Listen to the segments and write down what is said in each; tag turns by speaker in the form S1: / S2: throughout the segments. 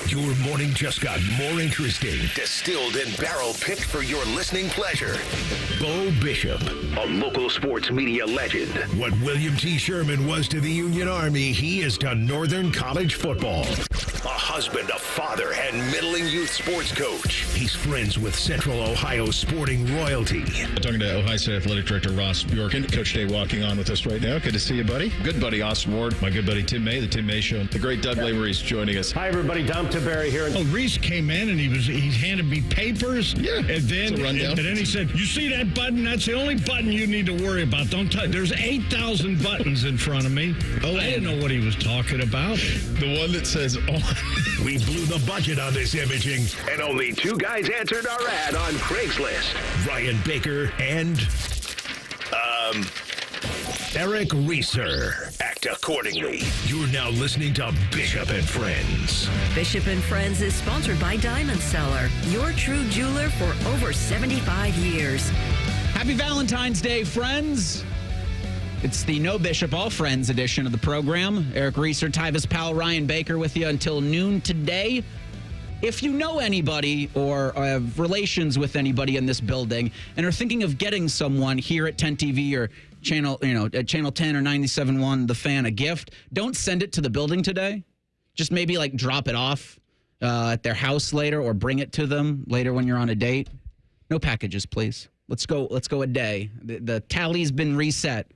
S1: Your morning just got more interesting. Distilled and barrel-picked for your listening pleasure. Bo Bishop, a local sports media legend. What William T. Sherman was to the Union Army, he is to Northern College football. A husband, a father, and middling youth sports coach. He's friends with Central Ohio sporting royalty.
S2: Talking to Ohio State Athletic Director Ross Bjorken. Coach Day walking on with us right now. Good to see you, buddy. Good buddy, Austin Ward. My good buddy, Tim May, the Tim May Show. The great Doug Lavery's joining us.
S3: Hi, everybody. Dom Tiberi here.
S4: Oh, Reese came in and he handed me papers.
S2: Yeah,
S4: and then
S2: it's a rundown.
S4: And then he said, "You see that button? That's the only button you need to worry about. Don't touch. There's 8,000 buttons in front of me." Oh, I didn't know what he was talking about.
S2: The one that says on.
S1: We blew the budget on this imaging, and only two guys answered our ad on Craigslist. Ryan Baker and Eric Reeser. Act accordingly. You're now listening to Bishop and Friends.
S5: Bishop and Friends is sponsored by Diamond Seller, your true jeweler for over 75 years.
S6: Happy Valentine's Day, friends. It's the No Bishop, All Friends edition of the program. Eric Reeser, Tyvis Powell, Ryan Baker with you until noon today. If you know anybody or have relations with anybody in this building and are thinking of getting someone here at 10 TV or at Channel 10 or 97.1 The Fan a gift, don't send it to the building today. Just maybe drop it off at their house later or bring it to them later when you're on a date. No packages, please. Let's go a day. The tally's been reset.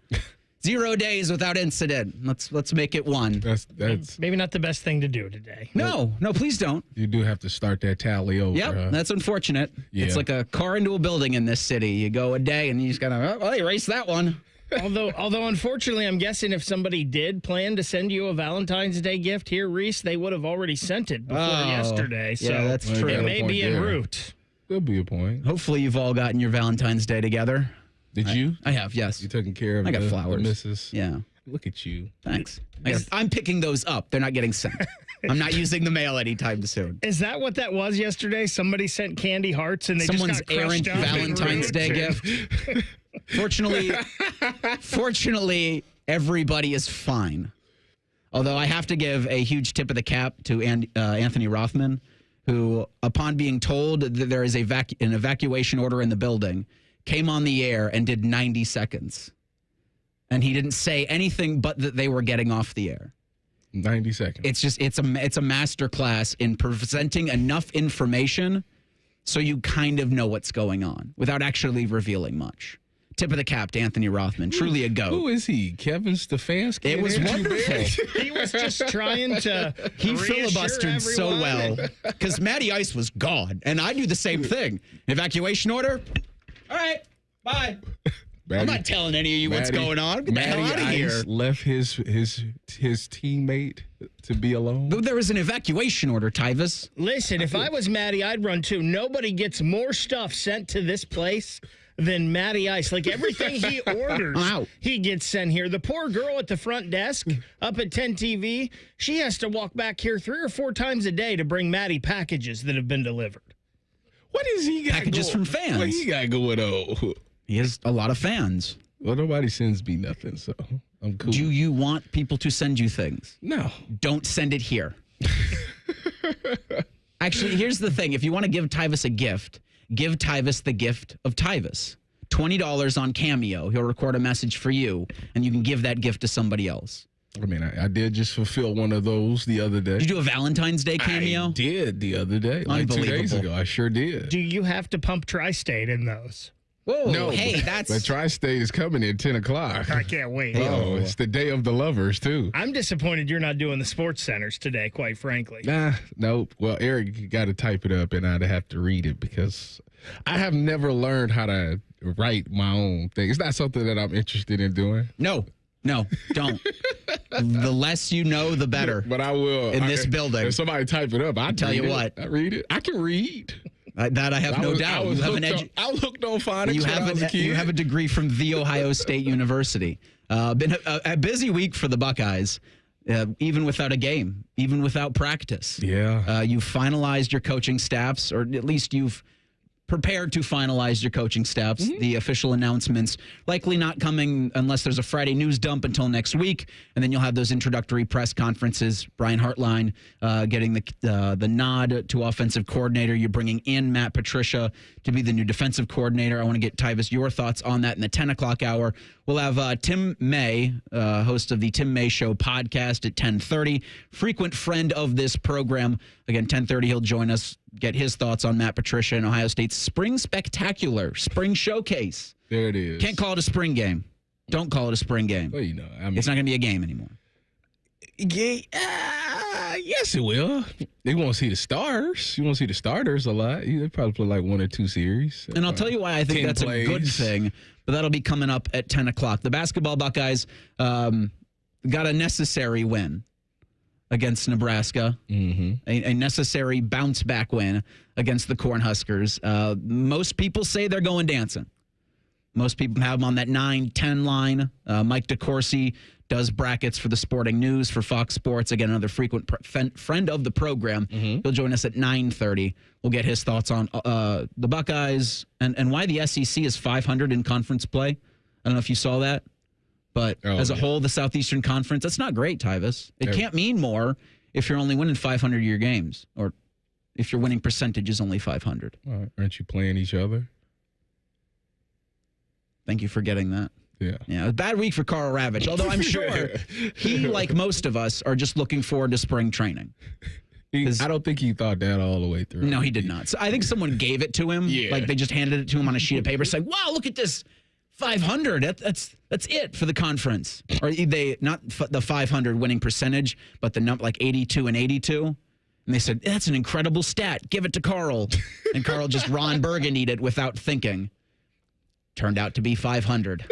S6: 0 days without incident. Let's make it one.
S7: That's
S8: maybe not the best thing to do today.
S6: No, please don't.
S7: You do have to start that tally over.
S6: Yep, that's unfortunate.
S7: Yeah.
S6: It's like a car into a building in this city. You go a day and you just gotta erase that one.
S8: Although unfortunately, I'm guessing if somebody did plan to send you a Valentine's Day gift here, Reese, they would have already sent it before yesterday. So
S6: yeah, that's true.
S8: It may be en route.
S7: There'll be a point.
S6: Hopefully, you've all gotten your Valentine's Day together.
S7: Did you?
S6: I have, yes.
S7: You taking care of
S6: I got
S7: the
S6: flowers.
S7: missus?
S6: Yeah.
S7: Look at you.
S6: Thanks. I'm picking those up. They're not getting sent. I'm not using the mail anytime soon.
S8: Is that what that was yesterday? Somebody sent candy hearts and they
S6: Someone's
S8: just got crushed
S6: errant
S8: up
S6: Valentine's Day gift. Fortunately, everybody is fine. Although I have to give a huge tip of the cap to Anthony Rothman, who, upon being told that there is an evacuation order in the building, came on the air and did 90 seconds. And he didn't say anything but that they were getting off the air.
S7: 90 seconds.
S6: It's a master class in presenting enough information so you kind of know what's going on without actually revealing much. Tip of the cap to Anthony Rothman. Truly a goat.
S7: Who is he? Kevin Stefanski?
S6: It was wonderful.
S8: He was just trying to
S6: He filibustered so well because Matty Ice was gone. And I do the same thing. Evacuation order? All right, bye. I'm not telling any of you what's going on. Get the hell out of here.
S7: Left his teammate to be alone.
S6: There was an evacuation order, Tyvis.
S8: Listen, if I was Matty, I'd run too. Nobody gets more stuff sent to this place than Matty Ice. Like everything he orders, he gets sent here. The poor girl at the front desk up at 10 TV, she has to walk back here 3 or 4 times a day to bring Matty packages that have been delivered.
S7: What is he got
S6: Packages from fans.
S7: What he got going on?
S6: He has a lot of fans.
S7: Well, nobody sends me nothing, so I'm cool.
S6: Do you want people to send you things?
S7: No.
S6: Don't send it here. Actually, here's the thing. If you want to give Tyvis a gift, give Tyvis the gift of Tyvis. $20 on Cameo. He'll record a message for you, and you can give that gift to somebody else.
S7: I mean, I did just fulfill one of those the other day.
S6: Did you do a Valentine's Day Cameo?
S7: I did the other day. Like 2 days ago. I sure did.
S8: Do you have to pump Tri-State in those?
S6: Whoa,
S7: no,
S6: hey, that's...
S7: The Tri-State is coming at 10 o'clock.
S8: I can't wait.
S7: Oh, it's the day of the lovers, too.
S8: I'm disappointed you're not doing the sports centers today, quite frankly.
S7: Nope. Well, Eric got to type it up, and I'd have to read it because I have never learned how to write my own thing. It's not something that I'm interested in doing.
S6: No, don't. The less you know, the better.
S7: But I will.
S6: In this building.
S7: If somebody type it up, I'll
S6: tell you what.
S7: I read it. I can read.
S6: That I have no doubt.
S7: I was hooked on phonics when I was a kid.
S6: You have a degree from The Ohio State University. Been a busy week for the Buckeyes, even without a game, even without practice.
S7: Yeah.
S6: You've finalized your coaching staffs, or at least you've prepare to finalize your coaching staffs. The official announcements likely not coming unless there's a Friday news dump until next week, and then you'll have those introductory press conferences. Brian Hartline getting the nod to offensive coordinator. You're bringing in Matt Patricia to be the new defensive coordinator. I want to get, Tyvis, your thoughts on that in the 10 o'clock hour. We'll have Tim May, host of the Tim May Show podcast at 10:30. Frequent friend of this program. Again, 10:30, he'll join us, get his thoughts on Matt Patricia and Ohio State's Spring Spectacular, Spring Showcase.
S7: There it is.
S6: Can't call it a spring game. Don't call it a spring game.
S7: Well, you know, I mean,
S6: it's not going to be a game anymore.
S7: Yeah, yes, it will. They want to see the stars. You want to see the starters a lot. They probably play like 1 or 2 series.
S6: And I'll tell you why I think that's a good thing, but that'll be coming up at 10 o'clock. The basketball Buckeyes got a necessary win against Nebraska, a necessary bounce-back win against the Cornhuskers. Most people say they're going dancing. Most people have them on that 9-10 line. Mike DeCourcy does brackets for the Sporting News for Fox Sports. Again, another frequent friend of the program. He'll join us at 9:30. We'll get his thoughts on the Buckeyes and why the SEC is 500 in conference play. I don't know if you saw that. But as a whole, the Southeastern Conference, that's not great, Tyvis. It can't mean more if you're only winning 500-year games or if your winning percentage is only 500.
S7: Aren't you playing each other?
S6: Thank you for getting that. Yeah, a bad week for Carl Ravitch, although I'm sure he, like most of us, are just looking forward to spring training.
S7: I don't think he thought that all the way through.
S6: No, he did not. So I think someone gave it to him. Like they just handed it to him on a sheet of paper. It's like, wow, look at this. 500. That's it for the conference. Or they not the 500 winning percentage, but the number like 82 and 82. And they said that's an incredible stat. Give it to Carl. And Carl just Ron Burgundied it without thinking. Turned out to be 500.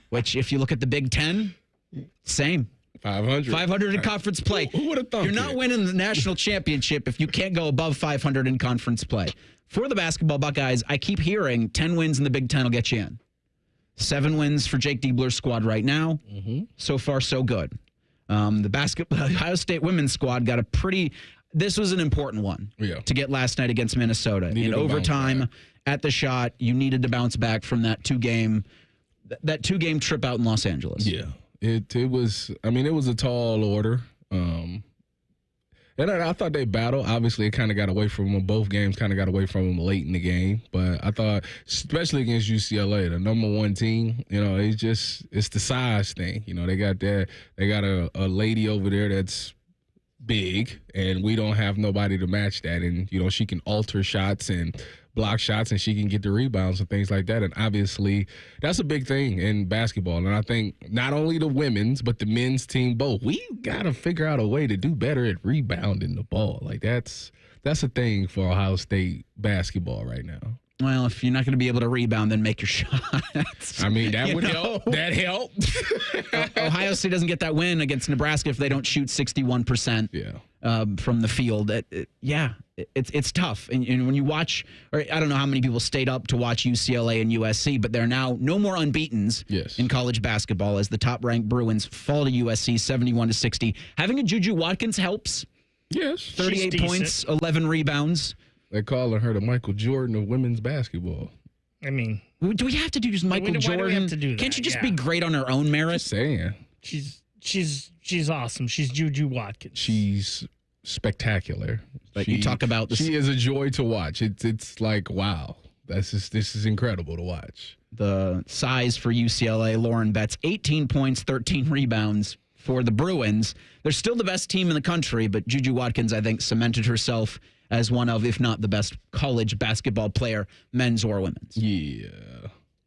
S6: Which, if you look at the Big Ten, same.
S7: 500.
S6: 500 in conference play.
S7: Who would have thought?
S6: You're not winning the national championship if you can't go above 500 in conference play. For the basketball Buckeyes, I keep hearing 10 wins in the Big Ten will get you in. 7 wins for Jake Diebler's squad right now. So far, so good. The Ohio State women's squad got a pretty. This was an important one to get last night against Minnesota. In overtime, at the shot, you needed to bounce back from that 2-game trip out in Los Angeles.
S7: Yeah, it was. I mean, it was a tall order. And I thought they battled. Obviously, it kind of got away from them. Both games kind of got away from them late in the game. But I thought, especially against UCLA, the number 1 team, it's the size thing. They got that. They got a lady over there that's big, and we don't have nobody to match that. And, she can alter shots and block shots, and she can get the rebounds and things like that. And obviously, that's a big thing in basketball. And I think not only the women's, but the men's team both. We got to figure out a way to do better at rebounding the ball. Like that's a thing for Ohio State basketball right now.
S6: Well, if you're not going to be able to rebound, then make your shots.
S7: I mean, that would help. That helped.
S6: Ohio State doesn't get that win against Nebraska if they don't shoot 61% from the field. It's tough. And when you watch, or I don't know how many people stayed up to watch UCLA and USC, but there are now no more unbeatens in college basketball as the top-ranked Bruins fall to USC 71-60. Having a Juju Watkins helps.
S7: Yes.
S6: 38 points, 11 rebounds.
S7: They're calling her the Michael Jordan of women's basketball.
S8: I mean,
S6: do we have to do just Michael Jordan?
S8: Why do we have to do that?
S6: Can't you just be great on her own merit?
S7: Just saying.
S8: She's awesome. She's Juju Watkins.
S7: She's spectacular.
S6: But you talk about this.
S7: She is a joy to watch. It's like, wow. This is incredible to watch.
S6: The size for UCLA, Lauren Betts, 18 points, 13 rebounds for the Bruins. They're still the best team in the country, but Juju Watkins, I think, cemented herself as one of, if not the best college basketball player, men's or women's.
S7: Yeah.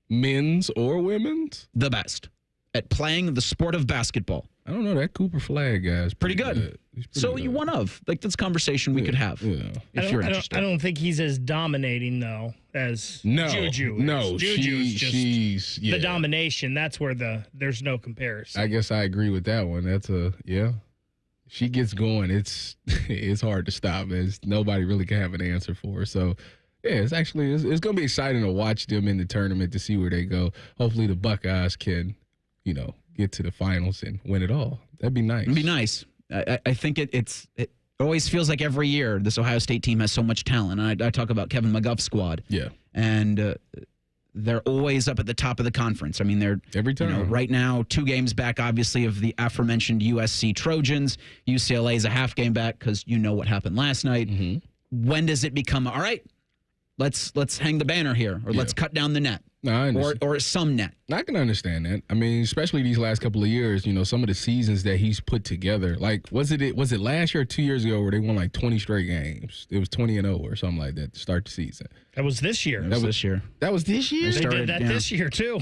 S7: Men's or women's?
S6: The best at playing the sport of basketball.
S7: I don't know. That Cooper Flag guy's
S6: pretty good. So you one of. Like, that's a conversation we could have if you're interested.
S8: I don't think he's as dominating, though, as Juju is.
S7: No,
S8: Juju's just
S7: she's
S8: the domination. That's where there's no comparison.
S7: I guess I agree with that one. That's she gets going. It's hard to stop. Nobody really can have an answer for her. So, it's going to be exciting to watch them in the tournament to see where they go. Hopefully the Buckeyes can, get to the finals and win it all. That'd be nice.
S6: It'd be nice. I think It always feels like every year this Ohio State team has so much talent. And I talk about Kevin McGuff's squad.
S7: Yeah.
S6: And they're always up at the top of the conference. I mean, they're
S7: every time.
S6: Right now, 2 games back, obviously, of the aforementioned USC Trojans. UCLA is a half game back because you know what happened last night. Mm-hmm. When does it become, all right, let's hang the banner here, or let's cut down the net? No, or some net.
S7: I can understand that. I mean, especially these last couple of years, some of the seasons that he's put together. Like, was it last year or 2 years ago where they won like 20 straight games? It was 20-0 or something like that to start the season.
S8: That was this year.
S6: That was this year.
S7: That was this year?
S8: They did that this year, too.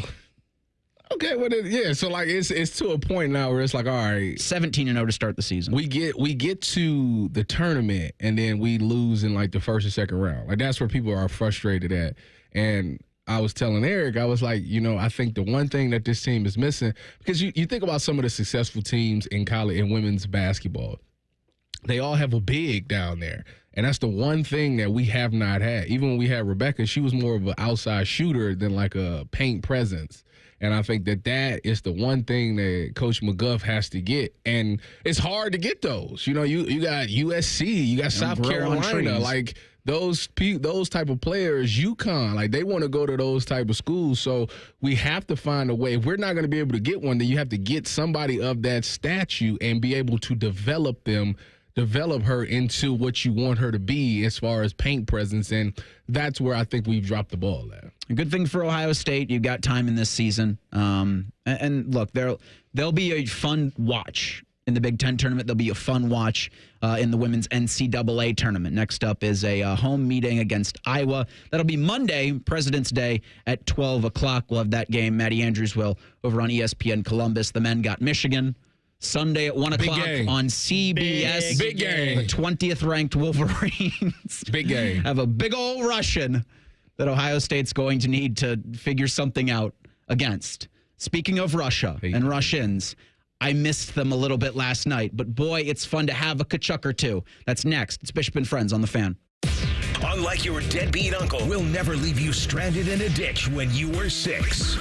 S7: Okay, well, so like it's to a point now where it's like, all right,
S6: 17-0 to start the season.
S7: We get to the tournament and then we lose in like the first or second round. Like that's where people are frustrated at. And I was telling Eric, I was like, I think the one thing that this team is missing, because you think about some of the successful teams in college in women's basketball, they all have a big down there. And that's the one thing that we have not had. Even when we had Rebecca, she was more of an outside shooter than like a paint presence. And I think that is the one thing that Coach McGuff has to get. And it's hard to get those. You got USC, you got South Carolina, like those type of players, UConn, like they want to go to those type of schools. So we have to find a way. If we're not going to be able to get one, then you have to get somebody of that stature and be able to develop her into what you want her to be as far as paint presence. And that's where I think we've dropped the ball at.
S6: A good thing for Ohio State, you've got time in this season. And look, there'll be a fun watch in the Big Ten tournament. There'll be a fun watch in the women's NCAA tournament. Next up is a home meeting against Iowa. That'll be Monday, President's Day at 12 o'clock. We'll have that game. Maddie Andrews will over on ESPN Columbus. The men got Michigan. Sunday at 1 o'clock on CBS.
S7: Big game.
S6: The 20th ranked Wolverines.
S7: Big game.
S6: Have a big old Russian that Ohio State's going to need to figure something out against. Speaking of Russia and Russians, I missed them a little bit last night, but boy, it's fun to have a Kachuk or two. That's next. It's Bishop and Friends on The Fan.
S1: Unlike your deadbeat uncle, we'll never leave you stranded in a ditch when you were 6.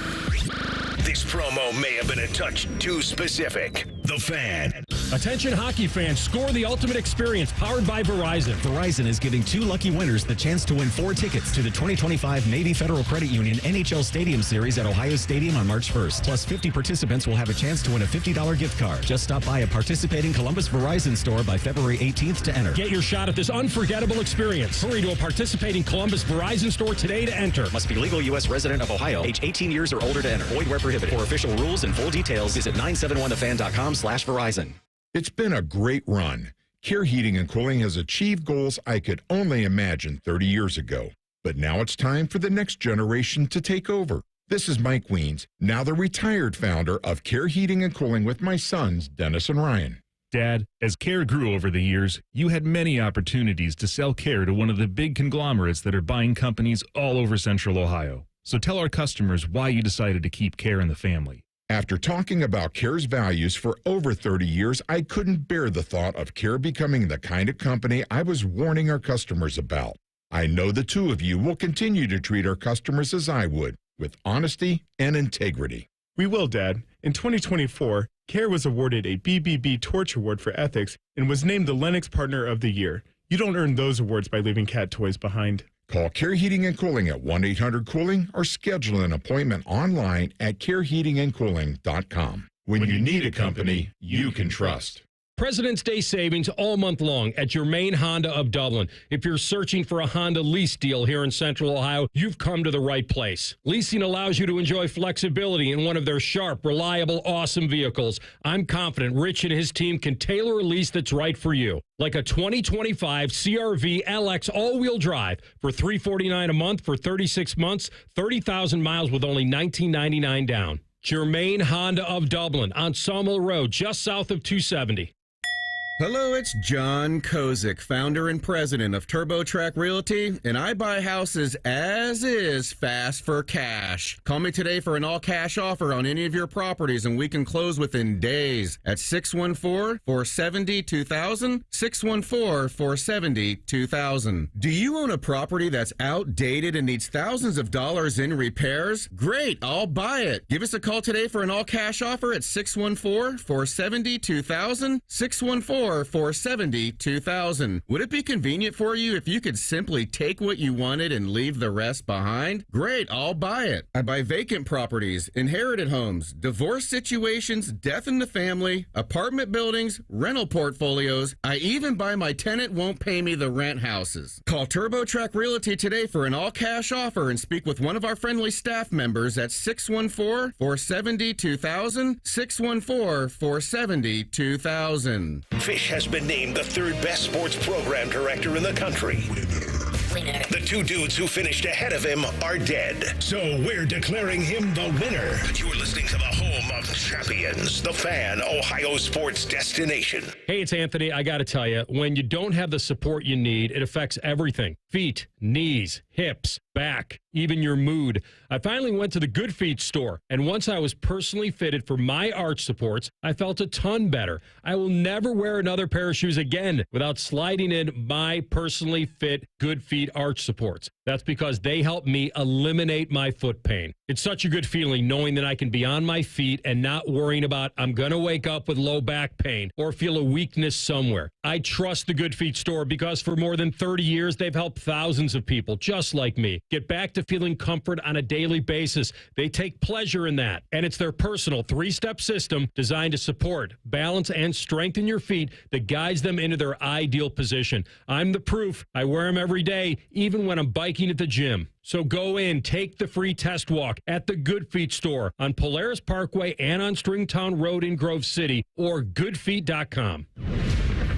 S1: This promo may have been a touch too specific. The Fan.
S3: Attention hockey fans, score the ultimate experience powered by Verizon. Verizon is giving 2 lucky winners the chance to win 4 tickets to the 2025 Navy Federal Credit Union NHL Stadium Series at Ohio Stadium on March 1st. Plus 50 participants will have a chance to win a $50 gift card. Just stop by a participating Columbus Verizon store by February 18th to enter. Get your shot at this unforgettable experience. Hurry to a participating Columbus Verizon store today to enter.
S9: Must be legal U.S. resident of Ohio, age 18 years or older to enter. Void where prohibited. For official rules and full details, visit 971thefan.com/Verizon.
S10: It's been a great run. Care Heating and Cooling has achieved goals I could only imagine 30 years ago. But now it's time for the next generation to take over. This is Mike Weens, now the retired founder of Care Heating and Cooling with my sons, Dennis and Ryan.
S11: Dad, as Care grew over the years, you had many opportunities to sell Care to one of the big conglomerates that are buying companies all over Central Ohio. So tell our customers why you decided to keep Care in the family.
S10: After talking about Care's values for over 30 years, I couldn't bear the thought of Care becoming the kind of company I was warning our customers about. I know the two of you will continue to treat our customers as I would, with honesty and integrity.
S12: We will, Dad. In 2024, Care was awarded a BBB Torch Award for Ethics and was named the Lennox Partner of the Year. You don't earn those awards by leaving cat toys behind.
S10: Call Care Heating and Cooling at 1-800-COOLING or schedule an appointment online at careheatingandcooling.com. When you need a company you can trust.
S3: President's Day savings all month long at your main Honda of Dublin. If you're searching for a Honda lease deal here in Central Ohio, you've come to the right place. Leasing allows you to enjoy flexibility in one of their sharp, reliable, awesome vehicles. I'm confident Rich and his team can tailor a lease that's right for you. Like a 2025 CR-V LX all-wheel drive for $349 a month for 36 months, 30,000 miles with only $19.99 down. Germain Honda of Dublin on Sawmill Road, just south of 270.
S13: Hello, it's John Kozik, founder and president of TurboTrack Realty, and I buy houses as is, fast for cash. Call me today for an all-cash offer on any of your properties, and we can close within days at 614-470-2000, 614-470-2000. Do you own a property that's outdated and needs thousands of dollars in repairs? Great, I'll buy it. Give us a call today for an all-cash offer at 614-470-2000, 614 614-470-2000. Would it be convenient for you if you could simply take what you wanted and leave the rest behind? Great, I'll buy it. I buy vacant properties, inherited homes, divorce situations, death in the family, apartment buildings, rental portfolios. I even buy my tenant won't pay me the rent houses. Call TurboTrack Realty today for an all-cash offer and speak with one of our friendly staff members at 614-470-2000, 614-470-2000.
S1: Fish has been named the third best sports program director in the country. The two dudes who finished ahead of him are dead. So we're declaring him the winner. You're listening to the home of champions, the Fan, Ohio sports destination.
S3: Hey, it's Anthony. I got to tell you, when you don't have the support you need, it affects everything. Feet, knees, hips, back, even your mood. I finally went to the Good Feet store, and once I was personally fitted for my arch supports, I felt a ton better. I will never wear another pair of shoes again without sliding in my personally fit Good Feet arch supports. That's because they help me eliminate my foot pain. It's such a good feeling knowing that I can be on my feet and not worrying about I'm going to wake up with low back pain or feel a weakness somewhere. I trust the Good Feet store because for more than 30 years, they've helped thousands of people just like me get back to feeling comfort on a daily basis. They take pleasure in that. And it's their personal 3-step system designed to support, balance, and strengthen your feet that guides them into their ideal position. I'm the proof. I wear them every day, even when I'm biking at the gym. So go in, take the free test walk at the Good Feet store on Polaris Parkway and on Stringtown Road in Grove City or goodfeet.com.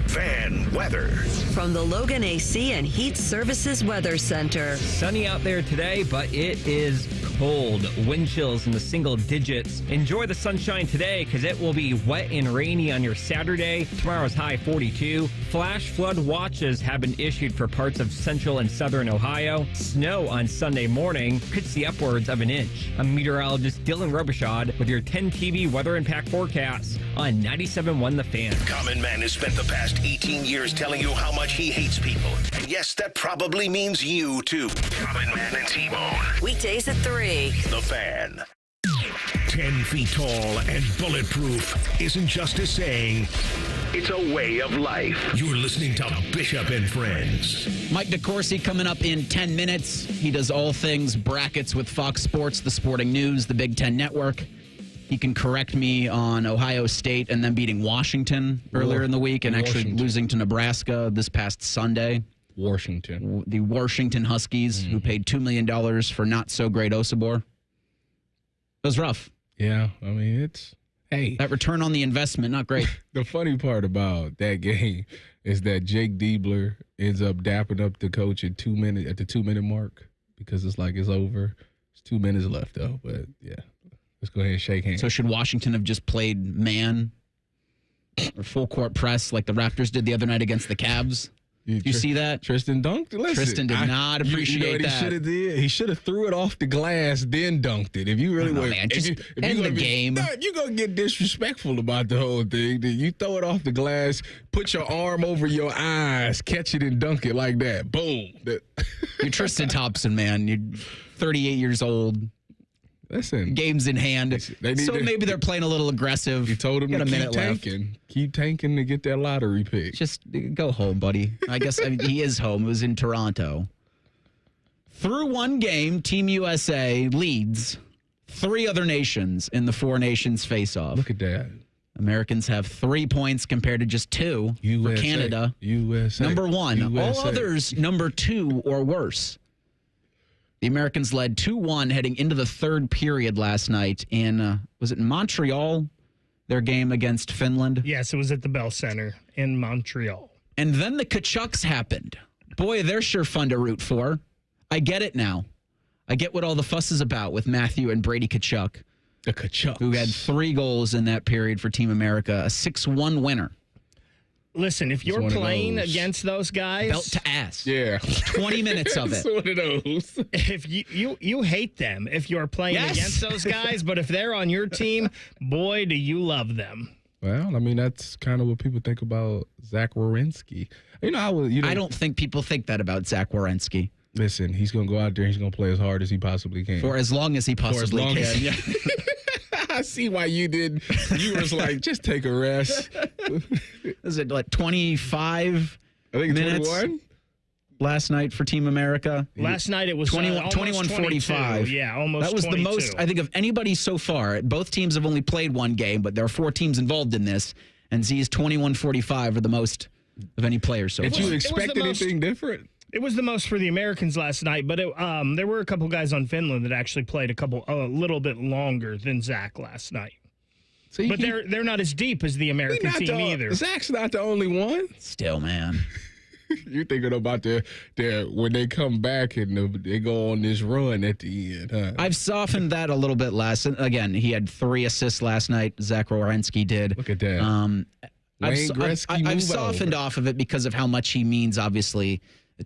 S1: Fan weather.
S5: From the Logan AC and Heat Services Weather Center.
S14: Sunny out there today, but it is cold. Wind chills in the single digits. Enjoy the sunshine today because it will be wet and rainy on your Saturday. Tomorrow's high 42. Flash flood watches have been issued for parts of central and southern Ohio. Snow on Sunday morning could see upwards of an inch. I'm meteorologist Dylan Robichaud with your 10 TV weather impact forecasts on 97.1 The Fan.
S1: Common Man has spent the past 18 years telling you how much he hates people. And yes, that probably means you too. Common Man and T-Bone.
S5: Weekdays at 3.
S1: The Fan. 10 feet tall and bulletproof isn't just a saying. It's a way of life. You're listening to Bishop and Friends.
S6: Mike DeCourcy coming up in 10 minutes. He does all things brackets with Fox Sports, the Sporting News, the Big Ten Network. He can correct me on Ohio State and then beating Washington earlier in the week and actually losing to Nebraska this past Sunday.
S7: Washington.
S6: The Washington Huskies, who paid $2 million for not so great Osibor. It was rough.
S7: Yeah, I mean, hey.
S6: That return on the investment, not great.
S7: The funny part about that game is that Jake Diebler ends up dapping up the coach at the 2-minute mark because it's like it's over. There's 2 minutes left, though, but yeah. Let's go ahead and shake hands.
S6: So should Washington have just played man or full court press like the Raptors did the other night against the Cavs? Did you see that?
S7: Tristan dunked. Listen,
S6: Tristan did not appreciate
S7: that. He should have did. He should have threw it off the glass, then dunked it. If you really want,
S6: if you're the game.
S7: No, if you're gonna get disrespectful about the whole thing, then you throw it off the glass, put your arm over your eyes, catch it and dunk it like that. Boom.
S6: You're Tristan Thompson, man. You're 38 years old.
S7: Listen,
S6: games in hand. Maybe they're playing a little aggressive.
S7: You told him to keep tanking. Keep tanking to get that lottery pick.
S6: Just go home, buddy. I guess he is home. It was in Toronto. Through one game, Team USA leads 3 other nations in the 4 nations face-off.
S7: Look at that.
S6: Americans have 3 points compared to just 2 for Canada.
S7: USA.
S6: Number 1.
S7: USA.
S6: All others, number 2 or worse. The Americans led 2-1 heading into the third period last night in, was it Montreal, their game against Finland?
S8: Yes, it was at the Bell Center in Montreal.
S6: And then the Kachucks happened. Boy, they're sure fun to root for. I get it now. I get what all the fuss is about with Matthew and Brady Tkachuk.
S7: The Kachucks.
S6: Who had 3 goals in that period for Team America, a 6-1 winner.
S8: Listen, if you're playing against those guys,
S6: belt to ass.
S7: Yeah,
S6: 20 minutes of it.
S7: It's one of those.
S8: If you hate them if you're playing against those guys, but if they're on your team, boy, do you love them.
S7: Well, I mean, that's kind of what people think about Zach Werenski.
S6: I don't think people think that about Zach Werenski.
S7: Listen, he's going to go out there. He's going to play as hard as he possibly can.
S6: For as long as he possibly can.
S7: I see why you did. You was like, just take a rest.
S6: Is it like 25
S7: I think
S6: minutes
S7: 21
S6: last night for Team America?
S8: Last night it was
S6: 21:45.
S8: Yeah, almost.
S6: That was
S8: 22.
S6: the most, I think, of anybody so far. Both teams have only played one game, but there are 4 teams involved in this, and Z's 21:45 are the most of any player so far.
S7: Did you expect anything different?
S8: It was the most for the Americans last night, but there were a couple guys on Finland that actually played a little bit longer than Zach last night.
S7: So
S8: but they're not as deep as the American team either.
S7: Zach's not the only one.
S6: Still, man.
S7: You're thinking about when they come back and they go on this run at the end, huh?
S6: I've softened that a little bit less. And again, he had 3 assists last night. Zach Werenski did.
S7: Look at that.
S6: I've softened off of it because of how much he means, obviously,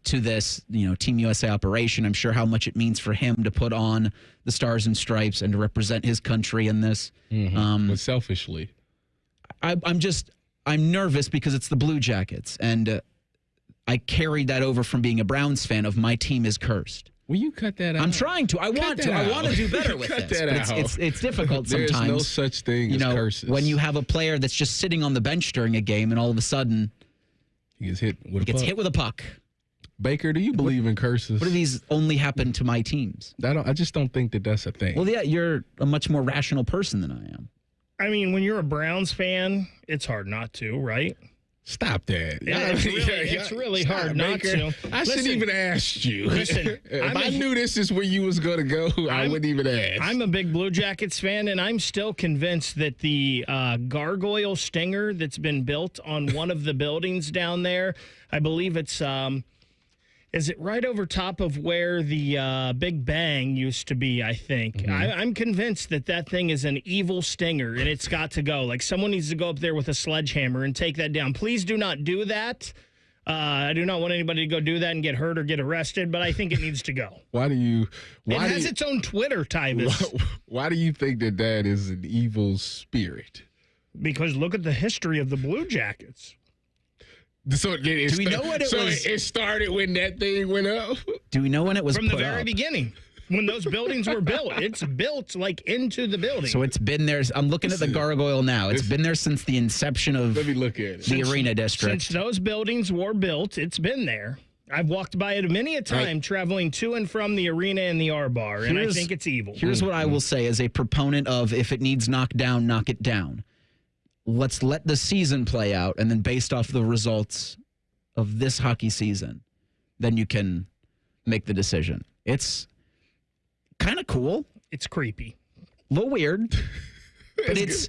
S6: to this, Team USA operation. I'm sure how much it means for him to put on the Stars and Stripes and to represent his country in this.
S7: But selfishly,
S6: I'm nervous because it's the Blue Jackets, and I carried that over from being a Browns fan of my team is cursed.
S7: Will you cut that out?
S6: I'm trying to. I want to do better with
S7: cut
S6: this.
S7: That
S6: but
S7: out.
S6: It's difficult sometimes.
S7: There's no such thing as curses.
S6: When you have a player that's just sitting on the bench during a game and all of a sudden
S7: he gets hit with
S6: a puck.
S7: Baker, do you believe in curses?
S6: What do these only happen to my teams?
S7: I just don't think that's a thing.
S6: Well, yeah, you're a much more rational person than I am.
S8: I mean, when you're a Browns fan, it's hard not to, right?
S7: Stop that.
S8: Yeah, it's really hard not to.
S7: I shouldn't even ask you.
S8: Listen,
S7: if I knew this is where you was going to go, I wouldn't even ask.
S8: I'm a big Blue Jackets fan, and I'm still convinced that the gargoyle stinger that's been built on one of the buildings down there, I believe it's... is it right over top of where the Big Bang used to be, I think?
S7: Mm-hmm.
S8: I'm convinced that thing is an evil stinger, and it's got to go. Like, someone needs to go up there with a sledgehammer and take that down. Please do not do that. I do not want anybody to go do that and get hurt or get arrested, but I think it needs to go.
S7: It
S8: has its own Twitter, Tyvus.
S7: Why do you think that is an evil spirit?
S8: Because look at the history of the Blue Jackets.
S7: So do we know when it was? It started when that thing went up?
S6: Do we know when it was
S8: from
S6: put
S8: the very
S6: up?
S8: beginning? When those buildings were built. It's built like into the building.
S6: So it's been there. I'm looking at the gargoyle now. It's been there since the inception of
S7: Let me look at it.
S6: the arena district.
S8: Since those buildings were built, it's been there. I've walked by it many a time traveling to and from the arena and the R-Bar, and I think it's evil.
S6: Here's what I will say as a proponent of if it needs knocked down, knock it down. Let's let the season play out, and then based off the results of this hockey season, then you can make the decision. It's kind of cool.
S8: It's creepy.
S6: A little weird. But it's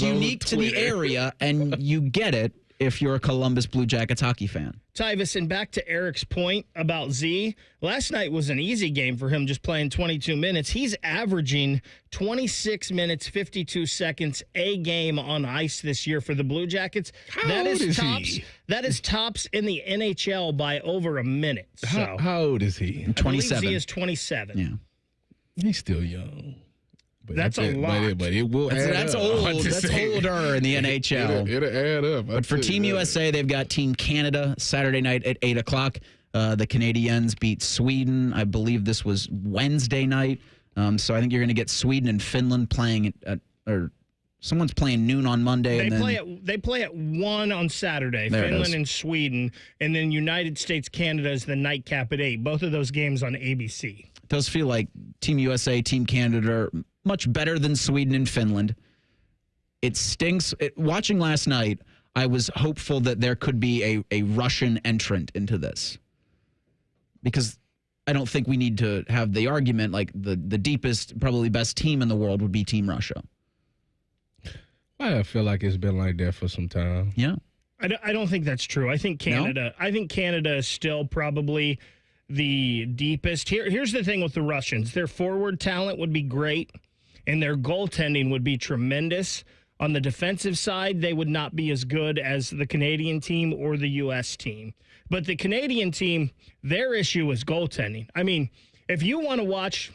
S6: unique to the area, and you get it if you're a Columbus Blue Jackets hockey fan.
S8: Tyvus, and back to Eric's point about Z, last night was an easy game for him just playing 22 minutes. He's averaging 26 minutes, 52 seconds a game on ice this year for the Blue Jackets. That is tops in the NHL by over a minute. So.
S7: How old is he?
S6: 27.
S8: I believe he is 27.
S6: Yeah.
S7: He's still young. But
S8: that's a lot.
S7: But it will add
S6: that's
S7: up.
S6: old. That's older in the NHL.
S7: It'll add up.
S6: But for Team USA, they've got Team Canada Saturday night at 8 o'clock. The Canadiens beat Sweden. I believe this was Wednesday night. So I think you're going to get Sweden and Finland playing or someone's playing noon on Monday.
S8: They play at 1 on Saturday,
S6: There it
S8: Finland
S6: is.
S8: and Sweden. And then United States, Canada is the nightcap at 8. Both of those games on ABC.
S6: It does feel like Team USA, Team Canada are much better than Sweden and Finland. It stinks. Watching last night, I was hopeful that there could be a Russian entrant into this. Because I don't think we need to have the argument like the deepest, probably best team in the world would be Team Russia.
S7: I feel like it's been like that for some time.
S6: Yeah.
S8: I don't think that's true. I think Canada. I think Canada is still probably the deepest. Here's the thing with the Russians: their forward talent would be great, and their goaltending would be tremendous. On the defensive side, they would not be as good as the Canadian team or the U.S. team. But the Canadian team, their issue is goaltending. I mean, if you want to watch,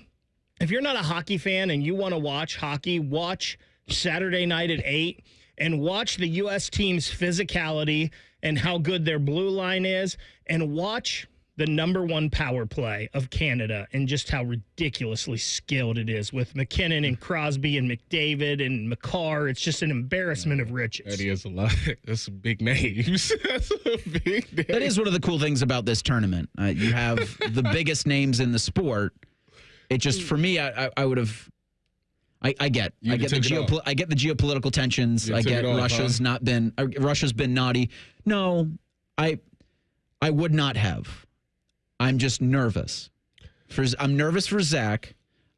S8: if you're not a hockey fan and you want to watch hockey, watch Saturday night at 8 and watch the U.S. team's physicality and how good their blue line is, and watch the number one power play of Canada and just how ridiculously skilled it is with McKinnon and Crosby and McDavid and McCarr. It's just an embarrassment of riches.
S7: That is a lot. That's some big names. That's a big name.
S6: That is one of the cool things about this tournament. You have the biggest names in the sport. It just, for me, I would have. I get the geopolitical tensions. I get Russia's been naughty. No, I would not have. I'm just nervous. I'm nervous for Zach.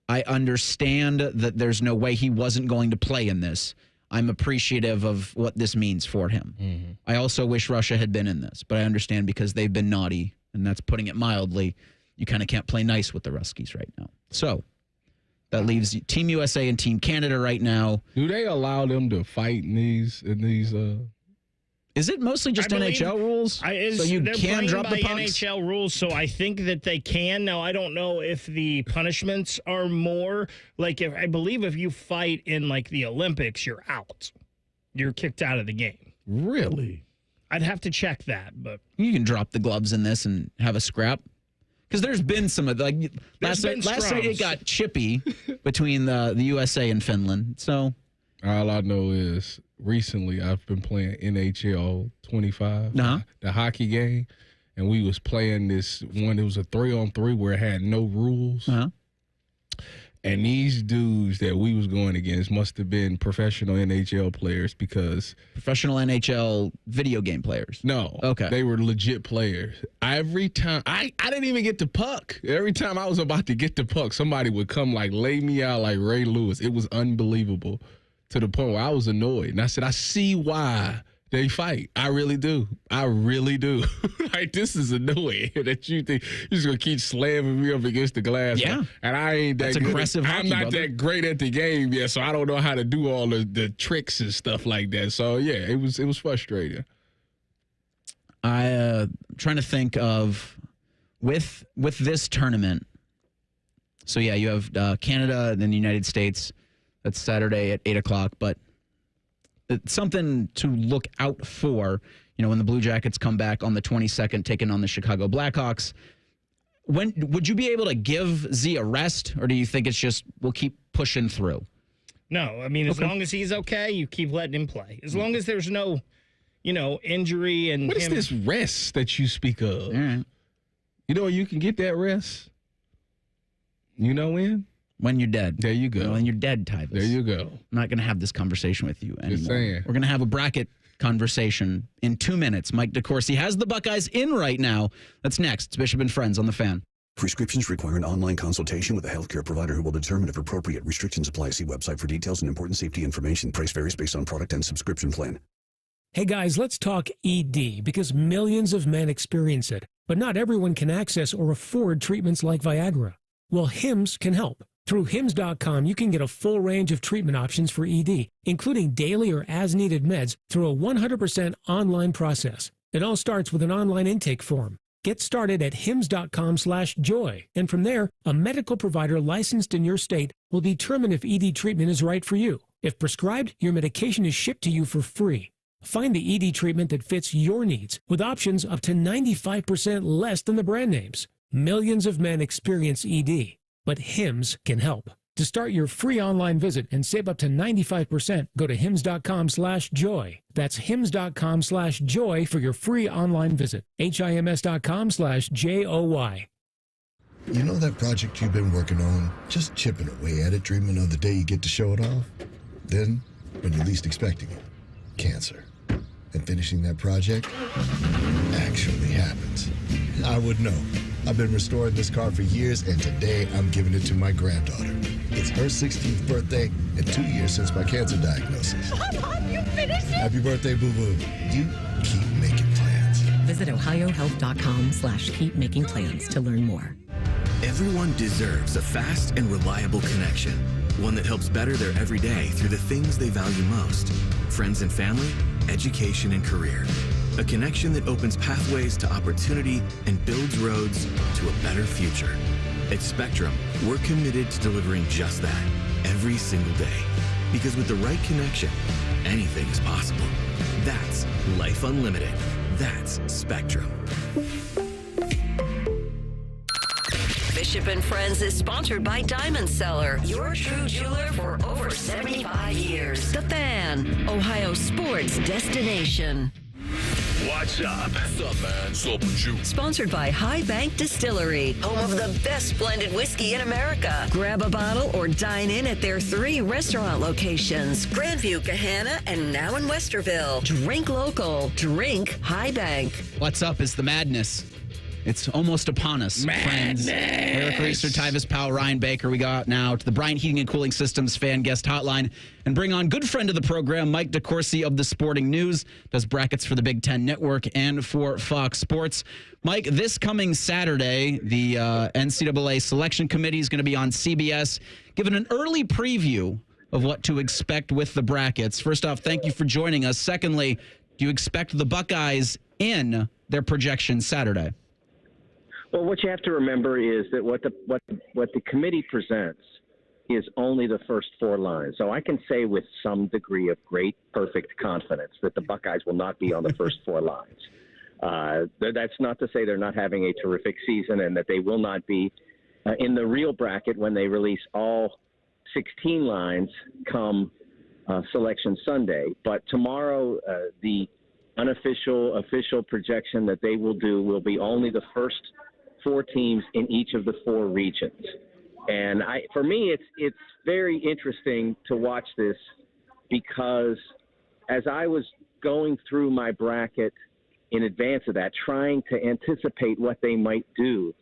S6: I understand that there's no way he wasn't going to play in this. I'm appreciative of what this means for him. Mm-hmm. I also wish Russia had been in this, but I understand because they've been naughty, and that's putting it mildly. You kind of can't play nice with the Ruskies right now. So that leaves Team USA and Team Canada right now.
S7: Do they allow them to fight in these?
S6: Is it mostly just NHL rules? So you can drop the pucks?
S8: NHL rules, so I think that they can. Now, I don't know if the punishments are more. Like, I believe if you fight in, like, the Olympics, you're out. You're kicked out of the game.
S7: Really?
S8: I'd have to check that, but...
S6: You can drop the gloves in this and have a scrap. Because there's been some of last night it got chippy between the USA and Finland. So
S7: all I know is recently I've been playing NHL 25, the hockey game, and we was playing this one. It was a 3-on-3 where it had no rules. And these dudes that we was going against must have been professional NHL players because...
S6: Professional NHL video game players?
S7: No.
S6: Okay.
S7: They were legit players. Every time... I didn't even get the puck. Every time I was about to get the puck, somebody would come lay me out like Ray Lewis. It was unbelievable to the point where I was annoyed. And I said, I see why they fight. I really do. I really do. This is annoying that you think you're just going to keep slamming me up against the glass.
S6: Yeah.
S7: And I ain't that good.
S6: Aggressive hockey,
S7: I'm not that great at the game yet, so I don't know how to do all the tricks and stuff like that. So, yeah, it was frustrating.
S6: I'm trying to think of, with this tournament, so, yeah, you have Canada and then the United States. That's Saturday at 8 o'clock, but it's something to look out for, when the Blue Jackets come back on the 22nd, taking on the Chicago Blackhawks. When would you be able to give Z a rest, or do you think it's just we'll keep pushing through?
S8: No, I mean, as long as he's okay, you keep letting him play. As long as there's no, injury and
S7: what is this rest that you speak of?
S6: All right.
S7: You can get that rest. You know when?
S6: When you're dead.
S7: There you go.
S6: When you're dead, Tyvus.
S7: There you go.
S6: I'm not going to have this conversation with you anymore.
S7: Just saying.
S6: We're going to have a bracket conversation in 2 minutes. Mike DeCourcy has the Buckeyes in right now. That's next. It's Bishop and Friends on the Fan.
S15: Prescriptions require an online consultation with a healthcare provider who will determine if appropriate. Restrictions apply. See website for details and important safety information. Price varies based on product and subscription plan.
S16: Hey guys, let's talk ED because millions of men experience it, but not everyone can access or afford treatments like Viagra. Well, Hims can help. Through Hims.com, you can get a full range of treatment options for ED, including daily or as-needed meds through a 100% online process. It all starts with an online intake form. Get started at Hims.com/joy, and from there, a medical provider licensed in your state will determine if ED treatment is right for you. If prescribed, your medication is shipped to you for free. Find the ED treatment that fits your needs with options up to 95% less than the brand names. Millions of men experience ED. But Hims can help. To start your free online visit and save up to 95%, go to Hims.com/joy. That's Hims.com/joy for your free online visit. HIMS.com/JOY.
S17: You know that project you've been working on? Just chipping away at it, dreaming of the day you get to show it off? Then, when you're least expecting it, cancer. And finishing that project actually happens. I would know. I've been restoring this car for years, and today I'm giving it to my granddaughter. It's her 16th birthday and 2 years since my cancer diagnosis.
S18: Mom, you finished it?
S17: Happy birthday, boo-boo. You keep making plans.
S19: Visit ohiohealth.com/keepmakingplans to learn more.
S20: Everyone deserves a fast and reliable connection, one that helps better their everyday through the things they value most: friends and family, education and career. A connection that opens pathways to opportunity and builds roads to a better future. At Spectrum, we're committed to delivering just that every single day. Because with the right connection, anything is possible. That's Life Unlimited. That's Spectrum.
S5: Bishop and Friends is sponsored by Diamond Seller, your true jeweler for over 75 years. The Fan, Ohio sports destination.
S1: What's up?
S18: What's up, man? What's up with you?
S5: Sponsored by High Bank Distillery, home of the best blended whiskey in America. Grab a bottle or dine in at their 3 restaurant locations, Grandview, Gahanna, and now in Westerville. Drink local. Drink High Bank.
S6: What's up is the madness. It's almost upon us, friends. Eric Reeser, Tyvis Powell, Ryan Baker. We got now to the Bryant Heating and Cooling Systems fan guest hotline and bring on good friend of the program, Mike DeCourcy of the Sporting News, does brackets for the Big Ten Network and for Fox Sports. Mike, this coming Saturday, the NCAA Selection Committee is going to be on CBS, giving an early preview of what to expect with the brackets. First off, thank you for joining us. Secondly, do you expect the Buckeyes in their projection Saturday?
S19: Well, what you have to remember is that what the committee presents is only the first 4 lines. So I can say with some degree of great, perfect confidence that the Buckeyes will not be on the first 4 lines. That's not to say they're not having a terrific season and that they will not be in the real bracket when they release all 16 lines come Selection Sunday. But tomorrow, the official projection that they will do will be only the first 4 teams in each of the 4 regions. And for me, it's very interesting to watch this because as I was going through my bracket in advance of that, trying to anticipate what they might do,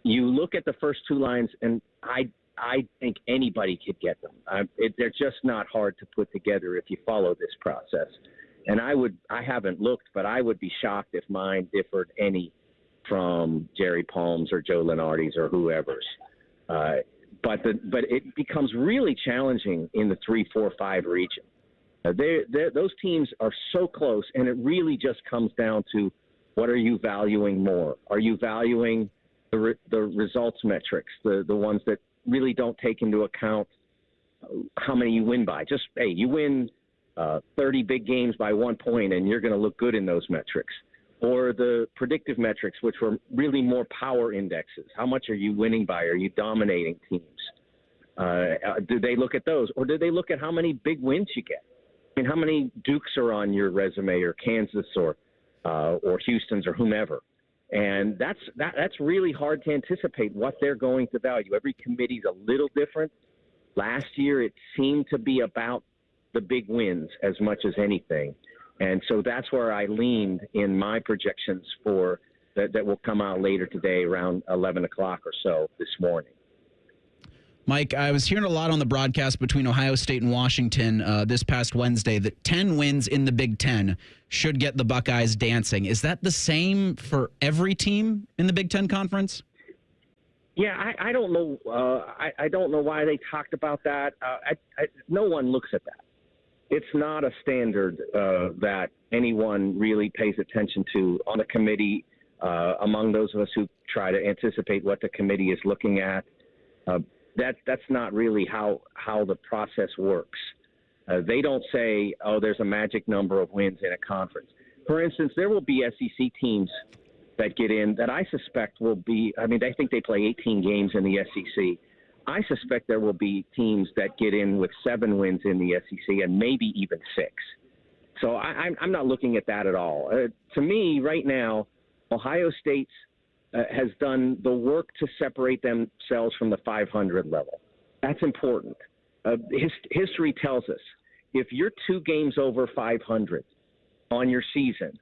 S19: you look at the first 2 lines, and I think anybody could get them. They're just not hard to put together if you follow this process. And I haven't looked, but I would be shocked if mine differed any from Jerry Palm's or Joe Lenardi's or whoever's. But it becomes really challenging in the 3, 4, 5 region. Those teams are so close, and it really just comes down to what are you valuing more? Are you valuing the results metrics, the ones that really don't take into account how many you win by? Just, hey, you win 30 big games by 1 point, and you're going to look good in those metrics. Or the predictive metrics, which were really more power indexes. How much are you winning by? Are you dominating teams? Do they look at those? Or do they look at how many big wins you get? I mean, how many Dukes are on your resume, or Kansas, or Houston's, or whomever? And that's really hard to anticipate what they're going to value. Every committee's a little different. Last year, it seemed to be about the big wins as much as anything. And so that's where I leaned in my projections for that will come out later today around 11 o'clock or so this morning.
S6: Mike, I was hearing a lot on the broadcast between Ohio State and Washington this past Wednesday that 10 wins in the Big Ten should get the Buckeyes dancing. Is that the same for every team in the Big Ten Conference?
S19: Yeah, I don't know. I don't know why they talked about that. No one looks at that. It's not a standard that anyone really pays attention to on the committee. Among those of us who try to anticipate what the committee is looking at, that's not really how the process works. They don't say, oh, there's a magic number of wins in a conference. For instance, there will be SEC teams that get in that I suspect will be, I think they play 18 games in the SEC. I suspect there will be teams that get in with 7 wins in the SEC and maybe even 6. So I'm not looking at that at all. To me, right now, Ohio State has done the work to separate themselves from the 500 level. That's important. History tells us if you're 2 games over 500 on your season,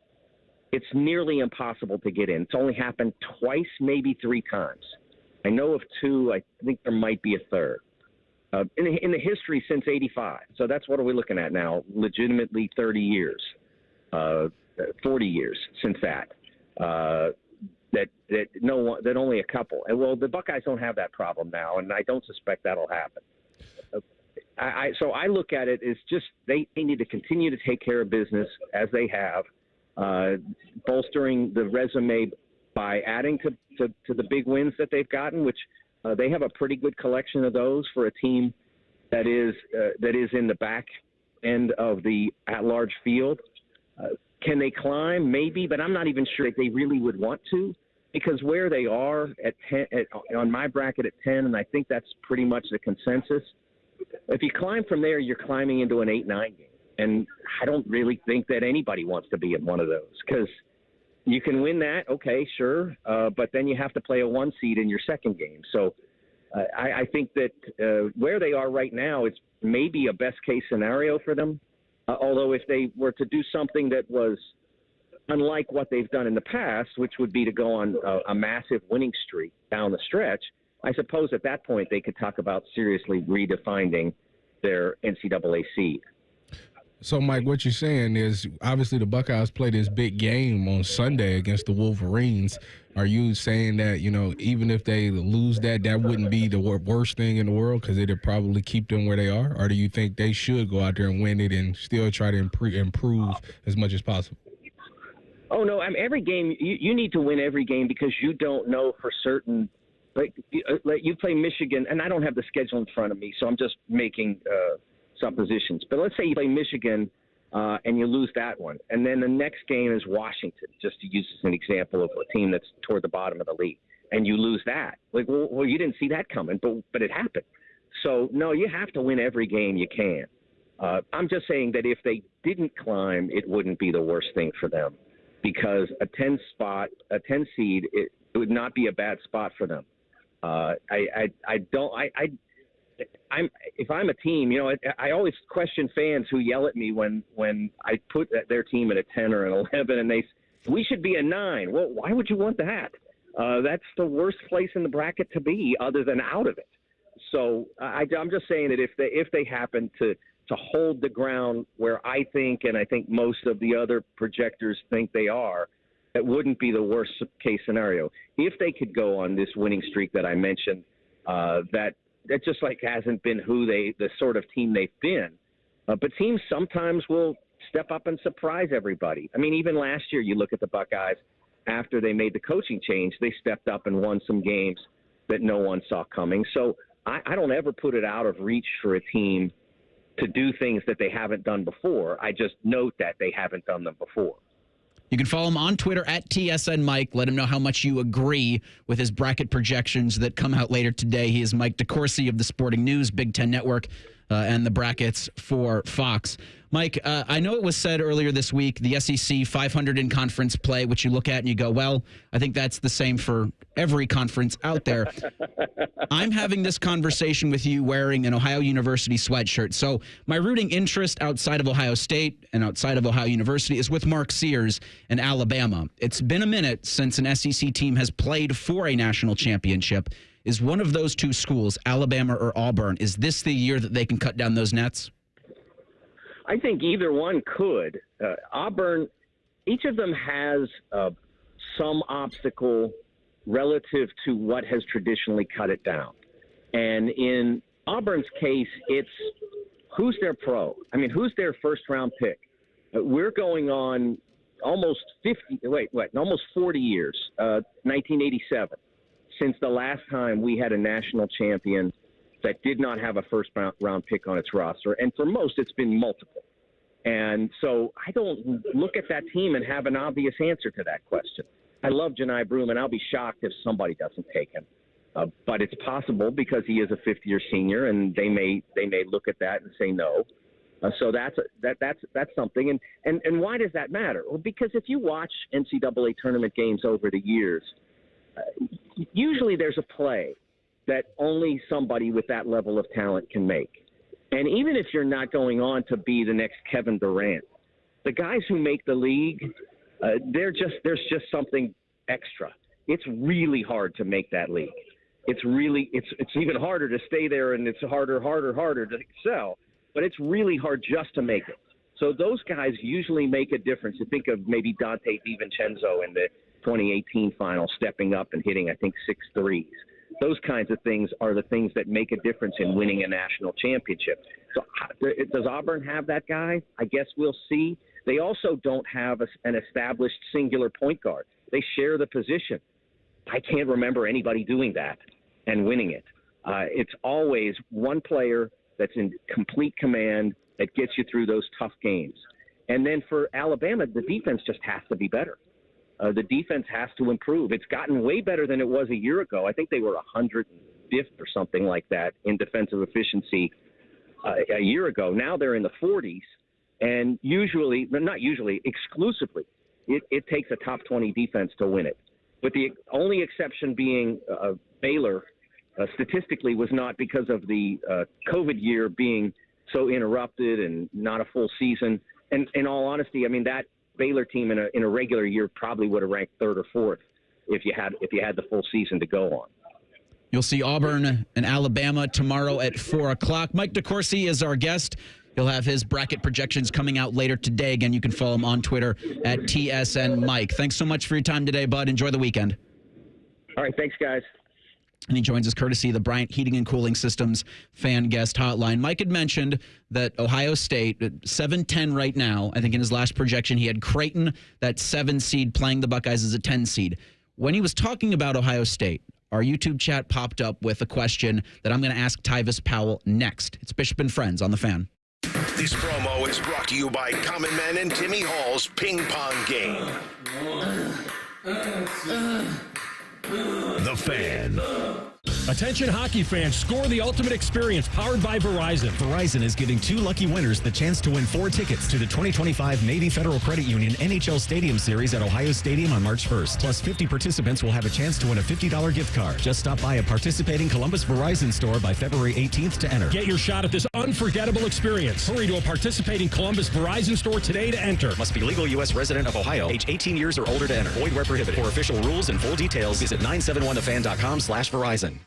S19: it's nearly impossible to get in. It's only happened twice, maybe 3 times. I know of 2. I think there might be a third. In the history since '85. So that's what are we looking at now? Legitimately 30 years, 40 years since that. That only a couple. And well, the Buckeyes don't have that problem now, and I don't suspect that'll happen. So I look at it as just they need to continue to take care of business as they have, bolstering the resume by adding to the big wins that they've gotten, which they have a pretty good collection of those for a team that is in the back end of the at-large field. Can they climb? Maybe, but I'm not even sure that they really would want to. because where they are at 10, on my bracket at 10, and I think that's pretty much the consensus. If you climb from there, you're climbing into an 8-9 game. And I don't really think that anybody wants to be in one of those because you can win that, okay, sure, but then you have to play a 1 seed in your second game. So I think that where they are right now is maybe a best-case scenario for them, although if they were to do something that was unlike what they've done in the past, which would be to go on a massive winning streak down the stretch, I suppose at that point they could talk about seriously redefining their NCAA seed.
S7: So, Mike, what you're saying is obviously the Buckeyes play this big game on Sunday against the Wolverines. Are you saying that, even if they lose that wouldn't be the worst thing in the world because it'd probably keep them where they are? Or do you think they should go out there and win it and still try to improve as much as possible?
S19: Oh, no, every game, you need to win every game because you don't know for certain. Like you play Michigan, and I don't have the schedule in front of me, so I'm just making suppositions. But let's say you play Michigan and you lose that one, and then the next game is Washington, just to use as an example of a team that's toward the bottom of the league, and you lose that. Like, well, you didn't see that coming, but it happened. So, no, you have to win every game you can. I'm just saying that if they didn't climb, it wouldn't be the worst thing for them because a 10 seed, it would not be a bad spot for them. If I'm a team, I always question fans who yell at me when I put their team at a 10 or an 11 and we should be a 9. Well, why would you want that? That's the worst place in the bracket to be other than out of it. So I'm just saying that if they happen to hold the ground where I think, and I think most of the other projectors think they are, that wouldn't be the worst case scenario. If they could go on this winning streak that I mentioned, that just like hasn't been the sort of team they've been. But teams sometimes will step up and surprise everybody. I mean, even last year, you look at the Buckeyes, after they made the coaching change, they stepped up and won some games that no one saw coming. So I don't ever put it out of reach for a team to do things that they haven't done before. I just note that they haven't done them before.
S6: You can follow him on Twitter at TSN Mike. Let him know how much you agree with his bracket projections that come out later today. He is Mike DeCourcy of the Sporting News, Big Ten Network, and the brackets for Fox. Mike, I know it was said earlier this week, the SEC 500 in conference play, which you look at and you go, well, I think that's the same for every conference out there. I'm having this conversation with you wearing an Ohio University sweatshirt. So my rooting interest outside of Ohio State and outside of Ohio University is with Mark Sears and Alabama. It's been a minute since an SEC team has played for a national championship. Is one of those two schools, Alabama or Auburn, is this the year that they can cut down those nets?
S19: I think either one could. Auburn, each of them has some obstacle relative to what has traditionally cut it down. And in Auburn's case, it's who's their pro? I mean, who's their first-round pick? We're going on almost 40 years, 1987, since the last time we had a national champion that did not have a first-round pick on its roster. And for most, it's been multiple. And so I don't look at that team and have an obvious answer to that question. I love Janai Broom, and I'll be shocked if somebody doesn't take him. But it's possible because he is a fifth-year senior, and they may look at that and say no. So that's something. And why does that matter? Well, because if you watch NCAA tournament games over the years, usually there's a play that only somebody with that level of talent can make. And even if you're not going on to be the next Kevin Durant, the guys who make the league, there's just something extra. It's really hard to make that league. It's even harder to stay there, and it's harder to excel. But it's really hard just to make it. So those guys usually make a difference. You think of maybe Dante DiVincenzo in the 2018 final, stepping up and hitting, I think, 6 threes. Those kinds of things are the things that make a difference in winning a national championship. So does Auburn have that guy? I guess we'll see. They also don't have an established singular point guard. They share the position. I can't remember anybody doing that and winning it. It's always one player that's in complete command that gets you through those tough games. And then for Alabama, the defense just has to be better. the defense has to improve. It's gotten way better than it was a year ago. I think they were 105th or something like that in defensive efficiency a year ago. Now they're in the 40s, and exclusively, it takes a top 20 defense to win it. But the only exception being Baylor, statistically, was not because of the COVID year being so interrupted and not a full season. And in all honesty, I mean, that Baylor team in a regular year probably would have ranked third or fourth if you had the full season to go on.
S6: You'll see Auburn and Alabama tomorrow at 4 o'clock. Mike DeCourcy is our guest. He'll have his bracket projections coming out later today. Again, you can follow him on Twitter at TSN Mike. Thanks so much for your time today, bud. Enjoy the weekend.
S19: All right, thanks, guys.
S6: And he joins us courtesy of the Bryant Heating and Cooling Systems fan guest hotline. Mike had mentioned that Ohio State, 7-10 right now. I think in his last projection, he had Creighton, that 7 seed, playing the Buckeyes as a 10 seed. When he was talking about Ohio State, our YouTube chat popped up with a question that I'm going to ask Tyvis Powell next. It's Bishop and Friends on The Fan.
S1: This promo is brought to you by Common Man and Timmy Hall's Ping Pong Game. The Fan.
S3: Attention hockey fans, score the ultimate experience powered by Verizon.
S9: Verizon is giving 2 lucky winners the chance to win 4 tickets to the 2025 Navy Federal Credit Union NHL Stadium Series at Ohio Stadium on March 1st. Plus 50 participants will have a chance to win a $50 gift card. Just stop by a participating Columbus Verizon store by February 18th to enter.
S3: Get your shot at this unforgettable experience. Hurry to a participating Columbus Verizon store today to enter.
S9: Must be legal U.S. resident of Ohio, age 18 years or older to enter. Void where prohibited. For official rules and full details, visit 971thefan.com/Verizon.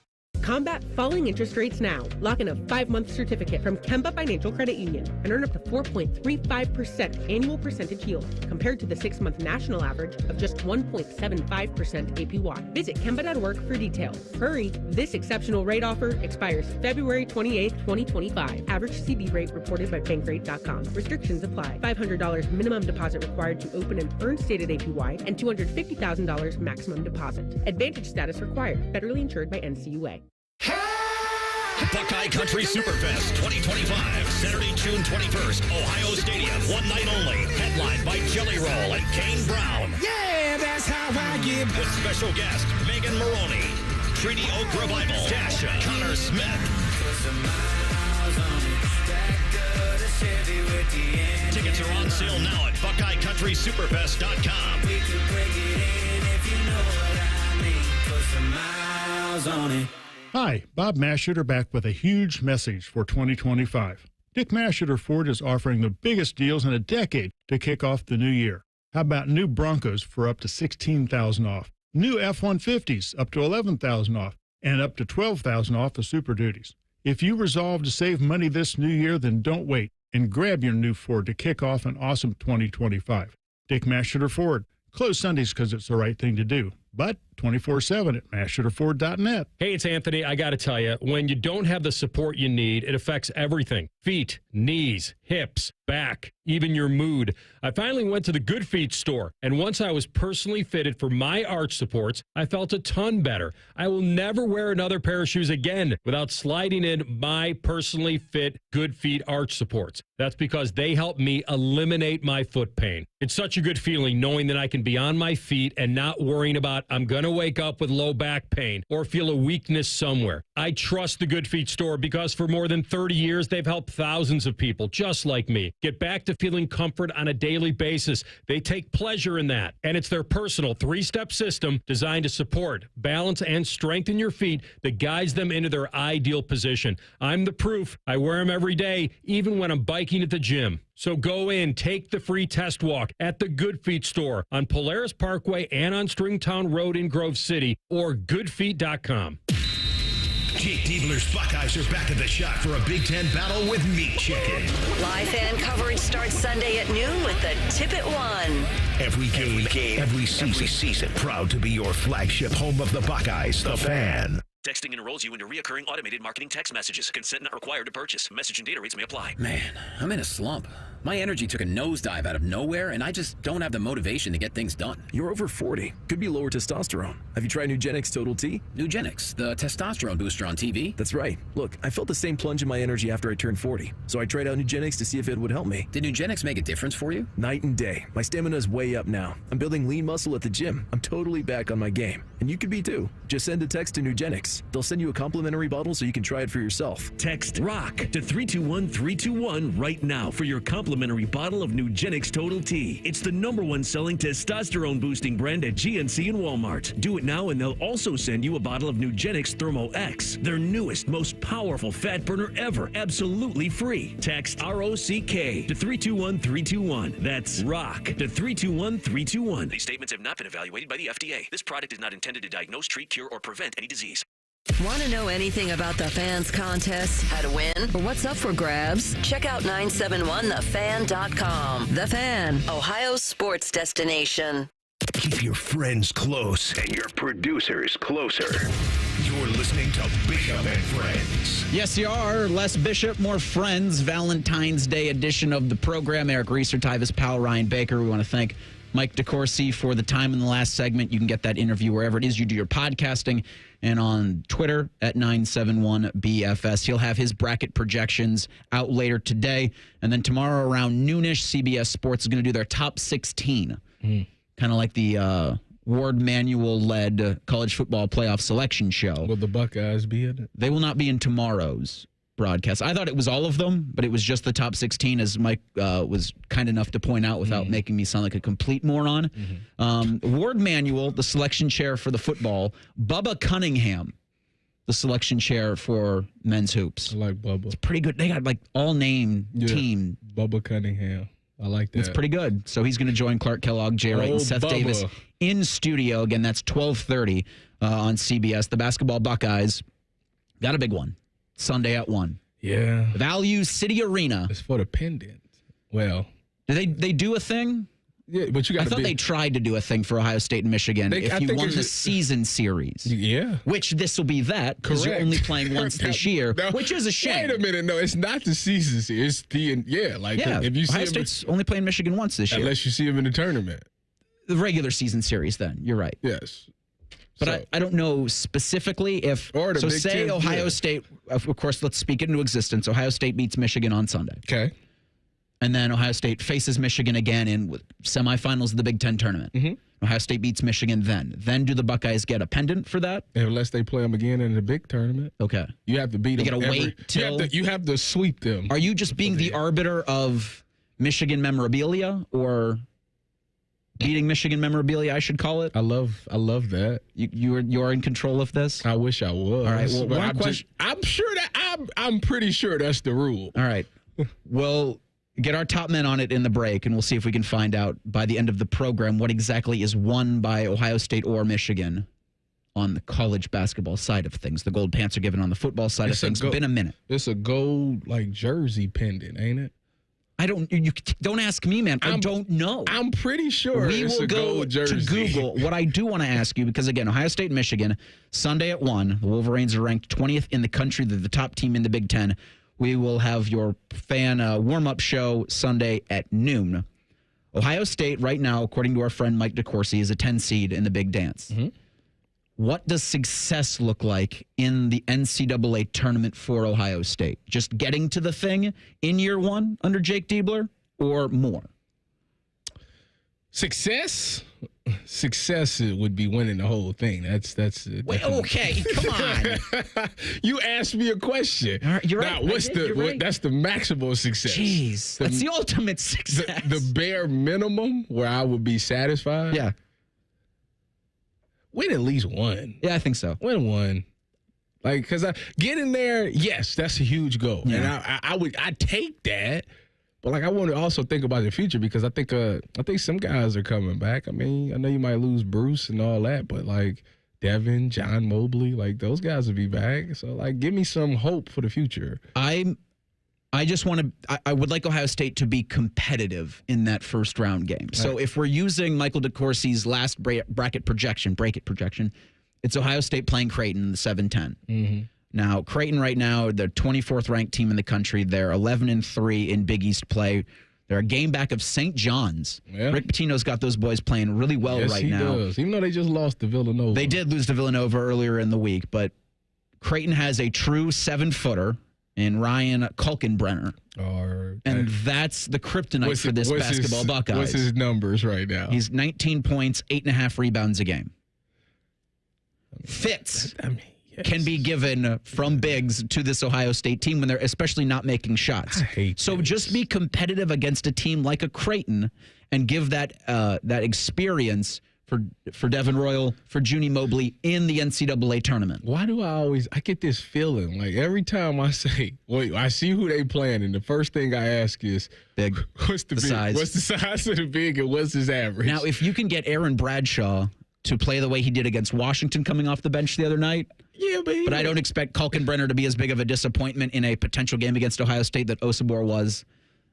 S21: Combat falling interest rates now. Lock in a 5-month certificate from Kemba Financial Credit Union and earn up to 4.35% annual percentage yield compared to the 6-month national average of just 1.75% APY. Visit Kemba.org for details. Hurry! This exceptional rate offer expires February 28, 2025. Average CD rate reported by Bankrate.com. Restrictions apply. $500 minimum deposit required to open and earn stated APY and $250,000 maximum deposit. Advantage status required. Federally insured by NCUA.
S1: Buckeye Country Superfest 2025, Saturday, June 21st, Ohio Stadium, one night only. Headlined by Jelly Roll and Kane Brown.
S22: Yeah, that's how I get.
S1: With special guest Megan Maroney, Treaty Oak Revival, Dasha, Connor Smith. Tickets are on sale now at BuckeyeCountrySuperfest.com. We could break it in if you know what I mean. Put some miles on it.
S23: Hi, Bob Mashuter back with a huge message for 2025. Dick Mashuter Ford is offering the biggest deals in a decade to kick off the new year. How about new Broncos for up to $16,000 off, new F-150s up to $11,000 off, and up to $12,000 off the Super Duties. If you resolve to save money this new year, then don't wait and grab your new Ford to kick off an awesome 2025. Dick Mashuter Ford. Close Sundays because it's the right thing to do, but 24/7 at MashuterFord.net.
S3: Hey, it's Anthony. I got to tell you, when you don't have the support you need, it affects everything. Feet, knees, hips, back, even your mood. I finally went to the Good Feet store, and once I was personally fitted for my arch supports, I felt a ton better. I will never wear another pair of shoes again without sliding in my personally fit Good Feet arch supports. That's because they help me eliminate my foot pain. It's such a good feeling knowing that I can be on my feet and not worrying about I'm going to wake up with low back pain or feel a weakness somewhere. I trust the Good Feet store because for more than 30 years, they've helped thousands of people just like me get back to feeling comfort on a daily basis. They take pleasure in that. And it's their personal 3-step system designed to support, balance, and strengthen your feet that guides them into their ideal position. I'm the proof. I wear them every day, even when I'm biking at the gym. So go in, take the free test walk at the Good Feet store on Polaris Parkway and on Stringtown Road in Grove City or goodfeet.com.
S1: Jake Diebler's Buckeyes are back at the shot for a Big Ten battle with Meat Chicken.
S5: Live fan coverage starts Sunday at noon with the Tip at 1.
S1: Every game, every season. Proud to be your flagship home of the Buckeyes, The Fan.
S2: Texting enrolls you into recurring automated marketing text messages. Consent not required to purchase. Message and data rates may apply.
S4: Man, I'm in a slump. My energy took a nosedive out of nowhere, and I just don't have the motivation to get things done.
S11: You're over 40. Could be lower testosterone. Have you tried Nugenix Total T?
S4: Nugenix, the testosterone booster on TV?
S11: That's right. Look, I felt the same plunge in my energy after I turned 40, so I tried out Nugenix to see if it would help me.
S4: Did Nugenix make a difference for you?
S11: Night and day. My stamina is way up now. I'm building lean muscle at the gym. I'm totally back on my game. And you could be too. Just send a text to Nugenix. They'll send you a complimentary bottle so you can try it for yourself.
S1: Text ROCK to 321-321 right now for your complimentary bottle of Nugenix Total T. It's the #1 selling testosterone boosting brand at GNC and Walmart. Do it now and they'll also send you a bottle of Nugenix Thermo X, their newest, most powerful fat burner ever, absolutely free. Text ROCK to 321-321. That's ROCK to 321-321. These statements have not been evaluated by the FDA. This product is not intended to diagnose, treat, cure, or prevent any disease.
S5: Want to know anything about the fans contest, how to win, or what's up for grabs? Check out 971thefan.com. The Fan, Ohio's sports destination.
S1: Keep your friends close and your producers closer. You're listening to Bishop and Friends.
S6: Yes, you are. Less Bishop, more friends. Valentine's Day edition of the program. Eric Reeser, Tyvis Powell, Ryan Baker. We want to thank Mike DeCourcy for the time in the last segment. You can get that interview wherever it is you do your podcasting and on Twitter at 971BFS. He'll have his bracket projections out later today. And then tomorrow around noonish, CBS Sports is going to do their top 16. Kind of like the Ward Manuel-led college football playoff selection show.
S7: Will the Buckeyes be in it?
S6: They will not be in tomorrow's broadcast. I thought it was all of them, but it was just the top 16, as Mike was kind enough to point out without making me sound like a complete moron. Ward Manuel, the selection chair for the football. Bubba Cunningham, the selection chair for men's hoops.
S7: I like Bubba.
S6: It's pretty good. They got like all-name team.
S7: Bubba Cunningham. I like that.
S6: It's pretty good. So he's going to join Clark Kellogg, Jay Wright, and Seth
S7: Bubba.
S6: Davis in studio. Again, that's 12:30 on CBS. The basketball Buckeyes got a big one. Sunday at 1.
S7: Yeah.
S6: Value City Arena.
S7: It's for the pendant. Well.
S6: Did they do a thing?
S7: Yeah, but you got
S6: I thought they tried to do a thing for Ohio State and Michigan if you won the season series.
S7: Yeah.
S6: Which this will be that because you're only playing once this year, which is a shame.
S7: Wait a minute. No, it's not the season series. It's the, if you see
S6: Ohio State's only playing Michigan once this year.
S7: Unless you see them in the tournament.
S6: The regular season series then. You're right.
S7: Yes.
S6: But I don't know specifically if.
S7: So
S6: say Ohio State, of course, let's speak it into existence. Ohio State beats Michigan on Sunday.
S7: Okay.
S6: And then Ohio State faces Michigan again in semifinals of the Big Ten tournament. Ohio State beats Michigan then. Then do the Buckeyes get a pendant for that?
S7: Unless they play them again in the big tournament.
S6: Okay.
S7: You have to beat them.
S6: You got to wait till.
S7: You have to sweep them.
S6: Are you just being the arbiter of Michigan memorabilia or beating Michigan memorabilia, I should call it?
S7: I love that.
S6: You're in control of this?
S7: I wish I was.
S6: All right. Well,
S7: I'm pretty sure that's the rule.
S6: All right. We'll get our top men on it in the break, and we'll see if we can find out by the end of the program what exactly is won by Ohio State or Michigan on the college basketball side of things. The gold pants are given on the football side of things. It's been a minute.
S7: It's a gold jersey pendant, ain't it?
S6: You don't ask me, man. I don't know.
S7: I'm pretty sure
S6: we
S7: it's
S6: will
S7: a
S6: go
S7: gold jersey.
S6: to Google. What I do want to ask you, because again, Ohio State and Michigan, Sunday at 1. The Wolverines are ranked 20th in the country. They're the top team in the Big Ten. We will have your fan warm-up show Sunday at noon. Ohio State right now, according to our friend Mike DeCourcy, is a 10 seed in the Big Dance. What does success look like in the NCAA tournament for Ohio State? Just getting to the thing in year 1 under Jake Diebler or more?
S7: Success would be winning the whole thing. That's
S6: Wait, okay, come on.
S7: You asked me a question.
S6: All right, you're right.
S7: Now, that's the maximal success.
S6: Jeez, that's the ultimate success.
S7: The bare minimum where I would be satisfied.
S6: Yeah.
S7: Win at least one.
S6: Yeah, I think so.
S7: Win one. Because get in there, yes, that's a huge goal.
S6: Yeah.
S7: And I'd take that. But I want to also think about the future because I think some guys are coming back. I mean, I know you might lose Bruce and all that, but Devin, John Mobley, those guys will be back. So give me some hope for the future.
S6: I just want to. I would like Ohio State to be competitive in that first round game. So if we're using Michael DeCourcy's last bracket projection, It's Ohio State playing Creighton in the 7-10.
S7: Mm-hmm.
S6: Now, Creighton right now, they're 24th ranked team in the country. They're 11-3 in Big East play. They're a game back of St. John's.
S7: Yeah.
S6: Rick Pitino's got those boys playing really well
S7: Yes,
S6: right
S7: he
S6: now.
S7: does. Even though they just lost to Villanova.
S6: They did lose to Villanova earlier in the week, but Creighton has a true 7-footer in Ryan Kalkenbrenner. And that's the kryptonite for this basketball Buckeyes.
S7: What's his numbers right now?
S6: He's 19 points, 8.5 rebounds a game. Fits can be given from bigs to this Ohio State team when they're especially not making shots. So just be competitive against a team like a Creighton and give that experience for Devin Royal, for Junie Mobley in the NCAA tournament.
S7: Why do I get this feeling like every time I say, wait, I see who they playing, and the first thing I ask is,
S6: big.
S7: What's the big?
S6: Size?
S7: What's the size of the big, and what's his average?
S6: Now, if you can get Aaron Bradshaw to play the way he did against Washington coming off the bench the other night, but I don't expect Kalkenbrenner to be as big of a disappointment in a potential game against Ohio State that Osibor was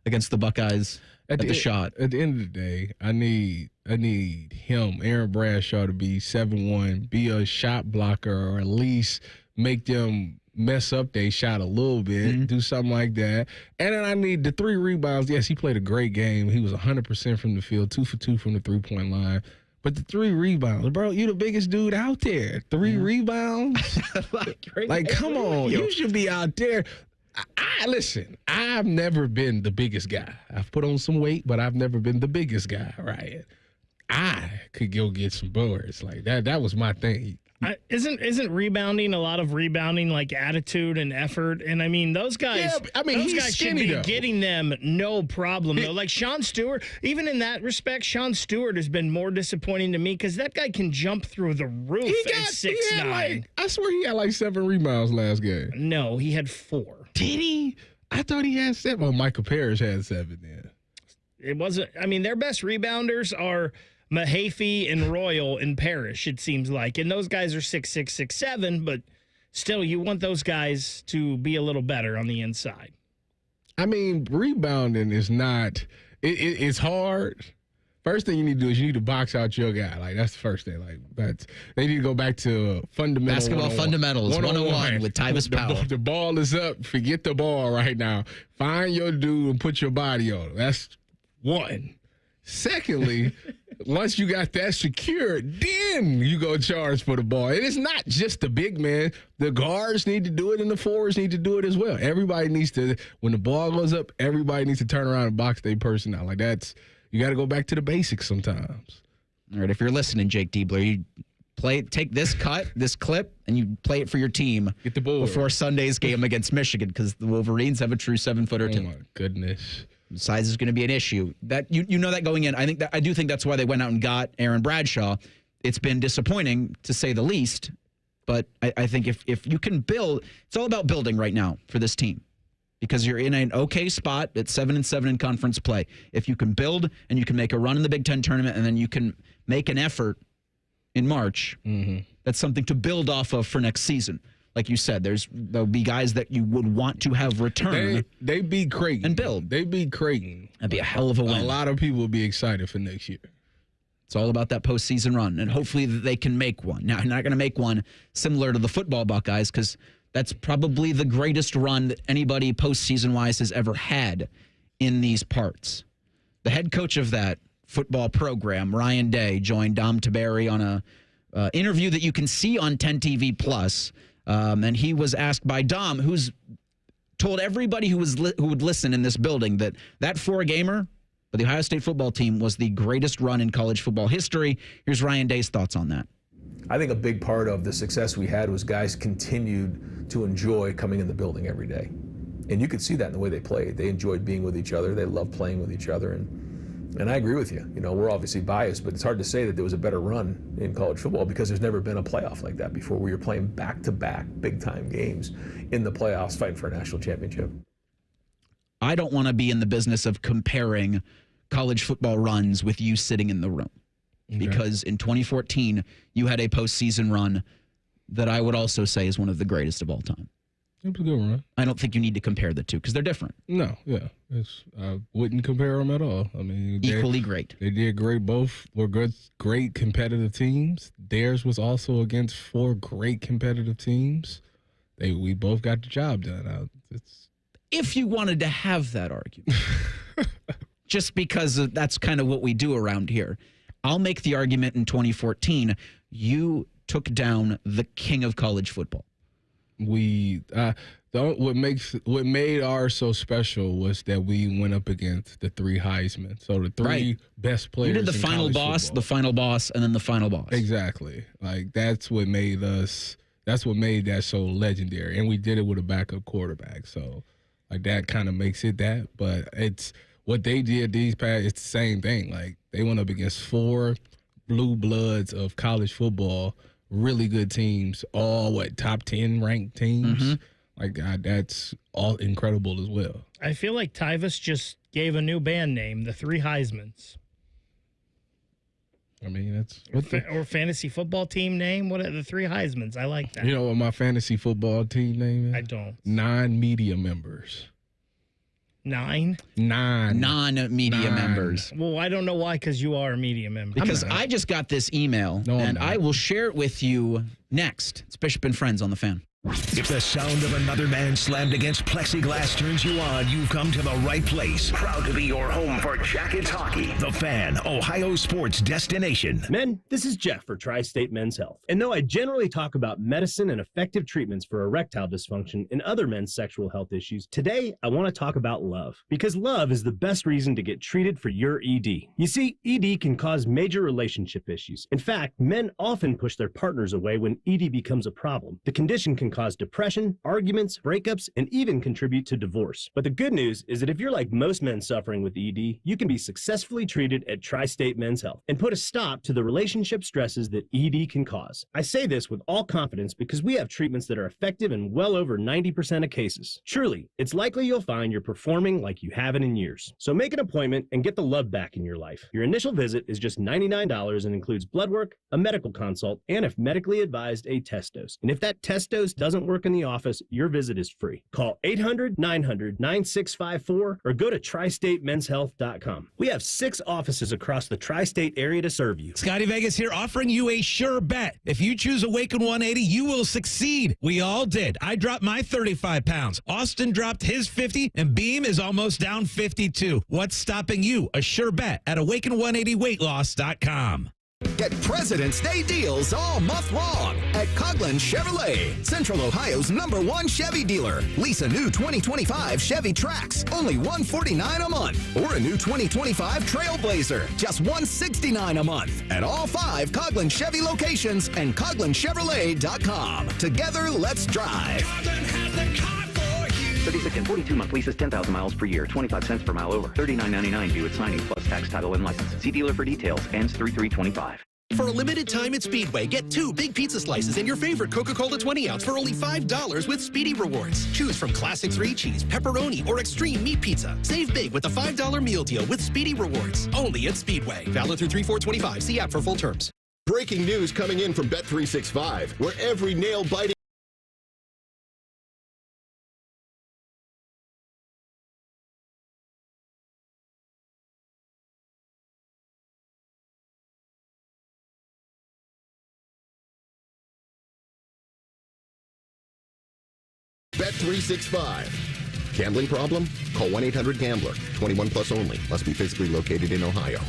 S6: against the Buckeyes at the shot.
S7: At the end of the day, I need him, Aaron Bradshaw, to be 7-1, be a shot blocker, or at least make them mess up their shot a little bit, do something like that. And then I need the 3 rebounds. Yes, he played a great game. He was 100% from the field, 2 for 2 from the three-point line. But the 3 rebounds, bro, you the biggest dude out there. 3 rebounds? like, come on. You should be out there. Listen, I've never been the biggest guy. I've put on some weight, but I've never been the biggest guy, right? I could go get some boards. Like, that was my thing.
S8: Isn't rebounding a lot of rebounding, like attitude and effort? And I mean, those guys, those guys should be getting them no problem, though. Like Sean Stewart, even in that respect, Sean Stewart has been more disappointing to me because that guy can jump through the roof at 6'9".
S7: I swear he had like 7 rebounds last game.
S8: No, he had 4.
S7: Did he? I thought he had 7. Well, Michael Parrish had 7 then.
S8: It wasn't. I mean, their best rebounders are Mahaffey and Royal and Parrish, it seems like. And those guys are 6'6", 6'7", but still, you want those guys to be a little better on the inside.
S7: I mean, rebounding is not it's hard. First thing you need to do is you need to box out your guy. Like, that's the first thing. Like, they need to go back to fundamental
S6: basketball fundamentals 101 with Tyvis Powell.
S7: The ball is up. Forget the ball right now. Find your dude and put your body on him. That's one. Secondly, once you got that secured, then you go charge for the ball. And it's not just the big man. The guards need to do it and the forwards need to do it as well. Everybody needs to, when the ball goes up, everybody needs to turn around and box their person out. Like, you got to go back to the basics sometimes.
S6: All right, if you're listening, Jake Diebler, you take this clip, and you play it for your team
S7: Get the ball
S6: before Sunday's game against Michigan, because the Wolverines have a true 7-footer too.
S7: Oh, my goodness.
S6: Size is going to be an issue. That you know that going in. I do think that's why they went out and got Aaron Bradshaw. It's been disappointing, to say the least, but I think if you can build, it's all about building right now for this team, because you're in an okay spot at 7-7 in conference play. If you can build and you can make a run in the Big Ten tournament, and then you can make an effort in March, that's something to build off of for next season. Like you said, there'll be guys that you would want to have return.
S7: They beat Creighton.
S6: And build.
S7: They beat Creighton.
S6: That'd be a hell of a win.
S7: A lot of people will be excited for next year.
S6: It's all about that postseason run, and hopefully they can make one. Now, you're not going to make one similar to the football Buckeyes, because that's probably the greatest run that anybody postseason-wise has ever had in these parts. The head coach of that football program, Ryan Day, joined Dom Taberi on a interview that you can see on 10 TV Plus. And he was asked by Dom, who's told everybody who would listen in this building that 4-gamer for the Ohio State football team was the greatest run in college football history. Here's Ryan Day's thoughts on that.
S10: I think a big part of the success we had was guys continued to enjoy coming in the building every day. And you could see that in the way they played. They enjoyed being with each other. They loved playing with each other. And I agree with you. You know, we're obviously biased, but it's hard to say that there was a better run in college football, because there's never been a playoff like that before, where you're playing back-to-back big-time games in the playoffs fighting for a national championship.
S6: I don't want to be in the business of comparing college football runs with you sitting in the room. Because in 2014, you had a postseason run that I would also say is one of the greatest of all time.
S7: It was a good run.
S6: I don't think you need to compare the two because they're different.
S7: No, yeah. I wouldn't compare them at all. I mean,
S6: equally great.
S7: They did great. Both were great competitive teams. Theirs was also against 4 great competitive teams. We both got the job done.
S6: If you wanted to have that argument, just because that's kind of what we do around here, I'll make the argument in 2014, you took down the king of college football.
S7: What made ours so special was that we went up against the 3 Heisman. So the 3 best players.
S6: You did the final boss,
S7: football.
S6: the final boss, and then the final boss.
S7: Exactly. Like that's what made that so legendary. And we did it with a backup quarterback. So like that kind of makes it that. But it's what they did it's the same thing. Like they went up against 4 blue bloods of college football. Really good teams, all top 10 ranked teams.
S6: Mm-hmm.
S7: Like God, that's all incredible as well.
S8: I feel like Tyvus just gave a new band name, the 3 Heismans.
S7: I mean, that's
S8: or fantasy football team name. What are the 3 Heismans? I like that.
S7: You know what my fantasy football team name is?
S8: I don't.
S7: 9 media members.
S8: 9?
S7: 9
S6: non-media members.
S8: Well, I don't know why, because you are a media member.
S6: Because I just got this email, and I will share it with you next. It's Bishop and Friends on the Fan.
S1: If the sound of another man slammed against plexiglass turns you on, you've come to the right place. Proud to be your home for Jackets hockey. The Fan, Ohio sports destination.
S12: Men, this is Jeff for Tri-State Men's Health. And though I generally talk about medicine and effective treatments for erectile dysfunction and other men's sexual health issues, today I want to talk about love. Because love is the best reason to get treated for your ED. You see, ED can cause major relationship issues. In fact, men often push their partners away when ED becomes a problem. The condition can cause depression, arguments, breakups, and even contribute to divorce. But the good news is that if you're like most men suffering with ED, you can be successfully treated at Tri-State Men's Health and put a stop to the relationship stresses that ED can cause. I say this with all confidence because we have treatments that are effective in well over 90% of cases. Truly, it's likely you'll find you're performing like you haven't in years. So make an appointment and get the love back in your life. Your initial visit is just $99 and includes blood work, a medical consult, and if medically advised, a test dose. And if that test dose doesn't work in the office, your visit is free. Call 800-900-9654 or go to tristatemenshealth.com. We have 6 offices across the tri-state area to serve you.
S13: Scotty Vegas here, offering you a sure bet. If you choose Awaken 180, you will succeed. We all did. I dropped my 35 pounds. Austin dropped his 50, and Beam is almost down 52. What's stopping you? A sure bet at awaken180weightloss.com.
S14: Get President's Day deals all month long at Coughlin Chevrolet, Central Ohio's #1 Chevy dealer. Lease a new 2025 Chevy Trax, only $149 a month. Or a new 2025 Trailblazer, just $169 a month. At all 5 Coughlin Chevy locations and CoughlinChevrolet.com. Together, let's drive.
S24: 36 and 42-month leases, 10,000 miles per year, 25 cents per mile over, $39.99 due at signing, plus tax, title, and license. See dealer for details. Ends 3/3/25.
S25: For a limited time at Speedway, get 2 big pizza slices and your favorite Coca-Cola 20-ounce for only $5 with Speedy Rewards. Choose from Classic 3-Cheese, Pepperoni, or Extreme Meat Pizza. Save big with a $5 meal deal with Speedy Rewards. Only at Speedway. Valid through 3/4/25. See app for full terms.
S26: Breaking news coming in from Bet365, where every nail-biting Bet365. Gambling problem? Call 1-800-GAMBLER. 21 plus only. Must be physically located in Ohio.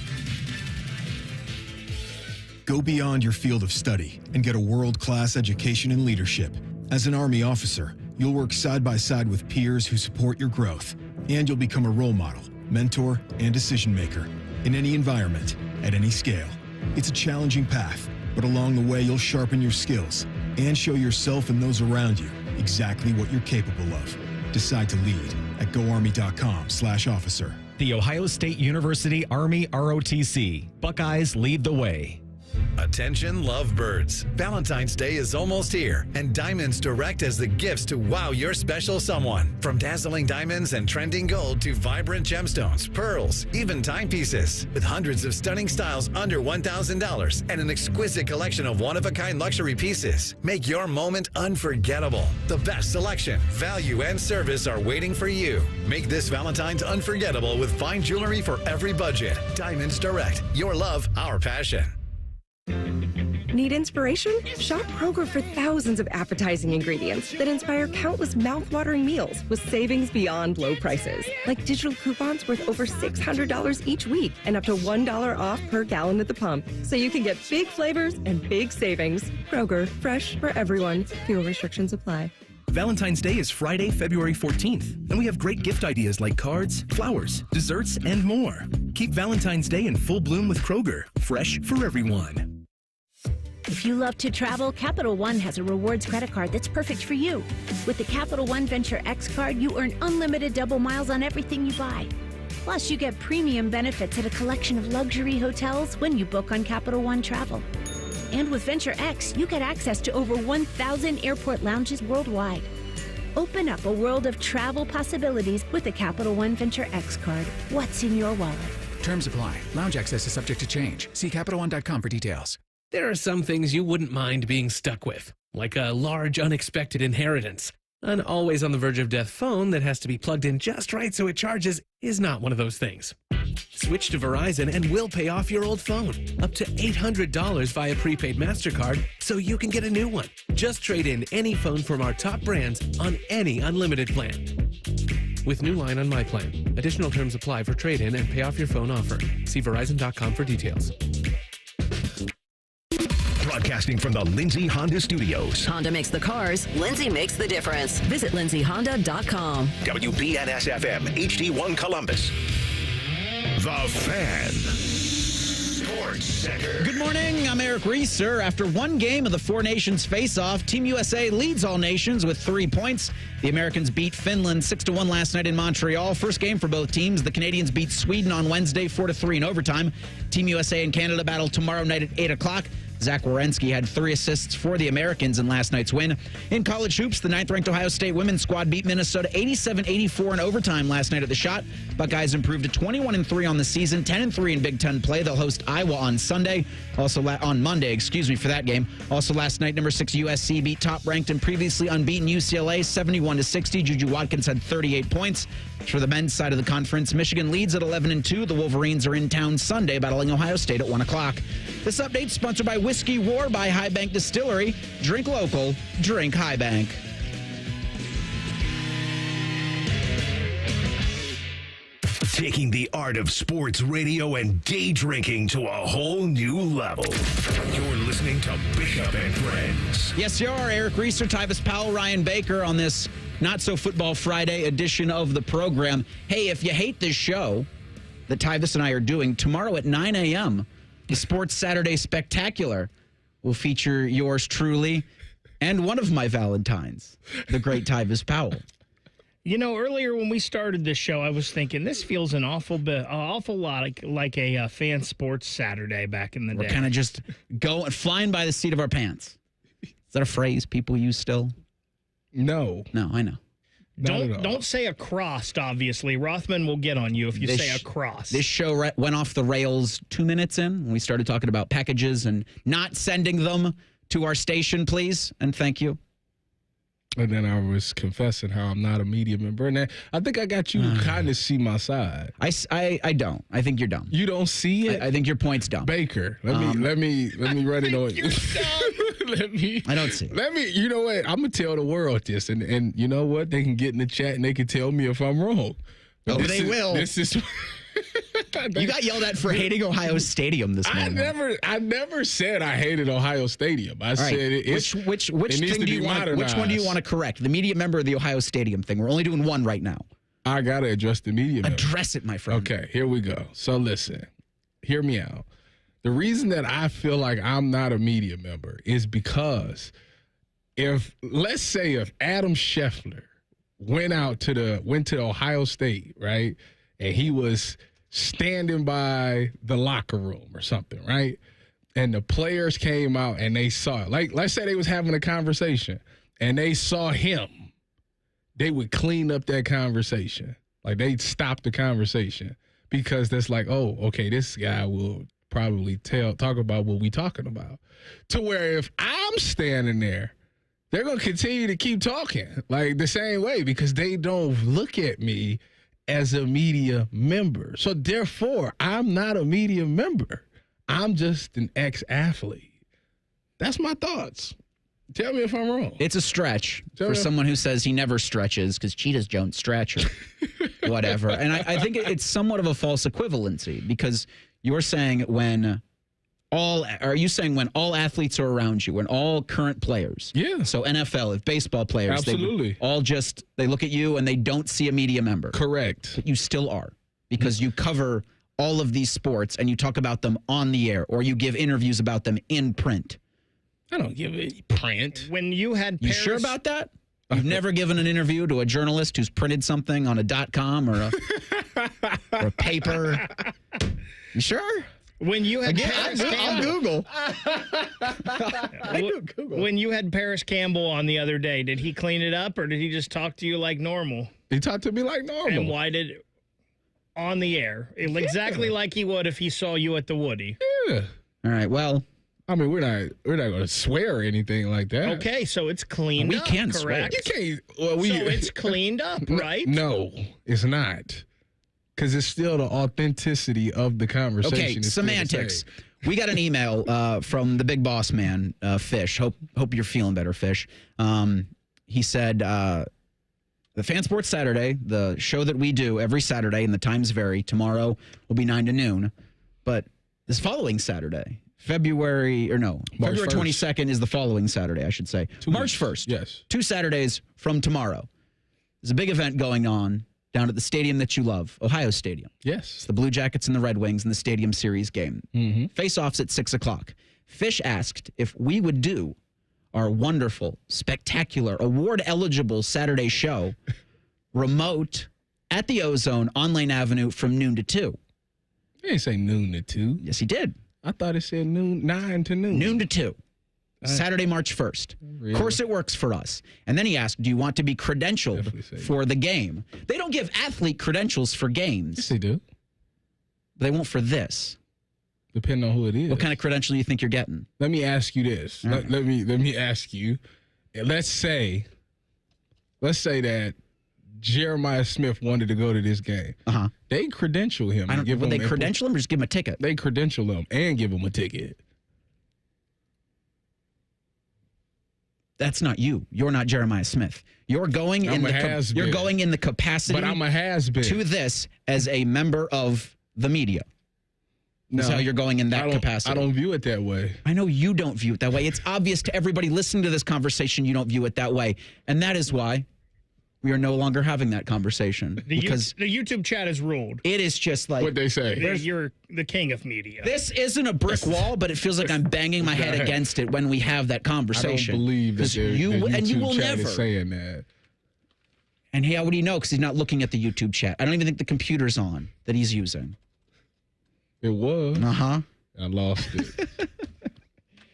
S27: Go beyond your field of study and get a world-class education in leadership. As an Army officer, you'll work side by side with peers who support your growth, and you'll become a role model, mentor, and decision maker in any environment, at any scale. It's a challenging path, but along the way, you'll sharpen your skills and show yourself and those around you exactly what you're capable of. Decide to lead at goarmy.com/officer.
S9: The Ohio State University Army ROTC. Buckeyes lead the way.
S15: Attention lovebirds. Valentine's Day is almost here, and Diamonds Direct has the gifts to wow your special someone. From dazzling diamonds and trending gold to vibrant gemstones, pearls, even timepieces. With hundreds of stunning styles under $1,000 and an exquisite collection of one-of-a-kind luxury pieces. Make your moment unforgettable. The best selection, value, and service are waiting for you. Make this Valentine's unforgettable with fine jewelry for every budget. Diamonds Direct. Your love, our passion.
S16: Need inspiration? Shop Kroger for thousands of appetizing ingredients that inspire countless mouth-watering meals with savings beyond low prices. Like digital coupons worth over $600 each week and up to $1 off per gallon at the pump. So you can get big flavors and big savings. Kroger, fresh for everyone. Fuel restrictions apply.
S25: Valentine's Day is Friday, February 14th, and we have great gift ideas like cards, flowers, desserts, and more. Keep Valentine's Day in full bloom with Kroger, fresh for everyone.
S17: If you love to travel, Capital One has a rewards credit card that's perfect for you. With the Capital One Venture X card, you earn unlimited double miles on everything you buy. Plus, you get premium benefits at a collection of luxury hotels when you book on Capital One Travel. And with Venture X, you get access to over 1,000 airport lounges worldwide. Open up a world of travel possibilities with the Capital One Venture X card. What's in your wallet?
S18: Terms apply. Lounge access is subject to change. See CapitalOne.com for details.
S19: There are some things you wouldn't mind being stuck with, like a large unexpected inheritance. An always on the verge of death phone that has to be plugged in just right so it charges is not one of those things. Switch to Verizon and we'll pay off your old phone. Up to $800 via prepaid MasterCard so you can get a new one. Just trade in any phone from our top brands on any unlimited plan. With new line on My Plan. Additional terms apply for trade-in and pay off your phone offer. See Verizon.com for details.
S1: Broadcasting from the Lindsay Honda Studios.
S5: Honda makes the cars. Lindsay makes the difference. Visit lindsayhonda.com.
S1: WBNS-FM, HD1 Columbus. The Fan. Sports Center.
S6: Good morning. I'm Eric Reeser. After one game of the Four Nations face-off, Team USA leads all nations with 3 points. The Americans beat Finland 6-1 last night in Montreal. First game for both teams. The Canadians beat Sweden on Wednesday 4-3 in overtime. Team USA and Canada battle tomorrow night at 8 o'clock. Zach Werenski had 3 assists for the Americans in last night's win. In college hoops, the 9th-ranked Ohio State women's squad beat Minnesota 87-84 in overtime last night at the Shot. Buckeyes improved to 21-3 on the season, 10-3 in Big Ten play. They'll host Iowa on Sunday. On Monday, for that game. Also last night, number 6 USC beat top-ranked and previously unbeaten UCLA 71-60. Juju Watkins had 38 points. For the men's side of the conference, Michigan leads at 11-2. The Wolverines are in town Sunday, battling Ohio State at 1 o'clock. This update sponsored by Whiskey War by High Bank Distillery. Drink local, drink High Bank.
S1: Taking the art of sports radio and day drinking to a whole new level. You're listening to Bishop and Friends.
S6: Yes, you are. Eric Reeser, Tyvis Powell, Ryan Baker on this Not So Football Friday edition of the program. Hey, if you hate this show that Tyvis and I are doing, tomorrow at 9 a.m., the Sports Saturday Spectacular will feature yours truly and one of my Valentines, the great Tyvis Powell.
S8: You know, earlier when we started this show, I was thinking this feels an awful lot like a fan sports Saturday back in the day.
S6: We're kind of just flying by the seat of our pants. Is that a phrase people use still?
S7: No,
S6: I know.
S8: Don't say across, obviously. Rothman will get on you if you say across.
S6: This show went off the rails 2 minutes in when we started talking about packages and not sending them to our station, please, and thank you.
S7: And then I was confessing how I'm not a media member. And I think I got you to kind of see my side.
S6: I don't. I think you're dumb.
S7: You don't see it?
S6: I think your point's dumb.
S7: Baker, let me run it on you.
S6: I don't see it.
S7: You know what? I'm going to tell the world this. And you know what? They can get in the chat and they can tell me if I'm wrong.
S6: But they will.
S7: This is...
S6: You got yelled at for hating Ohio Stadium this morning.
S7: I never said I hated Ohio Stadium. I said
S6: which one do you want to correct? The media member or the Ohio Stadium thing? We're only doing one right now.
S7: I gotta address the media member.
S6: Address it, my friend.
S7: Okay, here we go. So listen, hear me out. The reason that I feel like I'm not a media member is because let's say if Adam Scheffler went to Ohio State, right, and he was standing by the locker room or something, right? and the players came out and they saw it. Like, let's say they was having a conversation and they saw him, they would clean up that conversation. Like, they'd stop the conversation because that's like, oh, okay, this guy will probably talk about what we talking about. To where if I'm standing there, they're going to continue to keep talking like the same way because they don't look at me as a media member. So therefore, I'm not a media member. I'm just an ex-athlete. That's my thoughts. Tell me if I'm wrong.
S6: It's a stretch for someone who says he never stretches because cheetahs don't stretch or whatever. And I think it's somewhat of a false equivalency because you're saying when all athletes are around you, when all current players.
S7: Yeah.
S6: So NFL, if baseball players.
S7: Absolutely.
S6: They look at you and they don't see a media member.
S7: Correct.
S6: But you still are because you cover all of these sports and you talk about them on the air or you give interviews about them in print.
S7: I don't give it print.
S8: When you had
S6: You
S8: Paris,
S6: sure about that? You've never given an interview to a journalist who's printed something on a .com or a paper? You sure?
S8: When you had Paris
S6: I'll
S8: Campbell,
S6: Google.
S8: When you had Paris Campbell on the other day, did he clean it up or did he just talk to you like normal?
S7: He talked to me like normal.
S8: And why did on the air, exactly like he would if he saw you at the Woody?
S7: Yeah.
S6: All right. Well,
S7: I mean, we're not going to swear or anything like that.
S8: Okay, so it's cleaned
S6: We
S8: up.
S6: can
S8: correct?
S6: swear.
S7: You can't. Well,
S8: So it's cleaned up, right?
S7: No, it's not. Because it's still the authenticity of the conversation.
S6: Okay,
S7: It's still the
S6: semantics.
S7: same.
S6: We got an email from the big boss man, Fish. Hope you're feeling better, Fish. He said, the Fan Sports Saturday, the show that we do every Saturday, and the times vary. Tomorrow will be 9 to noon. But this following Saturday, February 22nd is the following Saturday, I should say. March 1st.
S7: Yes.
S6: 2 Saturdays from tomorrow. There's a big event going on down at the stadium that you love, Ohio Stadium.
S7: Yes.
S6: It's the Blue Jackets and the Red Wings in the Stadium Series game.
S7: Mm-hmm.
S6: Face-offs at 6 o'clock. Fish asked if we would do our wonderful, spectacular, award-eligible Saturday show remote at the Ozone on Lane Avenue from noon to 2.
S7: He didn't say noon to 2.
S6: Yes, he did.
S7: I thought it said 9 to noon.
S6: Noon to 2. Saturday, March 1st.
S7: Really?
S6: Of course, it works for us. And then he asked, do you want to be credentialed for the game? They don't give athlete credentials for games.
S7: Yes, they do.
S6: They won't for this.
S7: Depending on who it is.
S6: What kind of credential do you think you're getting?
S7: Let me ask you this.
S6: Right.
S7: Let me ask you. Let's say that Jeremiah Smith wanted to go to this game.
S6: Uh-huh.
S7: They credential him.
S6: Would they credential him or just give him a ticket?
S7: They credential him and give him a ticket.
S6: That's not you. You're not Jeremiah Smith. You're going in the capacity.
S7: But I'm a has-been.
S6: To this as a member of the media. That's how you're going in that capacity.
S7: I don't view it that way.
S6: I know you don't view it that way. It's obvious to everybody listening to this conversation you don't view it that way. And that is why we are no longer having that conversation. Because
S8: the YouTube chat is ruled.
S6: it is just like...
S7: What they say.
S8: You're the king of media.
S6: This isn't a brick wall, but it feels like I'm banging my head against it when we have that conversation.
S7: I don't believe that
S6: you will
S7: chat
S6: never
S7: is saying that.
S6: And how would he know? Because he's not looking at the YouTube chat. I don't even think the computer's on that he's using.
S7: It was.
S6: Uh-huh.
S7: I lost it.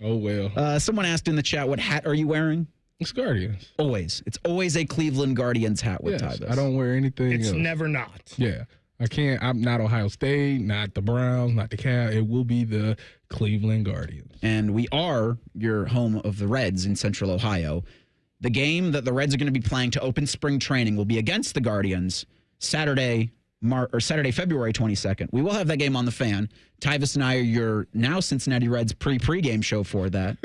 S7: Oh, well.
S6: Someone asked in the chat, what hat are you wearing?
S7: It's Guardians.
S6: Always. It's always a Cleveland Guardians hat with Tyvus.
S7: I don't wear anything
S8: It's
S7: else.
S8: never not.
S7: Yeah. I can't. I'm not Ohio State, not the Browns, not the Cavs. It will be the Cleveland Guardians.
S6: And we are your home of the Reds in Central Ohio. The game that the Reds are going to be playing to open spring training will be against the Guardians Saturday, February 22nd. We will have that game on the Fan. Tyvus and I are your now Cincinnati Reds pre-game show for that.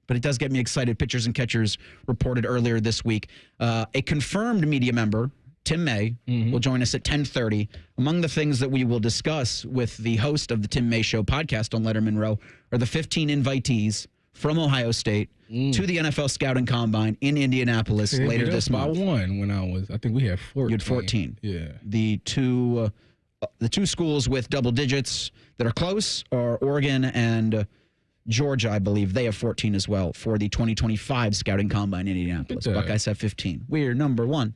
S6: But it does get me excited. Pitchers and catchers reported earlier this week. A confirmed media member, Tim May, will join us at 10:30. Among the things that we will discuss with the host of the Tim May Show podcast on Letterman Row are the 15 invitees from Ohio State to the NFL Scouting Combine in Indianapolis later this month.
S7: I won when I think we had 14.
S6: You had 14.
S7: Yeah.
S6: The two schools with double digits that are close are Oregon and Georgia, I believe. They have 14 as well for the 2025 Scouting Combine in Indianapolis. Buckeyes have 15. We're number one.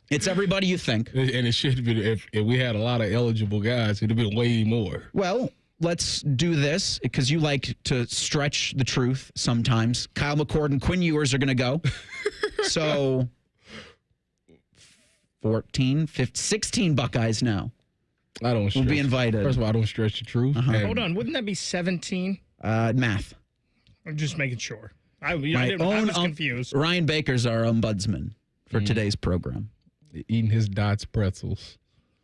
S6: It's everybody you think.
S7: And it should be, if we had a lot of eligible guys, it'd have been way more.
S6: Well, let's do this because you like to stretch the truth sometimes. Kyle McCord and Quinn Ewers are going to go. So 14, 15, 16 Buckeyes now.
S7: I don't stretch.
S6: Will be invited.
S7: First of all, I don't stretch the truth.
S8: Hold on. Wouldn't that be 17?
S6: Math.
S8: I'm just making sure. I was confused.
S6: Ryan Baker's our ombudsman for today's program.
S7: Eating his Dots pretzels.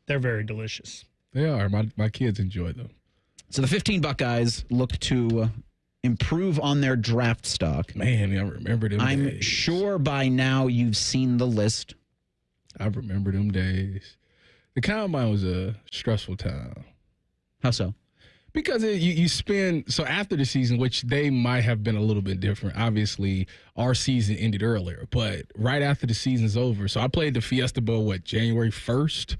S8: They're very delicious.
S7: They are. My kids enjoy them.
S6: So the 15 Buckeyes look to improve on their draft stock.
S7: Man, I remember them
S6: I'm
S7: days.
S6: sure by now you've seen the list.
S7: I remember them days. The combine was a stressful time.
S6: How so?
S7: Because you spend, so after the season, which they might have been a little bit different. Obviously, our season ended earlier, but right after the season's over. So I played the Fiesta Bowl, January 1st?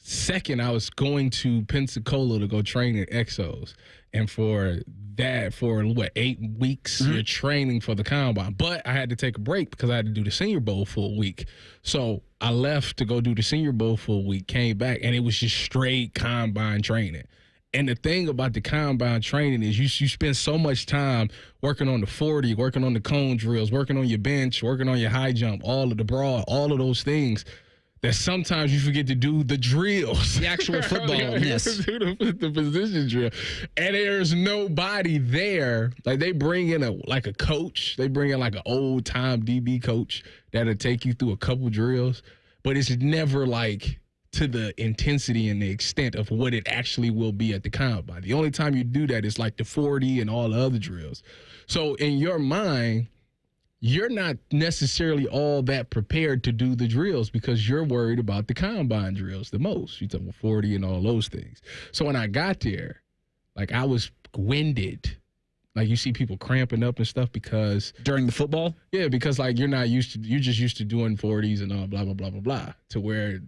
S7: 2nd, I was going to Pensacola to go train at Exos. And for 8 weeks, you're training for the combine. But I had to take a break because I had to do the Senior Bowl full week. So I left to go do the Senior Bowl full week, came back, and it was just straight combine training. And the thing about the combine training is you spend so much time working on the 40, working on the cone drills, working on your bench, working on your high jump, all of the broad, all of those things, that sometimes you forget to do the drills.
S6: The actual football-ness.
S7: the position drill. And there's nobody there. Like, they bring in a coach. They bring in like an old-time DB coach that'll take you through a couple drills. But it's never like to the intensity and the extent of what it actually will be at the combine. The only time you do that is like the 40 and all the other drills. So in your mind, you're not necessarily all that prepared to do the drills because you're worried about the combine drills the most. You talk about 40 and all those things. So when I got there, like, I was winded. Like, you see people cramping up and stuff because
S6: during the football?
S7: Yeah, because like you're just used to doing 40s and all blah, blah, blah, blah, blah, to where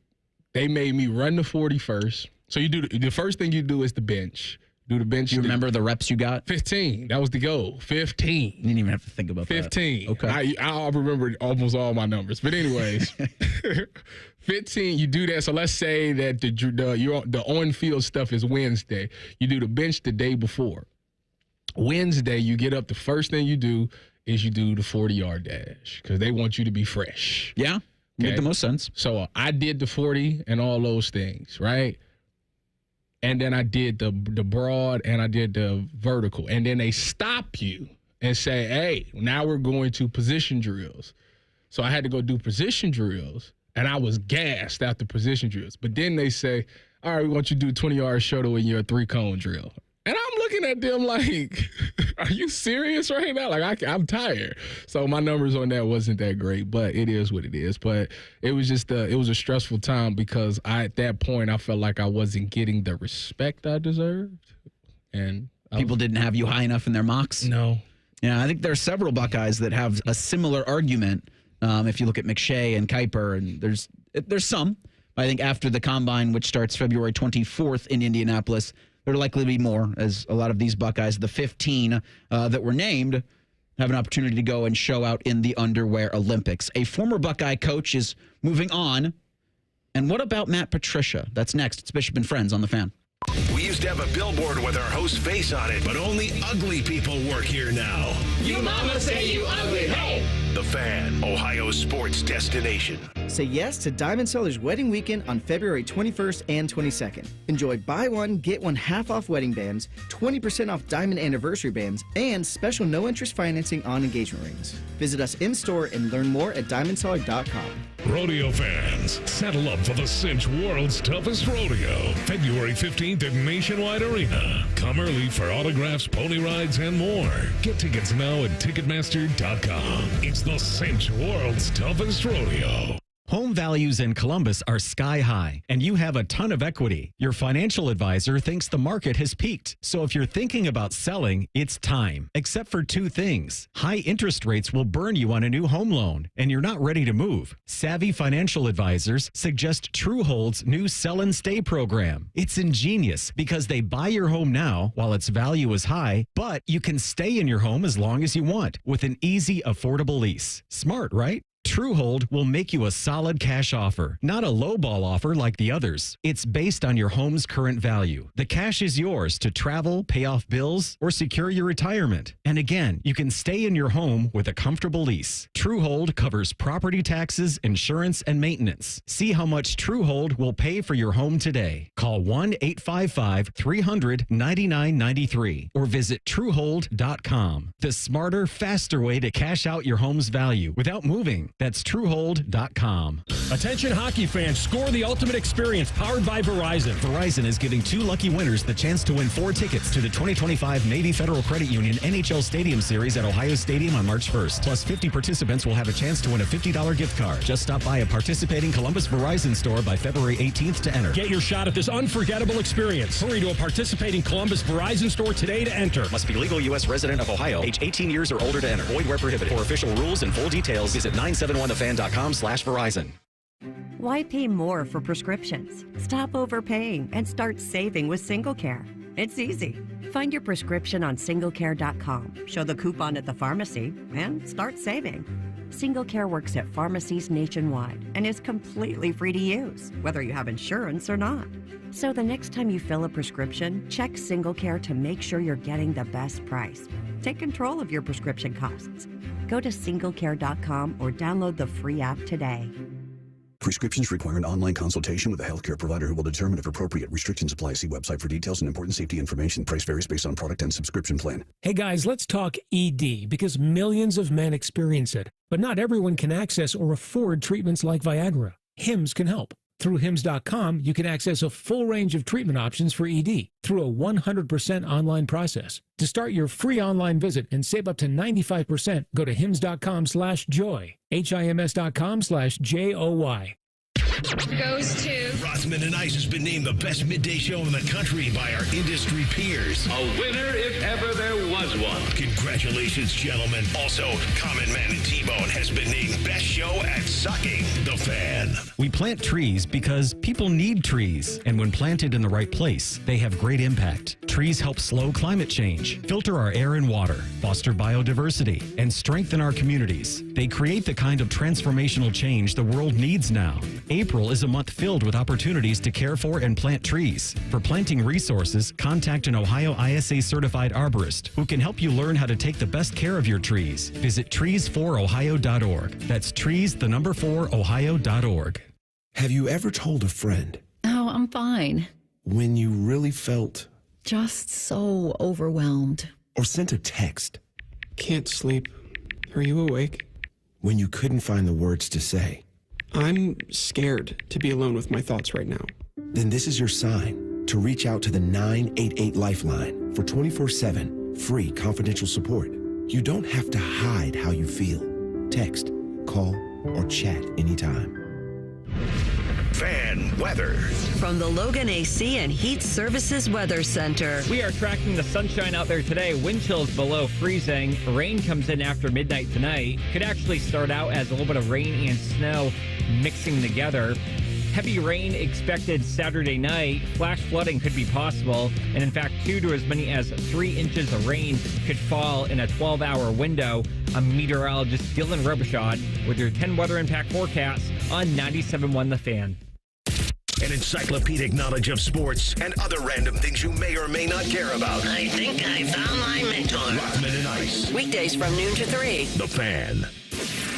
S7: they made me run the 40 first. So you do the first thing you do is the bench. Do the bench.
S6: You remember the reps you got?
S7: 15. That was the goal. 15.
S6: You didn't even have to think about
S7: 15.
S6: that. Okay.
S7: I remember almost all my numbers. But anyways, 15, you do that. So let's say that the on-field stuff is Wednesday. You do the bench the day before. Wednesday, you get up, the first thing you do is you do the 40-yard dash because they want you to be fresh.
S6: Yeah. Make the most sense.
S7: So I did the 40 and all those things, right? And then I did the broad and I did the vertical. And then they stop you and say, hey, now we're going to position drills. So I had to go do position drills, and I was gassed after position drills. But then they say, all right, we want you to do 20-yard shuttle in your 3-cone drill. And I'm looking at them like, are you serious right now? Like, I'm tired. So my numbers on that wasn't that great, but it is what it is. But it was just it was a stressful time because at that point I felt like I wasn't getting the respect I deserved. And
S6: people didn't have you high enough in their mocks?
S7: No.
S6: Yeah, I think there are several Buckeyes that have a similar argument. If you look at McShay and Kuiper, and there's some. I think after the combine, which starts February 24th in Indianapolis, there are likely to be more, as a lot of these Buckeyes, the 15 that were named, have an opportunity to go and show out in the Underwear Olympics. A former Buckeye coach is moving on. And what about Matt Patricia? That's next. It's Bishop and Friends on The Fan.
S1: We used to have a billboard with our host's face on it, but only ugly people work here now.
S2: You mama say you ugly, hey!
S1: The Fan, Ohio's sports destination.
S3: Say yes to Diamond Seller's Wedding Weekend on February 21st and 22nd. Enjoy buy one, get one half off wedding bands, 20% off diamond anniversary bands, and special no-interest financing on engagement rings. Visit us in-store and learn more at diamondseller.com.
S4: Rodeo fans, saddle up for the Cinch World's Toughest Rodeo, February 15th at Nationwide Arena. Come early for autographs, pony rides, and more. Get tickets now at Ticketmaster.com. It's the Cinch World's Toughest Rodeo.
S9: Home values in Columbus are sky high, and you have a ton of equity. Your financial advisor thinks the market has peaked. So if you're thinking about selling, it's time. Except for two things. High interest rates will burn you on a new home loan, and you're not ready to move. Savvy financial advisors suggest Truehold's new Sell and Stay program. It's ingenious because they buy your home now while its value is high, but you can stay in your home as long as you want with an easy, affordable lease. Smart, right? TrueHold will make you a solid cash offer, not a lowball offer like the others. It's based on your home's current value. The cash is yours to travel, pay off bills, or secure your retirement. And again, you can stay in your home with a comfortable lease. TrueHold covers property taxes, insurance, and maintenance. See how much TrueHold will pay for your home today. Call 1-855-300-9993 or visit TrueHold.com. The smarter, faster way to cash out your home's value without moving. That's TrueHold.com.
S10: Attention hockey fans, score the ultimate experience powered by Verizon.
S9: Verizon is giving 2 lucky winners the chance to win 4 tickets to the 2025 Navy Federal Credit Union NHL Stadium Series at Ohio Stadium on March 1st. Plus 50 participants will have a chance to win a $50 gift card. Just stop by a participating Columbus Verizon store by February 18th to enter.
S10: Get your shot at this unforgettable experience. Hurry to a participating Columbus Verizon store today to enter.
S9: Must be legal U.S. resident of Ohio, age 18 years or older to enter. Void where prohibited. For official rules and full details, visit 971thefan.com/Verizon.
S11: Why pay more for prescriptions? Stop overpaying and start saving with SingleCare. It's easy. Find your prescription on singlecare.com, show the coupon at the pharmacy, and start saving. SingleCare works at pharmacies nationwide and is completely free to use, whether you have insurance or not. So the next time you fill a prescription, check SingleCare to make sure you're getting the best price. Take control of your prescription costs. Go to singlecare.com or download the free app today.
S12: Prescriptions require an online consultation with a healthcare provider who will determine if appropriate. Restrictions apply. See website for details and important safety information. Price varies based on product and subscription plan.
S10: Hey guys, let's talk ED because millions of men experience it, but not everyone can access or afford treatments like Viagra. Hims can help. Through Hims.com, you can access a full range of treatment options for ED through a 100% online process. To start your free online visit and save up to 95%, go to Hims.com/joy. HIMS.com/JOY.
S1: Goes to Rothman and Ice has been named the best midday show in the country by our industry peers.
S2: A winner if ever there was one.
S1: Congratulations, gentlemen. Also, Common Man and T-Bone has been named best show at Sucking the Fan.
S9: We plant trees because people need trees, and when planted in the right place, they have great impact. Trees help slow climate change, filter our air and water, foster biodiversity, and strengthen our communities. They create the kind of transformational change the world needs now. April is a month filled with opportunities to care for and plant trees. For planting resources, contact an Ohio ISA certified arborist who can help you learn how to take the best care of your trees. Visit trees4ohio.org. That's trees4ohio.org.
S20: Have you ever told a friend?
S21: Oh, I'm fine.
S20: When you really felt
S21: just so overwhelmed.
S20: Or sent a text?
S22: Can't sleep. Are you awake?
S20: When you couldn't find the words to say?
S22: I'm scared to be alone with my thoughts right now.
S20: Then this is your sign to reach out to the 988 Lifeline for 24/7 free confidential support. You don't have to hide how you feel. Text, call, or chat anytime.
S1: Fan weather.
S5: From the Logan AC and Heat Services Weather Center.
S23: We are tracking the sunshine out there today. Wind chills below freezing. Rain comes in after midnight tonight. Could actually start out as a little bit of rain and snow mixing together. Heavy rain expected Saturday night. Flash flooding could be possible. And in fact, 2 to as many as 3 inches of rain could fall in a 12-hour window. I'm meteorologist Dylan Robichaud with your 10 weather impact forecast on 97.1 The Fan.
S1: An encyclopedic knowledge of sports and other random things you may or may not care about.
S2: I think I found my mentor.
S1: Rothman and Ice.
S5: Weekdays from noon to 3.
S1: The Fan.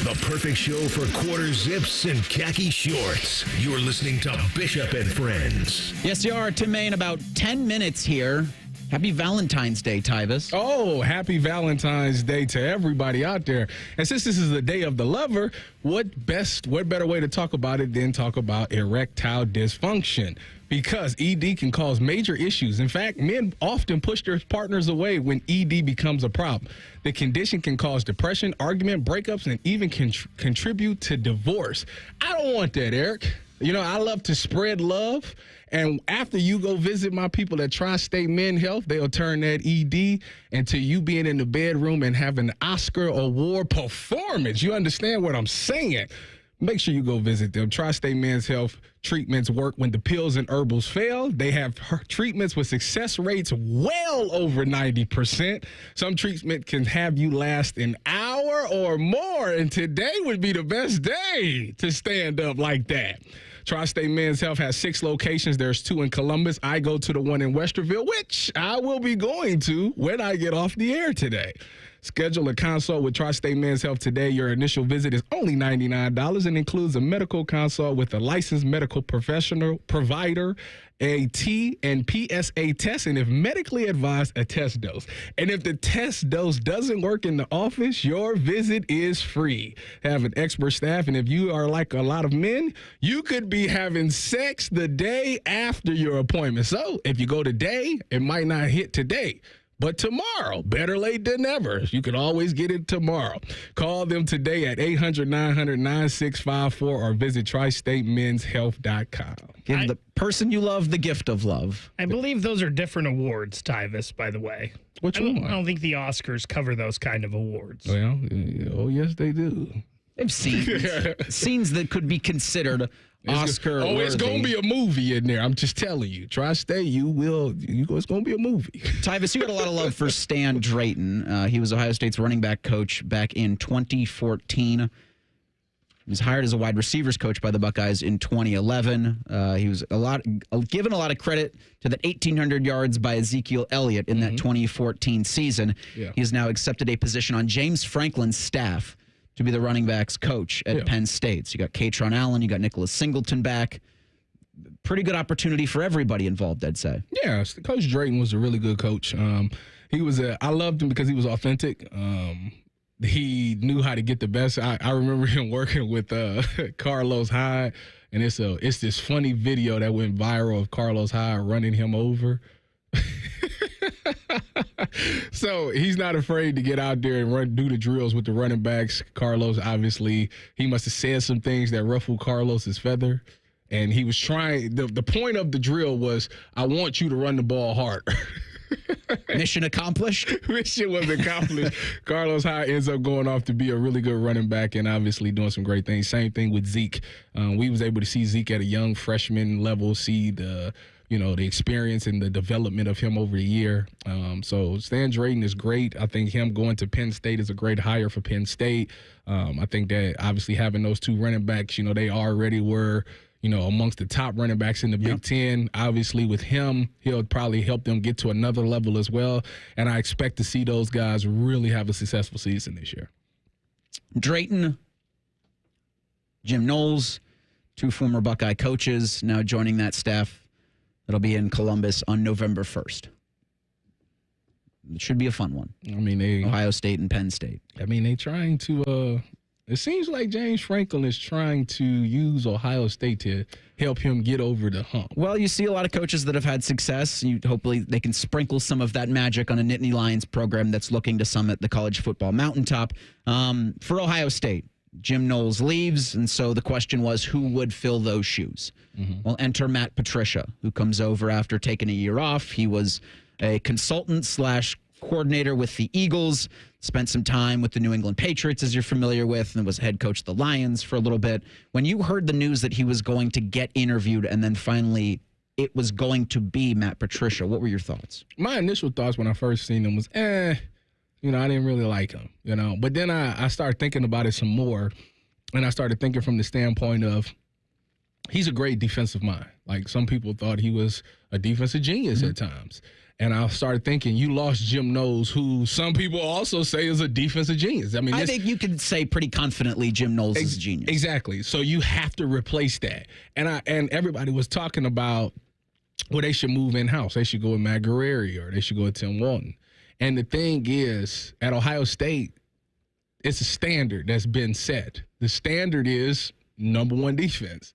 S1: The perfect show for quarter zips and khaki shorts. You're listening to Bishop and Friends.
S6: Yes, you are. Tim May in about 10 minutes here. Happy Valentine's Day, Tyvis.
S7: Oh, happy Valentine's Day to everybody out there. And since this is the day of the lover, what better way to talk about it than talk about erectile dysfunction? Because ED can cause major issues. In fact, men often push their partners away when ED becomes a problem. The condition can cause depression, argument, breakups, and even contribute to divorce. I don't want that, Eric. You know, I love to spread love. And after you go visit my people at Tri-State Men Health, they'll turn that ED into you being in the bedroom and having an Oscar Award performance. You understand what I'm saying? Make sure you go visit them. Tri-State Men's Health treatments work when the pills and herbals fail. They have treatments with success rates well over 90%. Some treatment can have you last an hour hour or more, and today would be the best day to stand up like that. Tri-State Men's Health has 6 locations. There's 2 in Columbus. I go to the one in Westerville, which I will be going to when I get off the air today. Schedule a consult with Tri-State Men's Health today. Your initial visit is only $99 and includes a medical consult with a licensed medical professional provider, a T and PSA test, and if medically advised, a test dose. And if the test dose doesn't work in the office, your visit is free. Have an expert staff, and if you are like a lot of men, you could be having sex the day after your appointment. So if you go today, it might not hit today. But tomorrow, better late than never. You can always get it tomorrow. Call them today at 800-900-9654 or visit tristatemenshealth.com.
S6: Give the person you love the gift of love.
S8: I believe those are different awards, Tyvis, by the way.
S7: Which one?
S8: I don't think the Oscars cover those kind of awards.
S7: Well, oh, yes, they do.
S6: They've seen scenes that could be considered Oscar.
S7: It's going to be a movie in there. I'm just telling you. Tri-State, it's going to be a movie.
S6: Tyvis, you got a lot of love for Stan Drayton. He was Ohio State's running back coach back in 2014. He was hired as a wide receivers coach by the Buckeyes in 2011. He was given a lot of credit to that 1,800 yards by Ezekiel Elliott in that 2014 season. Yeah. He has now accepted a position on James Franklin's staff to be the running backs coach at Penn State. So you got Katron Allen, you got Nicholas Singleton back. Pretty good opportunity for everybody involved, I'd say.
S7: Yeah, Coach Drayton was a really good coach. I loved him because he was authentic. He knew how to get the best. I remember him working with Carlos Hyde, and it's this funny video that went viral of Carlos Hyde running him over. So he's not afraid to get out there and do the drills with the running backs. Carlos, obviously, he must have said some things that ruffled Carlos's feather. And he was trying, the point of the drill was, I want you to run the ball hard.
S6: Mission accomplished?
S7: Mission was accomplished. Carlos Hyde ends up going off to be a really good running back and obviously doing some great things. Same thing with Zeke. We was able to see Zeke at a young freshman level, see the experience and the development of him over the year. So Stan Drayton is great. I think him going to Penn State is a great hire for Penn State. I think that obviously having those 2 running backs, they already were, amongst the top running backs in the Big Ten. Obviously with him, he'll probably help them get to another level as well. And I expect to see those guys really have a successful season this year.
S6: Drayton, Jim Knowles, 2 former Buckeye coaches now joining that staff. It'll be in Columbus on November 1st. It should be a fun one.
S7: I mean,
S6: Ohio State and Penn State.
S7: I mean, they trying to it seems like James Franklin is trying to use Ohio State to help him get over the hump.
S6: Well, you see a lot of coaches that have had success. Hopefully they can sprinkle some of that magic on a Nittany Lions program that's looking to summit the college football mountaintop. For Ohio State, Jim Knowles leaves, and so the question was, who would fill those shoes? Well, enter Matt Patricia, who comes over after taking a year off. He was a consultant/coordinator with the Eagles, spent some time with the New England Patriots, as you're familiar with, and was head coach of the Lions for a little bit. When you heard the news that he was going to get interviewed and then finally it was going to be Matt Patricia, what were your thoughts?
S7: My initial thoughts when I first seen him was, I didn't really like him, But then I started thinking about it some more, and I started thinking from the standpoint of he's a great defensive mind. Like, some people thought he was a defensive genius at times. And I started thinking, you lost Jim Knowles, who some people also say is a defensive genius.
S6: I think you could say pretty confidently Jim Knowles is a genius.
S7: Exactly. So you have to replace that. And everybody was talking about, well, they should move in-house. They should go with Matt Guerrieri, or they should go with Tim Walton. And the thing is, at Ohio State, it's a standard that's been set. The standard is number 1 defense.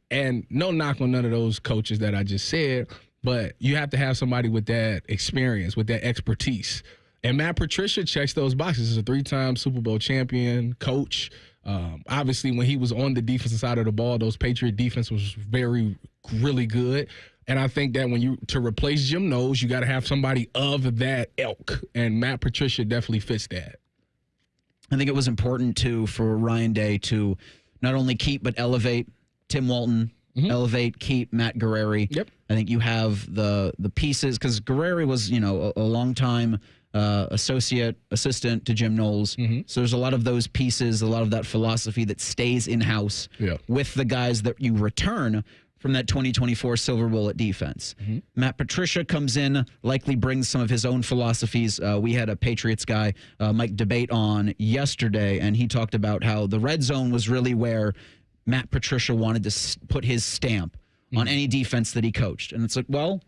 S7: And no knock on none of those coaches that I just said, but you have to have somebody with that experience, with that expertise. And Matt Patricia checks those boxes. He's a 3-time Super Bowl champion coach. Obviously, when he was on the defensive side of the ball, those Patriot defense was really good. And I think that to replace Jim Knowles, you got to have somebody of that ilk. And Matt Patricia definitely fits that.
S6: I think it was important, too, for Ryan Day to not only keep but elevate Tim Walton, elevate, keep Matt Guerrieri.
S7: Yep.
S6: I think you have the pieces, because Guerrieri was, a long time assistant to Jim Knowles. So there's a lot of those pieces, a lot of that philosophy that stays in-house with the guys that you return from that 2024 Silver Bullet defense. Matt Patricia comes in, likely brings some of his own philosophies. We had a Patriots guy, Mike Debate, on yesterday, and he talked about how the red zone was really where Matt Patricia wanted to put his stamp on any defense that he coached. And it's like, well,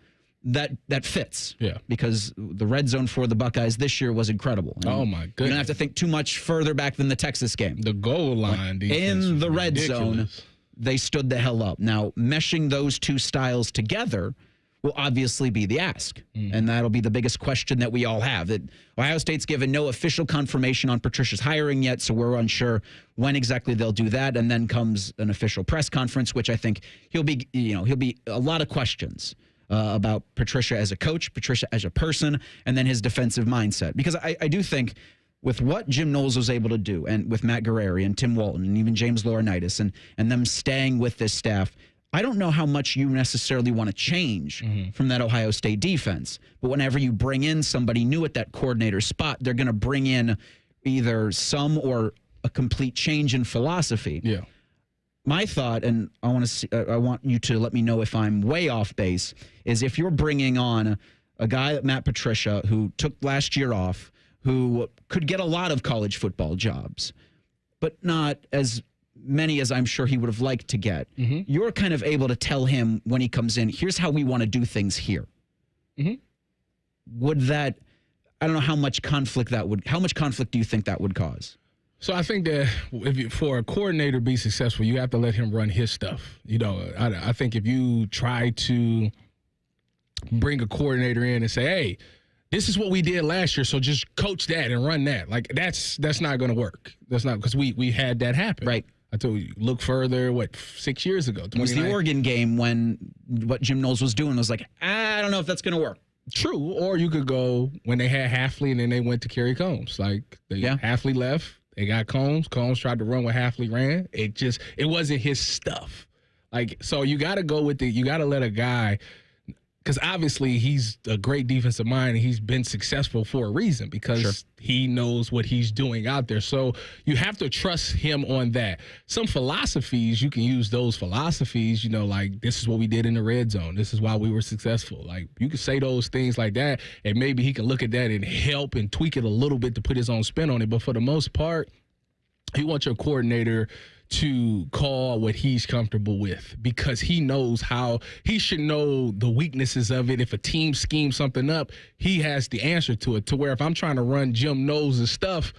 S6: that fits. Yeah. Because the red zone for the Buckeyes this year was incredible. And
S7: oh, my goodness.
S6: You don't have to think too much further back than the Texas game.
S7: The goal line defense
S6: in the red
S7: ridiculous.
S6: zone, they stood the hell up. Now, meshing those two styles together will obviously be the ask. And that'll be the biggest question that we all have. That Ohio State's given no official confirmation on Patricia's hiring yet, so we're unsure when exactly they'll do that. And then comes an official press conference, which I think he'll be a lot of questions about Patricia as a coach, Patricia as a person, and then his defensive mindset. Because I do think with what Jim Knowles was able to do, and with Matt Guerrieri and Tim Walton and even James Laurinaitis and them staying with this staff, I don't know how much you necessarily want to change from that Ohio State defense. But whenever you bring in somebody new at that coordinator spot, they're going to bring in either some or a complete change in philosophy.
S7: Yeah.
S6: My thought, and I want you to let me know if I'm way off base, is if you're bringing on a guy like Matt Patricia who took last year off, who could get a lot of college football jobs, but not as many as I'm sure he would have liked to get. You're kind of able to tell him when he comes in, here's how we want to do things here. Would that, I don't know how much conflict do you think that would cause?
S7: So I think that for a coordinator to be successful, you have to let him run his stuff. You know, I think if you try to bring a coordinator in and say, hey, this is what we did last year, so just coach that and run that. Like, that's not going to work. That's not, because we had that happen.
S6: Right.
S7: I told you, look further, 6 years ago?
S6: It was the Oregon game when what Jim Knowles was doing was like, I don't know if that's going to work.
S7: True. Or you could go when they had Hafley and then they went to Kerry Combs. Like, Hafley left. They got Combs. Combs tried to run what Hafley ran. It wasn't his stuff. Like, so you got to go with you got to let a guy, because obviously he's a great defensive mind and he's been successful for a reason because he knows what he's doing out there. So you have to trust him on that. Some philosophies, you can use those philosophies, like this is what we did in the red zone. This is why we were successful. Like, you can say those things like that, and maybe he can look at that and help and tweak it a little bit to put his own spin on it. But for the most part, you want your coordinator to call what he's comfortable with, because he knows how he should know the weaknesses of it. If a team schemes something up, he has the answer to it, to where if I'm trying to run Jim Knowles' stuff,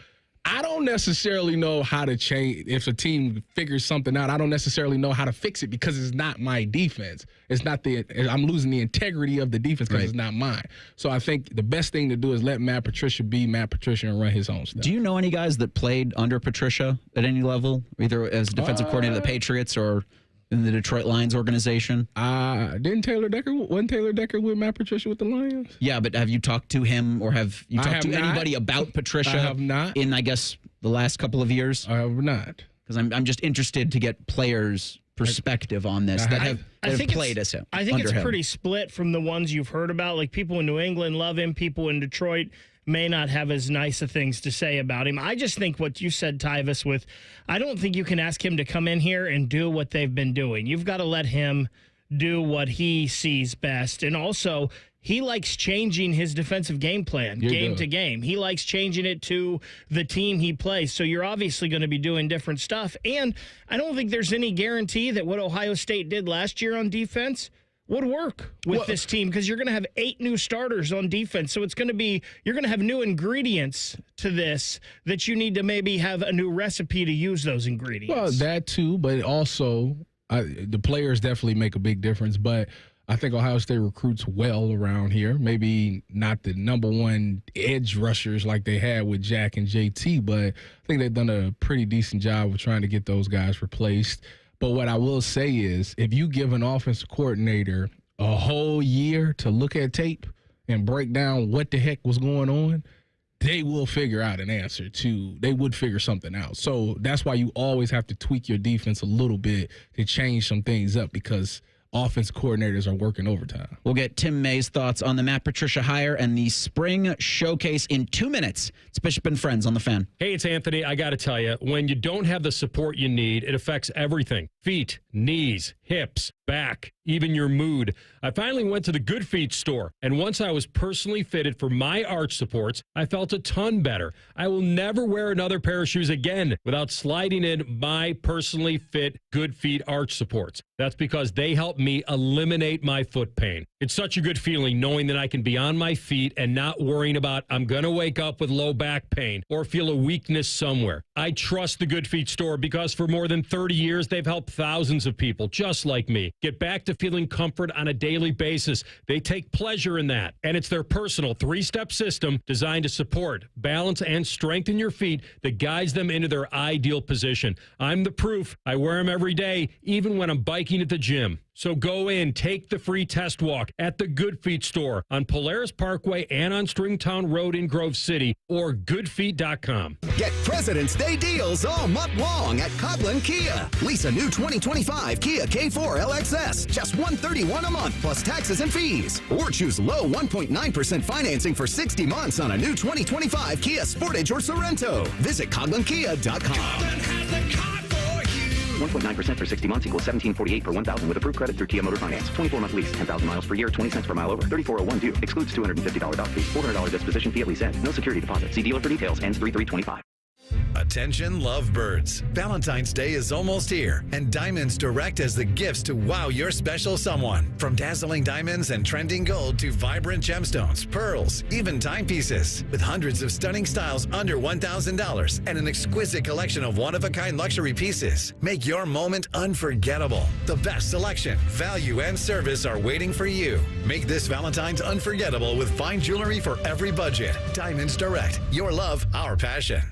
S7: I don't necessarily know how to change. If a team figures something out, I don't necessarily know how to fix it because it's not my defense. I'm losing the integrity of the defense because it's not mine. So I think the best thing to do is let Matt Patricia be Matt Patricia and run his own stuff.
S6: Do you know any guys that played under Patricia at any level, either as defensive coordinator of the Patriots or in the Detroit Lions organization?
S7: Wasn't Taylor Decker with Matt Patricia with the Lions?
S6: Yeah, but have you talked to him, or have you talked to anybody about Patricia?
S7: I have not.
S6: In, I guess, the last couple of years?
S7: I have not.
S6: Because I'm just interested to get players' perspective on this that have played as him.
S8: I think it's pretty split from the ones you've heard about. Like, people in New England love him. People in Detroit may not have as nice of things to say about him. I just think what you said, Tyvis, I don't think you can ask him to come in here and do what they've been doing. You've got to let him do what he sees best. And also, he likes changing his defensive game plan game to game. He likes changing it to the team he plays. So you're obviously going to be doing different stuff. And I don't think there's any guarantee that what Ohio State did last year on defense would work with this team, because you're going to have 8 new starters on defense. So you're going to have new ingredients to this that you need to maybe have a new recipe to use those ingredients.
S7: Well, that too, but also the players definitely make a big difference. But I think Ohio State recruits well around here. Maybe not the number one edge rushers like they had with Jack and JT, but I think they've done a pretty decent job of trying to get those guys replaced. But what I will say is, if you give an offensive coordinator a whole year to look at tape and break down what the heck was going on, they will figure out an answer they would figure something out. So that's why you always have to tweak your defense a little bit to change some things up, because offense coordinators are working overtime.
S6: We'll get Tim May's thoughts on the Matt Patricia hire and the spring showcase in 2 minutes. It's Bishop and Friends on the Fan.
S13: Hey, it's Anthony. I got to tell you, when you don't have the support you need, it affects everything. Feet, knees, hips, back, even your mood. I finally went to the Good Feet store, and once I was personally fitted for my arch supports, I felt a ton better. I will never wear another pair of shoes again without sliding in my personally fit Good Feet arch supports. That's because they help me eliminate my foot pain. It's such a good feeling knowing that I can be on my feet and not worrying about I'm going to wake up with low back pain or feel a weakness somewhere. I trust the Good Feet store because for more than 30 years, they've helped thousands of people just like me get back to feeling comfort on a daily basis. They take pleasure in that. And it's their personal 3-step system designed to support, balance, and strengthen your feet that guides them into their ideal position. I'm the proof. I wear them every day, even when I'm biking at the gym. So go in, take the free test walk at the Good Feet store on Polaris Parkway and on Stringtown Road in Grove City or goodfeet.com.
S14: Get President's Day deals all month long at Coughlin Kia. Lease a new 2025 Kia K4 LXS, just $131 a month plus taxes and fees. Or choose low 1.9% financing for 60 months on a new 2025 Kia Sportage or Sorrento. Visit CoglinKia.com.
S15: 1.9% for 60 months equals $17.48 per 1,000 with approved credit through Kia Motor Finance. 24-month lease, 10,000 miles per year, 20 cents per mile over. 3401 due. Excludes $250 down fee. $400 disposition fee at lease end. No security deposit. See dealer for details. Ends 3/3/25.
S16: Attention lovebirds. Valentine's Day is almost here, and Diamonds Direct has the gifts to wow your special someone. From dazzling diamonds and trending gold to vibrant gemstones, pearls, even timepieces. With hundreds of stunning styles under $1,000 and an exquisite collection of one-of-a-kind luxury pieces. Make your moment unforgettable. The best selection, value, and service are waiting for you. Make this Valentine's unforgettable with fine jewelry for every budget. Diamonds Direct. Your love, our passion.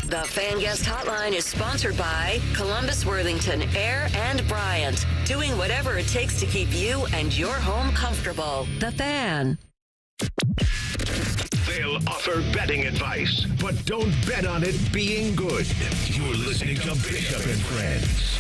S5: The Fan Guest Hotline is sponsored by Columbus, Worthington, Air, and Bryant. Doing whatever it takes to keep you and your home comfortable. The Fan.
S1: They'll offer betting advice, but don't bet on it being good. You're listening to Bishop and Friends.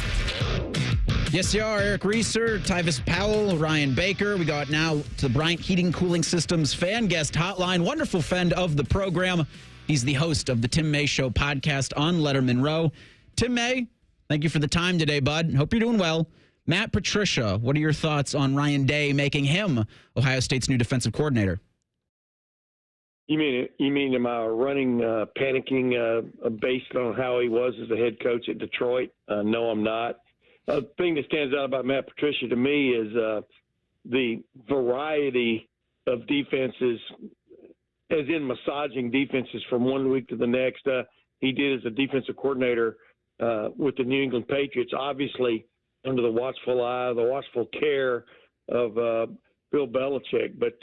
S6: Yes, you are. Eric Reeser, Tyvis Powell, Ryan Baker. We got now to the Bryant Heating Cooling Systems Fan Guest Hotline. Wonderful friend of the program. He's the host of the Tim May Show podcast on Letterman Row. Tim May, thank you for the time today, bud. Hope you're doing well. Matt Patricia, what are your thoughts on Ryan Day making him Ohio State's new defensive coordinator?
S24: You mean am I running, panicking based on how he was as a head coach at Detroit? No, I'm not. The thing that stands out about Matt Patricia to me is the variety of defenses, as in massaging defenses from one week to the next. He did as a defensive coordinator with the New England Patriots, obviously under the watchful eye, the watchful care of Bill Belichick. But,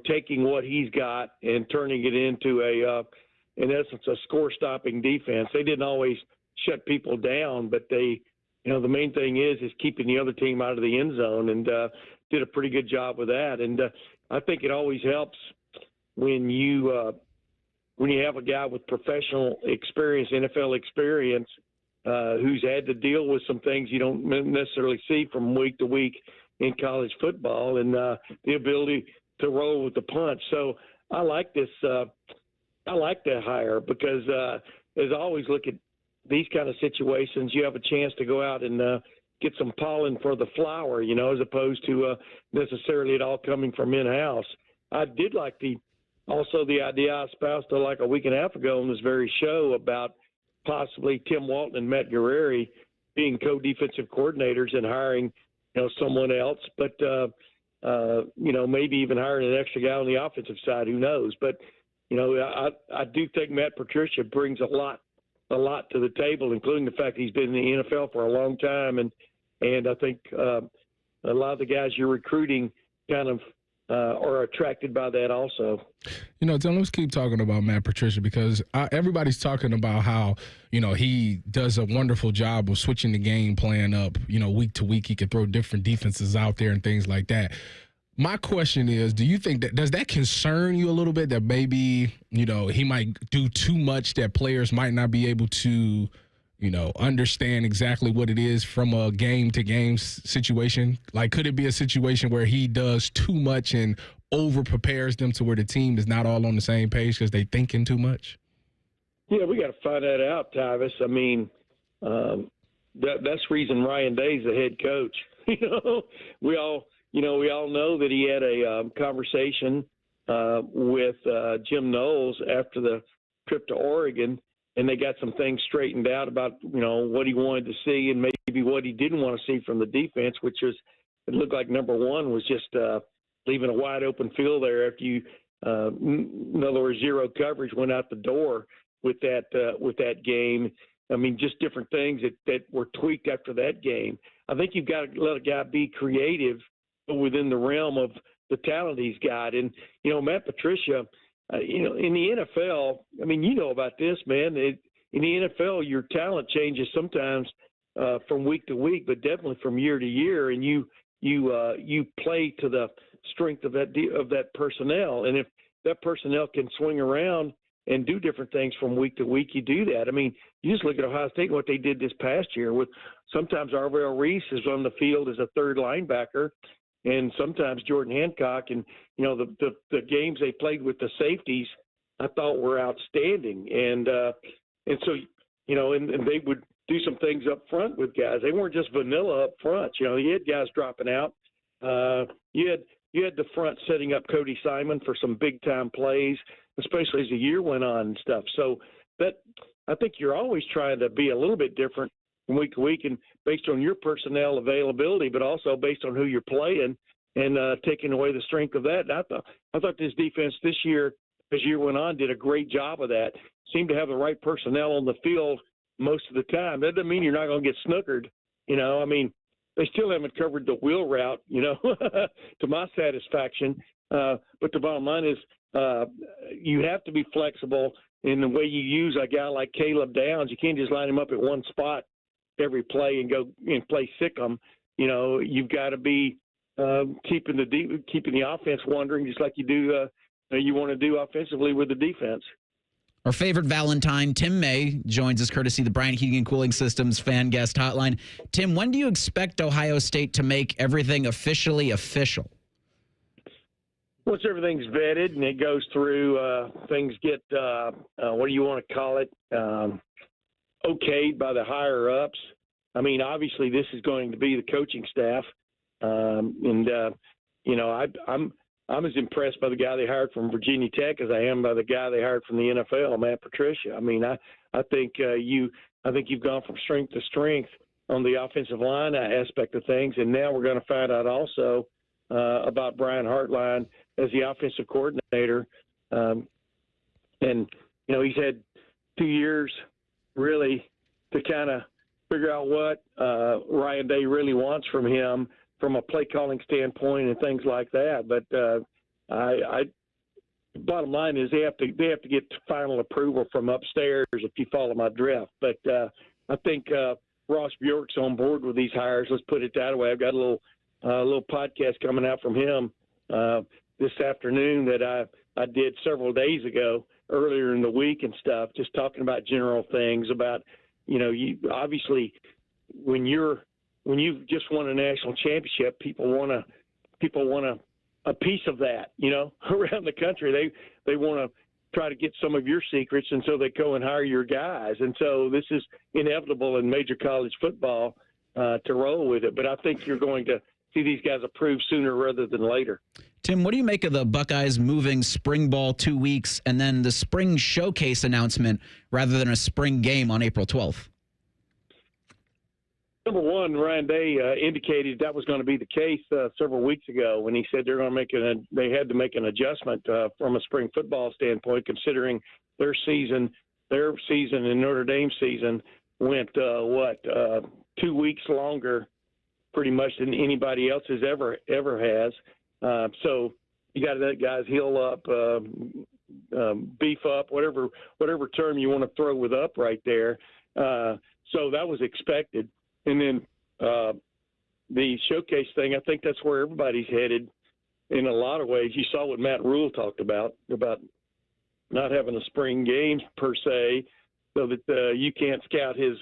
S24: taking what he's got and turning it into in essence, a score-stopping defense. They didn't always shut people down, but they, the main thing is keeping the other team out of the end zone, and did a pretty good job with that. And I think it always helps when you have a guy with professional experience, NFL experience, who's had to deal with some things you don't necessarily see from week to week in college football, and the ability to roll with the punch. So I like this. I like that hire because as I always look at these kind of situations, you have a chance to go out and get some pollen for the flower, as opposed to necessarily it all coming from in-house. I did like also the idea I espoused like a week and a half ago on this very show about possibly Tim Walton and Matt Guerrieri being co-defensive coordinators and hiring, someone else, but maybe even hiring an extra guy on the offensive side. Who knows? But I do think Matt Patricia brings a lot to the table, including the fact he's been in the NFL for a long time, and I think a lot of the guys you're recruiting kind of are attracted by that also.
S7: Tim, let's keep talking about Matt Patricia because everybody's talking about how, he does a wonderful job of switching the game plan up, week to week. He can throw different defenses out there and things like that. My question is, do you think does that concern you a little bit that maybe, he might do too much that players might not be able to, understand exactly what it is from a game-to-game situation? Like, could it be a situation where he does too much and over-prepares them to where the team is not all on the same page because they thinking too much?
S24: Yeah, we got to find that out, Tyvis. I mean, that's the reason Ryan Day's the head coach. We all know that he had a conversation with Jim Knowles after the trip to Oregon, and they got some things straightened out about, what he wanted to see and maybe what he didn't want to see from the defense, which was, it looked like number one was just leaving a wide open field there after you, in other words, zero coverage went out the door with that game. I mean, just different things that were tweaked after that game. I think you've got to let a guy be creative within the realm of the talent he's got. And, Matt Patricia, in the NFL, I mean, about this, man. In the NFL, your talent changes sometimes from week to week, but definitely from year to year, and you play to the strength of that personnel. And if that personnel can swing around and do different things from week to week, you do that. I mean, you just look at Ohio State and what they did this past year with sometimes Arvell Reese is on the field as a third linebacker, and sometimes Jordan Hancock. And, the games they played with the safeties I thought were outstanding. And so, and they would do some things up front with guys. They weren't just vanilla up front. You had guys dropping out. You had the front setting up Cody Simon for some big-time plays, especially as the year went on and stuff. So I think you're always trying to be a little bit different from week to week and based on your personnel availability, but also based on who you're playing and taking away the strength of that. And I thought this defense this year, as year went on, did a great job of that. Seemed to have the right personnel on the field most of the time. That doesn't mean you're not going to get snookered. I mean, they still haven't covered the wheel route, to my satisfaction. But the bottom line is you have to be flexible in the way you use a guy like Caleb Downs. You can't just line him up at one spot every play and go and play sick 'em. You've got to be keeping the offense wandering just like you do you want to do offensively with the defense.
S6: Our favorite Valentine, Tim May, joins us courtesy of the Bryant Heating and Cooling Systems fan guest hotline. Tim, when do you expect Ohio State to make everything officially official?
S24: Once everything's vetted and it goes through, things get, what do you want to call it, okayed by the higher-ups. I mean, obviously this is going to be the coaching staff. I'm as impressed by the guy they hired from Virginia Tech as I am by the guy they hired from the NFL, Matt Patricia. I mean, I think you've gone from strength to strength on the offensive line aspect of things, and now we're going to find out also about Brian Hartline as the offensive coordinator. And he's had 2 years really to kind of figure out what Ryan Day really wants from him from a play calling standpoint and things like that. But bottom line is they have to get final approval from upstairs if you follow my drift. But I think Ross Bjork's on board with these hires. Let's put it that way. I've got a little podcast coming out from him this afternoon that I did several days ago, earlier in the week and stuff, just talking about general things about, you obviously when you've just won a national championship, people want a piece of that, around the country. They want to try to get some of your secrets, and so they go and hire your guys. And so this is inevitable in major college football to roll with it. But I think you're going to see these guys approved sooner rather than later.
S6: Tim, what do you make of the Buckeyes moving spring ball 2 weeks and then the spring showcase announcement rather than a spring game on April 12th?
S24: Number one, Ryan Day indicated that was going to be the case several weeks ago when he said they're going to they had to make an adjustment from a spring football standpoint, considering their season and Notre Dame's season went 2 weeks longer, pretty much than anybody else's ever has. So you got to let guys heal up, beef up, whatever term you want to throw with up right there. So that was expected. And then the showcase thing, I think that's where everybody's headed in a lot of ways. You saw what Matt Rule talked about not having a spring game per se, so that you can't scout his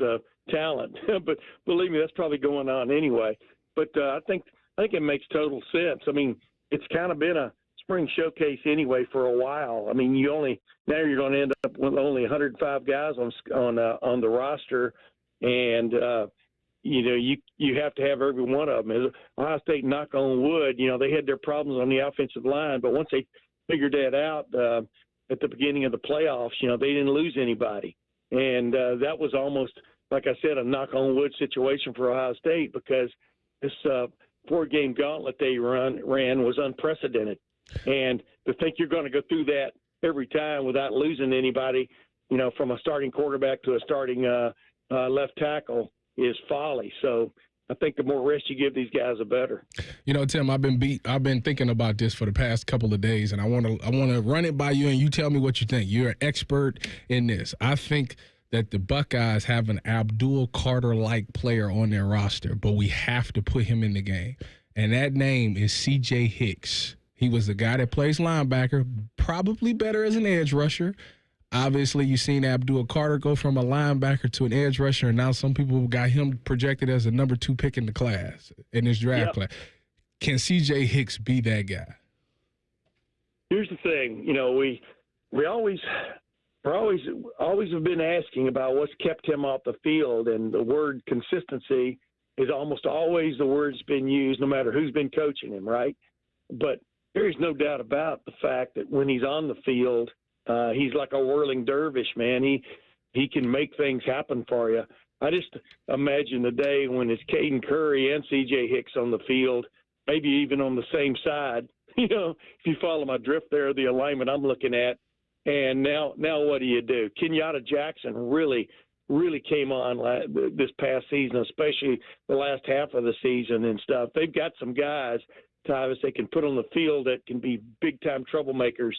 S24: talent. But believe me, that's probably going on anyway. But I think it makes total sense. I mean, it's kind of been a spring showcase anyway for a while. I mean, now you're going to end up with only 105 guys on the roster, and you have to have every one of them. As Ohio State, knock on wood, they had their problems on the offensive line, but once they figured that out at the beginning of the playoffs, they didn't lose anybody, and that was almost, like I said, a knock on wood situation for Ohio State, because this 4-game gauntlet they ran was unprecedented. And to think you're going to go through that every time without losing anybody, from a starting quarterback to a starting left tackle is folly. So I think the more rest you give these guys, the better.
S7: Tim, I've been thinking about this for the past couple of days, and I want to run it by you, and you tell me what you think. You're an expert in this. I think that the Buckeyes have an Abdul Carter-like player on their roster, but we have to put him in the game. And that name is C.J. Hicks. He was the guy that plays linebacker, probably better as an edge rusher. Obviously, you've seen Abdul Carter go from a linebacker to an edge rusher, and now some people got him projected as a number 2 pick in the class, in this draft class. Can C.J. Hicks be that guy?
S24: Here's the thing. We always have been asking about what's kept him off the field, and the word consistency is almost always the word that's been used, no matter who's been coaching him, right? But there is no doubt about the fact that when he's on the field, he's like a whirling dervish, man. He can make things happen for you. I just imagine the day when it's Caden Curry and C.J. Hicks on the field, maybe even on the same side. If you follow my drift there, the alignment I'm looking at. And now what do? Kenyatta Jackson really came on this past season, especially the last half of the season and stuff. They've got some guys, Tyvis, they can put on the field that can be big-time troublemakers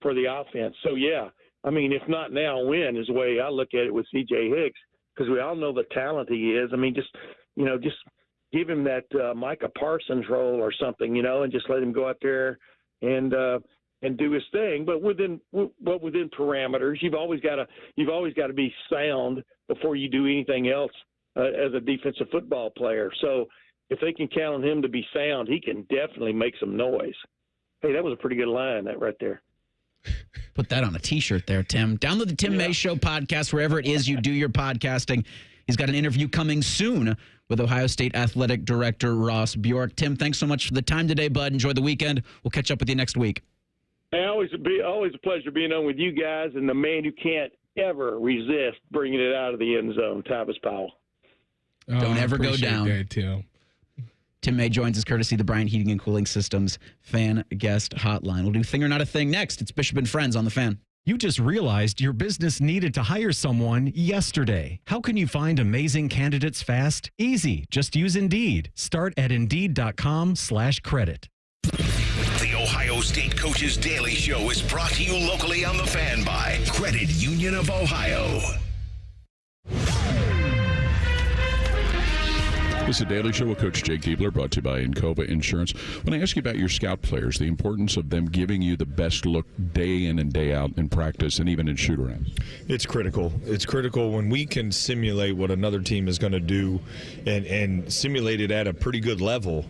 S24: for the offense. So, yeah, I mean, if not now, when is the way I look at it with C.J. Hicks, because we all know the talent he is. I mean, just give him that Micah Parsons role or something, and just let him go out there and do his thing, but within parameters. You've always got to be sound before you do anything else as a defensive football player. So if they can count on him to be sound, he can definitely make some noise. Hey, that was a pretty good line, that right there.
S6: Put that on a T-shirt there, Tim. Download the Tim May Show podcast wherever it is you do your podcasting. He's got an interview coming soon with Ohio State Athletic Director Ross Bjork. Tim, thanks so much for the time today, bud. Enjoy the weekend. We'll catch up with you next week.
S24: Hey, always a pleasure being on with you guys, and the man who can't ever resist bringing it out of the end zone, Tyvis Powell.
S6: Don't ever go down.
S7: That, Tim.
S6: Tim May joins us courtesy of the Bryant Heating and Cooling Systems Fan Guest Hotline. We'll do Thing or Not a Thing next. It's Bishop and Friends on the Fan.
S9: You just realized your business needed to hire someone yesterday. How can you find amazing candidates fast? Easy. Just use Indeed. Start at Indeed.com/credit.
S1: The Ohio State Coaches Daily Show is brought to you locally on the Fan by Credit Union of Ohio.
S3: This is a Daily Show with Coach Jake Diebler, brought to you by Encova Insurance. When I ask you about your scout players, the importance of them giving you the best look day in and day out in practice and even in shoot-arounds.
S17: It's critical. It's critical when we can simulate what another team is going to do and simulate it at a pretty good level.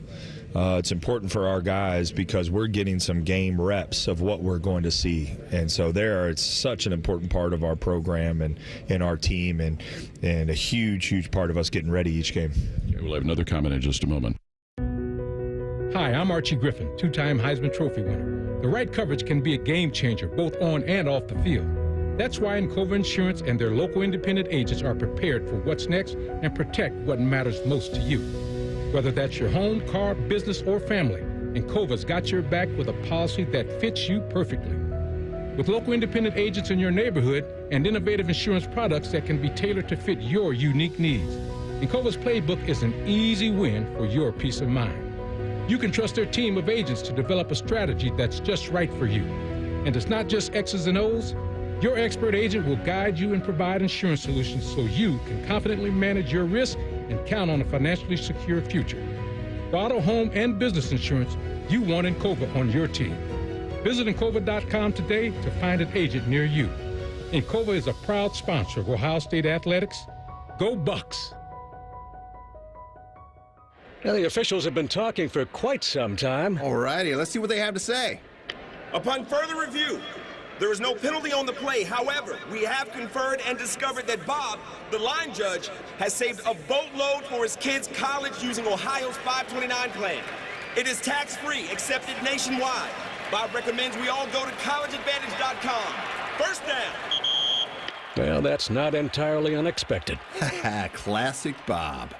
S17: It's important for our guys because we're getting some game reps of what we're going to see. And so it's such an important part of our program and our team and a huge, huge part of us getting ready each game.
S3: Okay, we'll have another comment in just a moment.
S18: Hi, I'm Archie Griffin, 2-time Heisman Trophy winner. The right coverage can be a game changer both on and off the field. That's why Encova Insurance and their local independent agents are prepared for what's next and protect what matters most to you. Whether that's your home, car, business, or family, Encova's got your back with a policy that fits you perfectly. With local independent agents in your neighborhood and innovative insurance products that can be tailored to fit your unique needs, Encova's playbook is an easy win for your peace of mind. You can trust their team of agents to develop a strategy that's just right for you. And it's not just X's and O's. Your expert agent will guide you and provide insurance solutions so you can confidently manage your risk and count on a financially secure future. For auto, home, and business insurance, you want Encova on your team. Visit Encova.com today to find an agent near you. Encova is a proud sponsor of Ohio State Athletics. Go Bucks!
S4: Now, the officials have been talking for quite some time.
S11: All righty, let's see what they have to say.
S12: Upon further review, there is no penalty on the play. However, we have conferred and discovered that Bob, the line judge, has saved a boatload for his kids' college using Ohio's 529 plan. It is tax-free, accepted nationwide. Bob recommends we all go to collegeadvantage.com. First down.
S4: Well, that's not entirely unexpected.
S11: Classic Bob.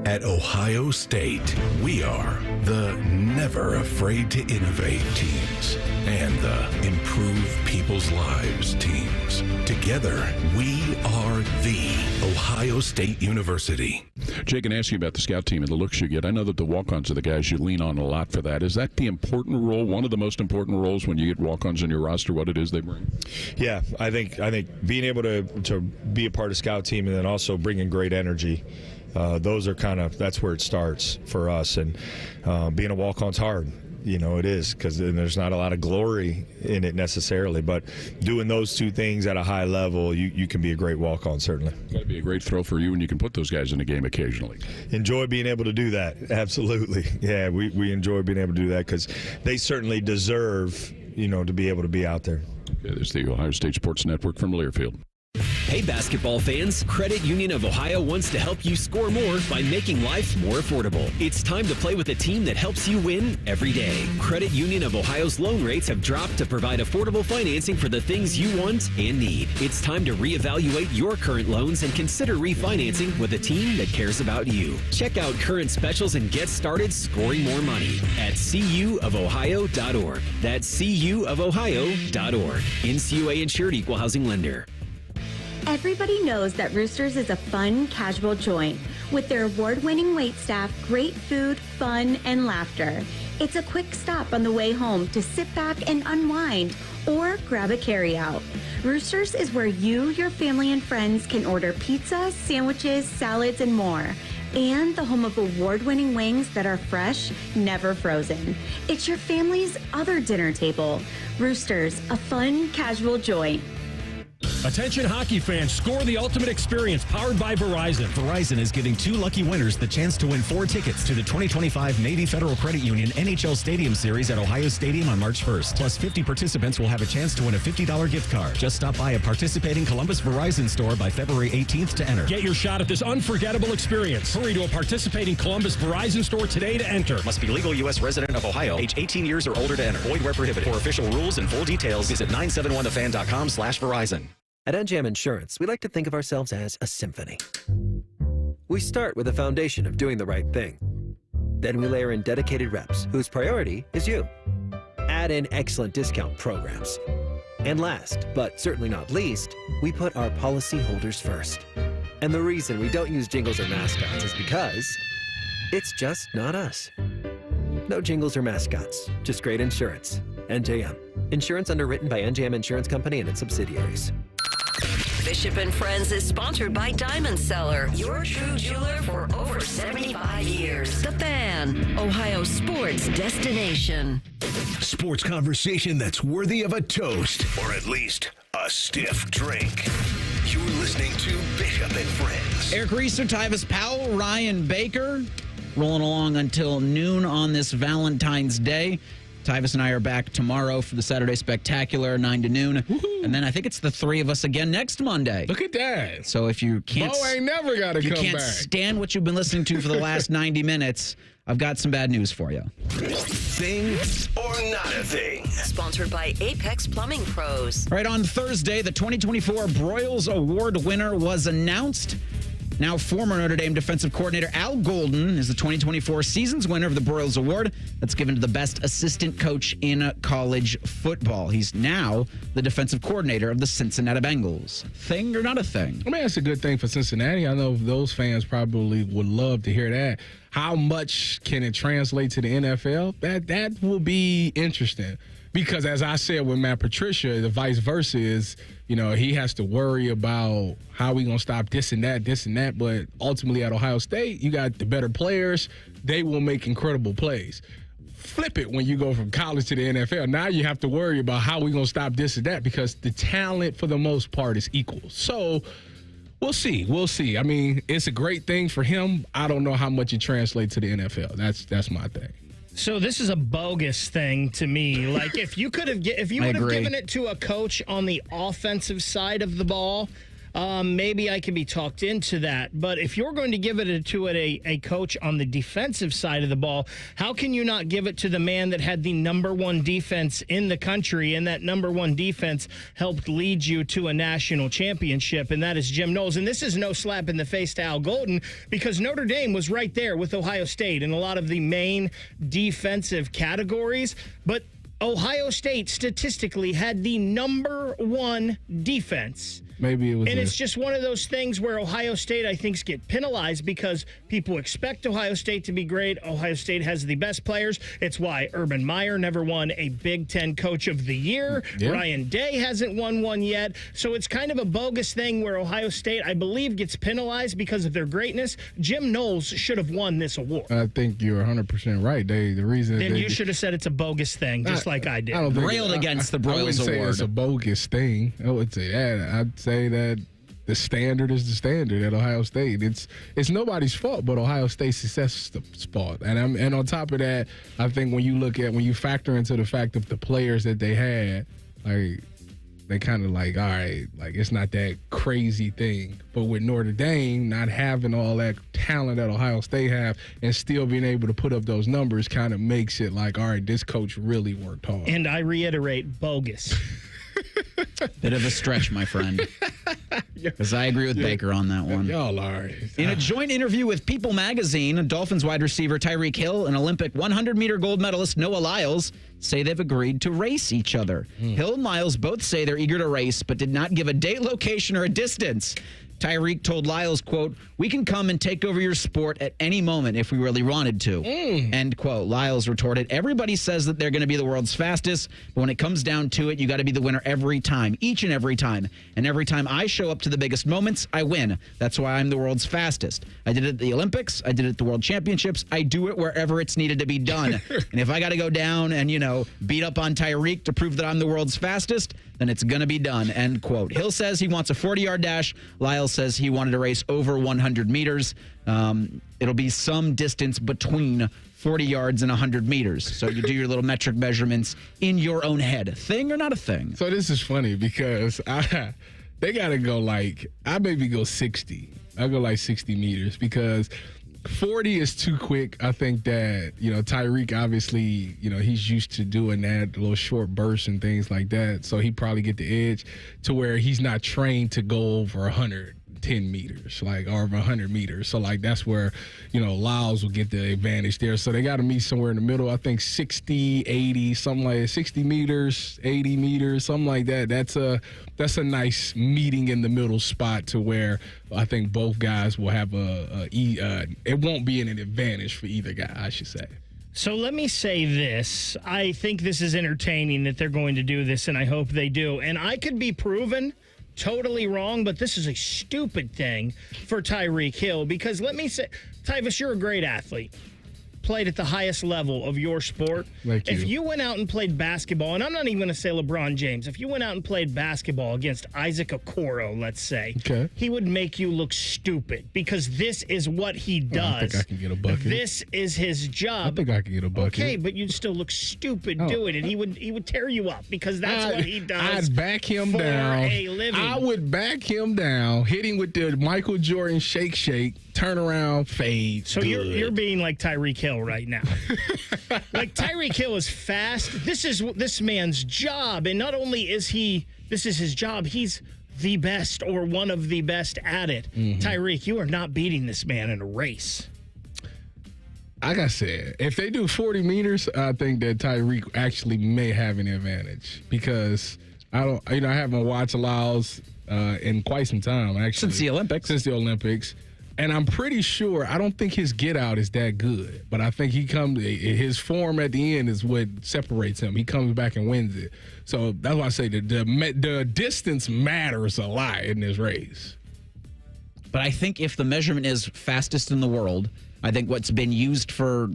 S1: At Ohio State, we are the never afraid to innovate teams and the improve people's lives teams. Together, we are the Ohio State University.
S3: Jake, can I ask you about the scout team and the looks you get? I know that the walk-ons are the guys you lean on a lot for that. Is that the important role, one of the most important roles when you get walk-ons in your roster, what it is they bring?
S17: Yeah, I think being able to be a part of scout team and then also bringing great energy, those are that's where it starts for us. And being a walk-on's hard. You know, it is, because there's not a lot of glory in it necessarily. But doing those two things at a high level, you can be a great walk-on, certainly.
S3: Got to be a great throw for you, and you can put those guys in a game occasionally.
S17: Enjoy being able to do that. Absolutely. Yeah, we enjoy being able to do that because they certainly deserve, to be able to be out there.
S3: Okay, there's the Ohio State Sports Network from Learfield.
S19: Hey, basketball fans, Credit Union of Ohio wants to help you score more by making life more affordable. It's time to play with a team that helps you win every day. Credit Union of Ohio's loan rates have dropped to provide affordable financing for the things you want and need. It's time to reevaluate your current loans and consider refinancing with a team that cares about you. Check out current specials and get started scoring more money at cuofohio.org. That's cuofohio.org. NCUA insured, equal housing lender.
S25: Everybody knows that Roosters is a fun, casual joint. With their award-winning waitstaff, great food, fun, and laughter. It's a quick stop on the way home to sit back and unwind or grab a carryout. Roosters is where you, your family, and friends can order pizza, sandwiches, salads, and more. And the home of award-winning wings that are fresh, never frozen. It's your family's other dinner table. Roosters, a fun, casual joint.
S13: Attention hockey fans, score the ultimate experience powered by Verizon.
S9: Verizon is giving 2 lucky winners the chance to win 4 tickets to the 2025 Navy Federal Credit Union NHL Stadium Series at Ohio Stadium on March 1st. Plus 50 participants will have a chance to win a $50 gift card. Just stop by a participating Columbus Verizon store by February 18th to enter.
S13: Get your shot at this unforgettable experience. Hurry to a participating Columbus Verizon store today to enter.
S9: Must be legal U.S. resident of Ohio, age 18 years or older to enter. Void where prohibited. For official rules and full details, visit 971thefan.com/Verizon.
S26: At NJM Insurance, we like to think of ourselves as a symphony. We start with the foundation of doing the right thing. Then we layer in dedicated reps, whose priority is you. Add in excellent discount programs. And last, but certainly not least, we put our policyholders first. And the reason we don't use jingles or mascots is because it's just not us. No jingles or mascots, just great insurance. NJM. Insurance underwritten by NJM Insurance Company and its subsidiaries.
S5: Bishop and Friends is sponsored by Diamond Seller, your true jeweler for over 75 years. The Fan, Ohio sports destination.
S1: Sports conversation that's worthy of a toast, or at least a stiff drink. You're listening to Bishop and Friends.
S6: Eric Reeser, Tyvis Powell, Ryan Baker, rolling along until noon on this Valentine's Day. Tyvis and I are back tomorrow for the Saturday Spectacular, 9 to noon. Woo-hoo. And then I think it's the 3 of us again next Monday.
S7: Look at that.
S6: So if you can't...
S7: Bo ain't never got to come back.
S6: You can't stand what you've been listening to for the last 90 minutes, I've got some bad news for you.
S1: Thing or not a thing?
S5: Sponsored by Apex Plumbing Pros.
S6: Right on Thursday, the 2024 Broyles Award winner was announced. Now, former Notre Dame defensive coordinator Al Golden is the 2024 season's winner of the Broyles Award. That's given to the best assistant coach in college football. He's now the defensive coordinator of the Cincinnati Bengals. Thing or not a thing?
S7: I mean, that's a good thing for Cincinnati. I know those fans probably would love to hear that. How much can it translate to the NFL? That will be interesting. Because as I said with Matt Patricia, the vice versa is, he has to worry about how we going to stop this and that. But ultimately at Ohio State, you got the better players. They will make incredible plays. flip it when you go from college to the NFL. Now you have to worry about how we're going to stop this or that because the talent for the most part is equal. So we'll see. We'll see. I mean, it's a great thing for him. I don't know how much it translates to the NFL. That's my thing.
S8: So this is a bogus thing to me. Like if you would have given it to a coach on the offensive side of the ball, maybe I can be talked into that. But if you're going to give it to a coach on the defensive side of the ball, how can you not give it to the man that had the number one defense in the country, and that number one defense helped lead you to a national championship, and that is Jim Knowles. And this is no slap in the face to Al Golden, because Notre Dame was right there with Ohio State in a lot of the main defensive categories. But Ohio State statistically had the number one defense.
S7: Maybe it was.
S8: And it's just one of those things where Ohio State, I think, get penalized because people expect Ohio State to be great. Ohio State has the best players. It's why Urban Meyer never won a Big Ten Coach of the Year. Yeah. Ryan Day hasn't won one yet. So it's kind of a bogus thing where Ohio State, I believe, gets penalized because of their greatness. Jim Knowles should have won this award.
S7: I think you're 100% right. The reason
S8: then you should have said it's a bogus thing, just like I did.
S6: Railed against the Broyles
S7: I wouldn't say
S6: Award.
S7: It's a bogus thing. I would say that. I'd say that the standard is the standard at Ohio State. It's nobody's fault but Ohio State's success fault. And on top of that, I think when you factor into the fact of the players that they had, like they kind of like, all right, like it's not that crazy thing. But with Notre Dame not having all that talent that Ohio State have and still being able to put up those numbers kind of makes it like, all right, this coach really worked hard.
S8: And I reiterate, bogus.
S6: Bit of a stretch, my friend. Because I agree with Baker on that one.
S7: Y'all are.
S6: In a joint interview with People magazine, Dolphins wide receiver Tyreek Hill and Olympic 100-meter gold medalist Noah Lyles say they've agreed to race each other. Hill and Lyles both say they're eager to race, but did not give a date, location, or a distance. Tyreek told Lyles, quote, "We can come and take over your sport at any moment if we really wanted to." End quote. Lyles retorted, "Everybody says that they're going to be the world's fastest, but when it comes down to it, you got to be the winner every time, each and every time. And every time I show up to the biggest moments, I win. That's why I'm the world's fastest. I did it at the Olympics. I did it at the World Championships. I do it wherever it's needed to be done. And if I got to go down and, beat up on Tyreek to prove that I'm the world's fastest, then it's going to be done." End quote. Hill says he wants a 40-yard dash. Lyles says he wanted to race over 100 meters. It'll be some distance between 40 yards and 100 meters. So you do your little metric measurements in your own head. Thing or not a thing?
S7: So this is funny because they got to go I maybe go 60. I go 60 meters because 40 is too quick. I think that, Tyreek, obviously, he's used to doing that, little short bursts and things like that. So he probably get the edge to where he's not trained to go over 110 meters, or 100 meters. So, that's where, Lyles will get the advantage there. So they got to meet somewhere in the middle. I think 60, 80, something like that. 60 meters, 80 meters, something like that. That's a nice meeting in the middle spot to where I think both guys will have it won't be an advantage for either guy, I should say.
S8: So let me say this. I think this is entertaining that they're going to do this, and I hope they do. And I could be proven totally wrong, but this is a stupid thing for Tyreek Hill because let me say, Tyvus, you're a great athlete. Played at the highest level of your sport. If you went out and played basketball, and I'm not even going to say LeBron James, if you went out and played basketball against Isaac Okoro, let's say, he would make you look stupid because this is what he does.
S7: I think I can get a bucket.
S8: This is his job.
S7: I think I can get a bucket.
S8: Okay, but you'd still look stupid doing it. He would tear you up because that's what he does.
S7: I'd back him
S8: for
S7: down.
S8: A living.
S7: I would back him down, hit him with the Michael Jordan shake, turn around, fade.
S8: So you're being like Tyreek Hill right now. Tyreek Hill is fast. This is this man's job, and not only is this is his job, he's the best or one of the best at it. Tyreek, you are not beating this man in a race.
S7: Like I said, if they do 40 meters, I think that Tyreek actually may have an advantage because I haven't watched Lyles in quite some time, actually.
S6: Since the Olympics.
S7: And I'm pretty sure, I don't think his get out is that good, but I think his form at the end is what separates him. He comes back and wins it. So that's why I say the distance matters a lot in this race.
S6: But I think if the measurement is fastest in the world, I think what's been used for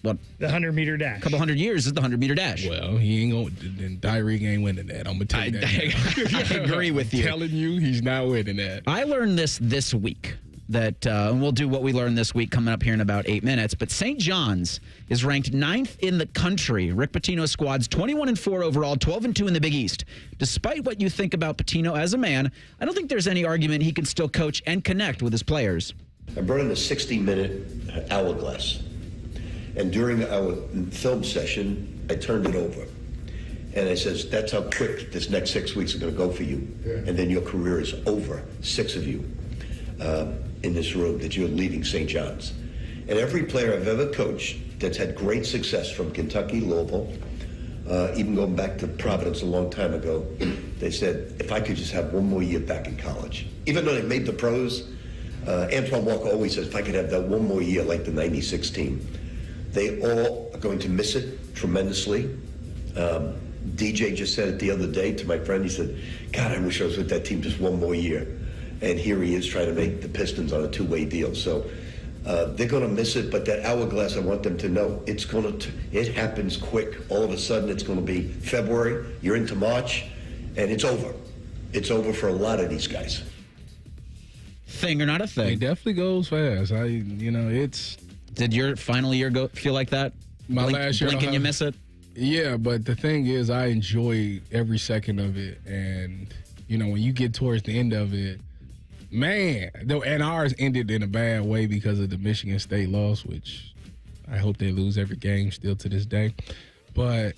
S6: what?
S8: The 100-meter dash.
S6: A couple hundred years is the 100-meter dash.
S7: Well, he ain't going. Then Tyreek ain't winning that. I'm gonna tell you that.
S6: I agree with you.
S7: I'm telling you, he's not winning that.
S6: I learned this week. That and we'll do what we learned this week coming up here in about 8 minutes. But St. John's is ranked 9th in the country. Rick Pitino's squad's 21-4 overall, 12-2 in the Big East. Despite what you think about Pitino as a man, I don't think there's any argument he can still coach and connect with his players.
S2: I brought in a 60-minute hourglass, and during our film session, I turned it over, and I says, "That's how quick this next 6 weeks are going to go for you, and then your career is over. 6 of you." In this room that you're leaving St. John's. And every player I've ever coached that's had great success from Kentucky, Louisville, even going back to Providence a long time ago, they said, if I could just have one more year back in college. Even though they made the pros, Antoine Walker always says, if I could have that one more year like the 96 team. They all are going to miss it tremendously. DJ just said it the other day to my friend. He said, God, I wish I was with that team just one more year. And here he is trying to make the Pistons on a two-way deal. So they're going to miss it, but that hourglass, I want them to know, it happens quick. All of a sudden, it's going to be February, you're into March, and it's over. It's over for a lot of these guys.
S6: Thing or not a thing?
S7: It definitely goes fast. It's...
S6: Did your final year feel like that?
S7: My last year.
S6: Blink and you miss it?
S7: Yeah, but the thing is, I enjoy every second of it. And, when you get towards the end of it, man, and ours ended in a bad way because of the Michigan State loss, which I hope they lose every game still to this day. But,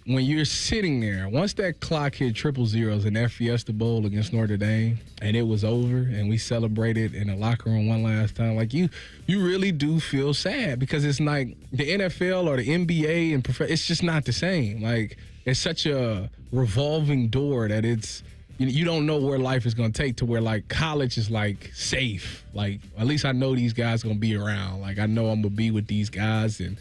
S7: when you're sitting there, once that clock hit triple zeros in that Fiesta Bowl against Notre Dame, and it was over, and we celebrated in the locker room one last time, you really do feel sad because it's like the NFL or the NBA and it's just not the same. It's such a revolving door that it's, you don't know where life is going to take to where, college is, safe. At least I know these guys going to be around. I know I'm going to be with these guys, and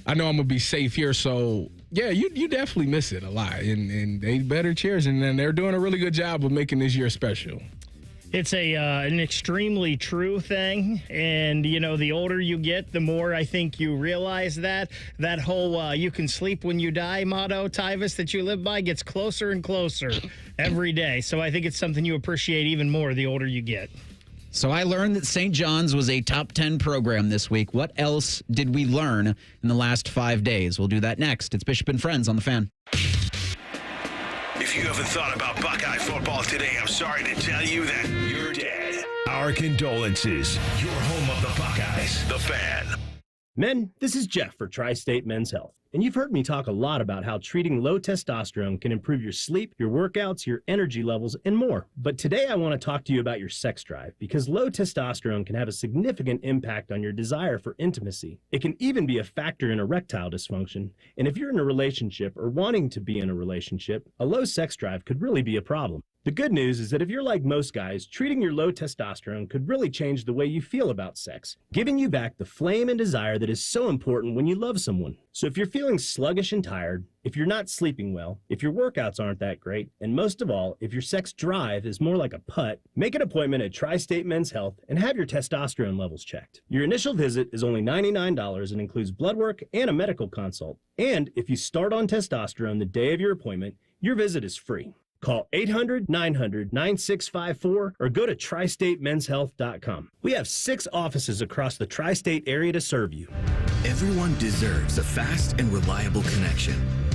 S7: I know I'm going to be safe here. So, yeah, you definitely miss it a lot. And they better cheers, and then they're doing a really good job of making this year special.
S8: It's an extremely true thing, and the older you get, the more I think you realize that whole "you can sleep when you die" motto, Tyvis, that you live by gets closer and closer every day. So I think it's something you appreciate even more the older you get.
S6: So I learned that St. John's was a top 10 program this week. What else did we learn in the last 5 days? We'll do that next. It's Bishop and Friends on The Fan.
S1: If you haven't thought about Buckeye football today, I'm sorry to tell you that you're dead. Our condolences. Your home of the Buckeyes, The Fan.
S10: Men, this is Jeff for Tri-State Men's Health. And you've heard me talk a lot about how treating low testosterone can improve your sleep, your workouts, your energy levels, and more. But today I want to talk to you about your sex drive, because low testosterone can have a significant impact on your desire for intimacy. It can even be a factor in erectile dysfunction. And if you're in a relationship or wanting to be in a relationship, a low sex drive could really be a problem. The good news is that if you're like most guys, treating your low testosterone could really change the way you feel about sex, giving you back the flame and desire that is so important when you love someone. So if you're feeling sluggish and tired, if you're not sleeping well, if your workouts aren't that great, and most of all, if your sex drive is more like a putt, make an appointment at Tri-State Men's Health and have your testosterone levels checked. Your initial visit is only $99 and includes blood work and a medical consult. And if you start on testosterone the day of your appointment, your visit is free. Call 800-900-9654 or go to tristatemenshealth.com. We have 6 offices across the tri-state area to serve you.
S20: Everyone deserves a fast and reliable connection,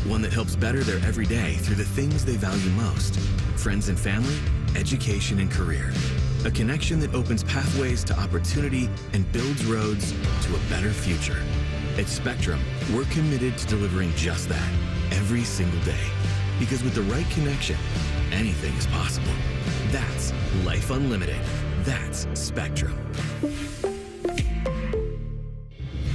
S20: one that helps better their everyday through the things they value most: friends and family, education and career. A connection that opens pathways to opportunity and builds roads to a better future. At Spectrum, we're committed to delivering just that every single day. Because with the right connection, anything is possible. That's Life Unlimited. That's Spectrum.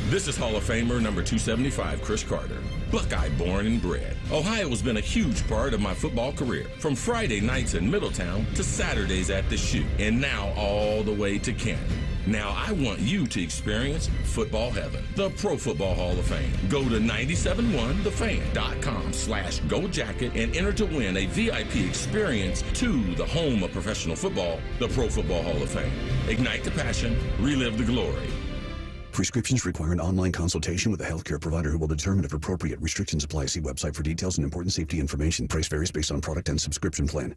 S21: This is Hall of Famer number 275, Chris Carter. Buckeye born and bred. Ohio has been a huge part of my football career. From Friday nights in Middletown to Saturdays at the Shoe, and now all the way to Canton. Now I want you to experience football heaven, the Pro Football Hall of Fame. Go to 971thefan.com/gojacket and enter to win a VIP experience to the home of professional football, the Pro Football Hall of Fame. Ignite the passion, relive the glory.
S14: Prescriptions require an online consultation with a healthcare provider who will determine if appropriate. Restrictions apply. See website for details and important safety information. Price varies based on product and subscription plan.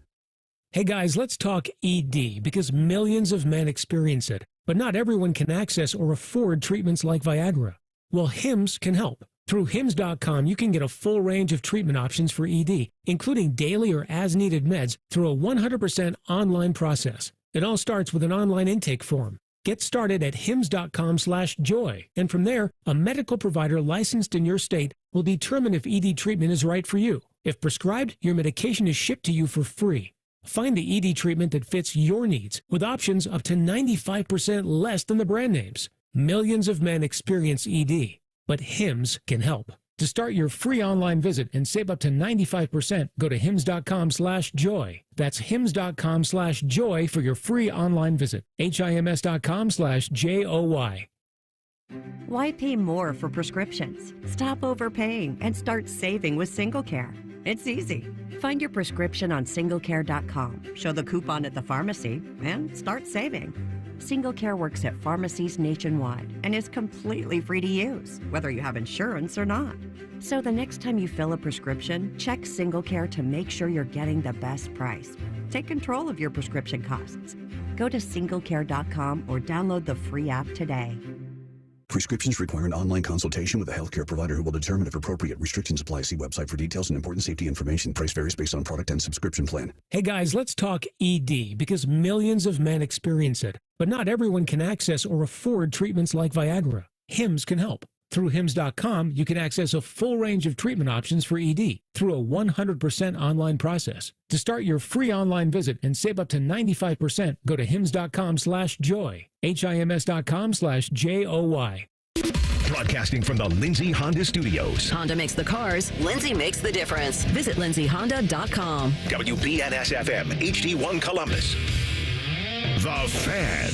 S15: Hey guys, let's talk ED because millions of men experience it, but not everyone can access or afford treatments like Viagra. Well, Hims can help. Through Hims.com, you can get a full range of treatment options for ED, including daily or as-needed meds through a 100% online process. It all starts with an online intake form. Get started at hims.com/joy, and from there, a medical provider licensed in your state will determine if ED treatment is right for you. If prescribed, your medication is shipped to you for free. Find the ED treatment that fits your needs with options up to 95% less than the brand names. Millions of men experience ED, but Hims can help. To start your free online visit and save up to 95%, go to hims.com/joy. That's hims.com/joy for your free online visit. HIMS.com/JOY.
S16: Why pay more for prescriptions? Stop overpaying and start saving with SingleCare. It's easy. Find your prescription on singlecare.com, show the coupon at the pharmacy, and start saving. SingleCare works at pharmacies nationwide and is completely free to use, whether you have insurance or not. So the next time you fill a prescription, check SingleCare to make sure you're getting the best price. Take control of your prescription costs. Go to singlecare.com or download the free app today.
S14: Prescriptions require an online consultation with a healthcare provider who will determine if appropriate. Restrictions apply. See website for details and important safety information. Price varies based on product and subscription plan.
S15: Hey guys, let's talk ED because millions of men experience it, but not everyone can access or afford treatments like Viagra. Hims can help. Through Hims.com, you can access a full range of treatment options for ED through a 100% online process. To start your free online visit and save up to 95%, go to hims.com/joy. HIMS.com/JOY.
S1: Broadcasting from the Lindsay Honda Studios.
S5: Honda makes the cars. Lindsay makes the difference. Visit lindsayhonda.com.
S1: WBNS-FM, HD1 Columbus. The Fan.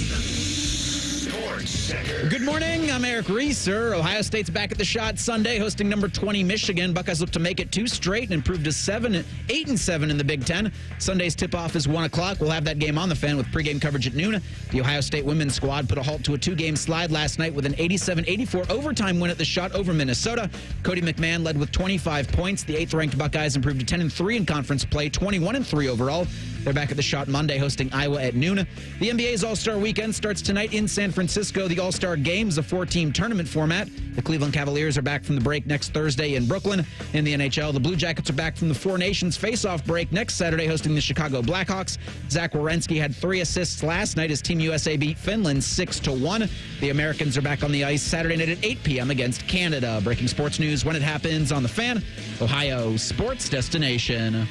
S1: Sports Center.
S6: Good morning. I'm Eric Reeser. Ohio State's back at the shot Sunday, hosting number 20 Michigan. Buckeyes look to make it 2 straight and improve to 8-7 in the Big Ten. Sunday's tip-off is 1 o'clock. We'll have that game on the Fan with pregame coverage at noon. The Ohio State women's squad put a halt to a 2-game slide last night with an 87-84 overtime win at the shot over Minnesota. Cody McMahon led with 25 points. The 8th-ranked Buckeyes improved to 10-3 in conference play, 21-3 overall. They're back at the shot Monday, hosting Iowa at noon. The NBA's All-Star Weekend starts tonight in San Francisco. The All-Star Game is a 4-team tournament format. The Cleveland Cavaliers are back from the break next Thursday in Brooklyn. In the NHL, the Blue Jackets are back from the Four Nations face-off break next Saturday, hosting the Chicago Blackhawks. Zach Werenski had 3 assists last night as Team USA beat Finland 6-1. The Americans are back on the ice Saturday night at 8 p.m. against Canada. Breaking sports news when it happens on the Fan, Ohio sports destination.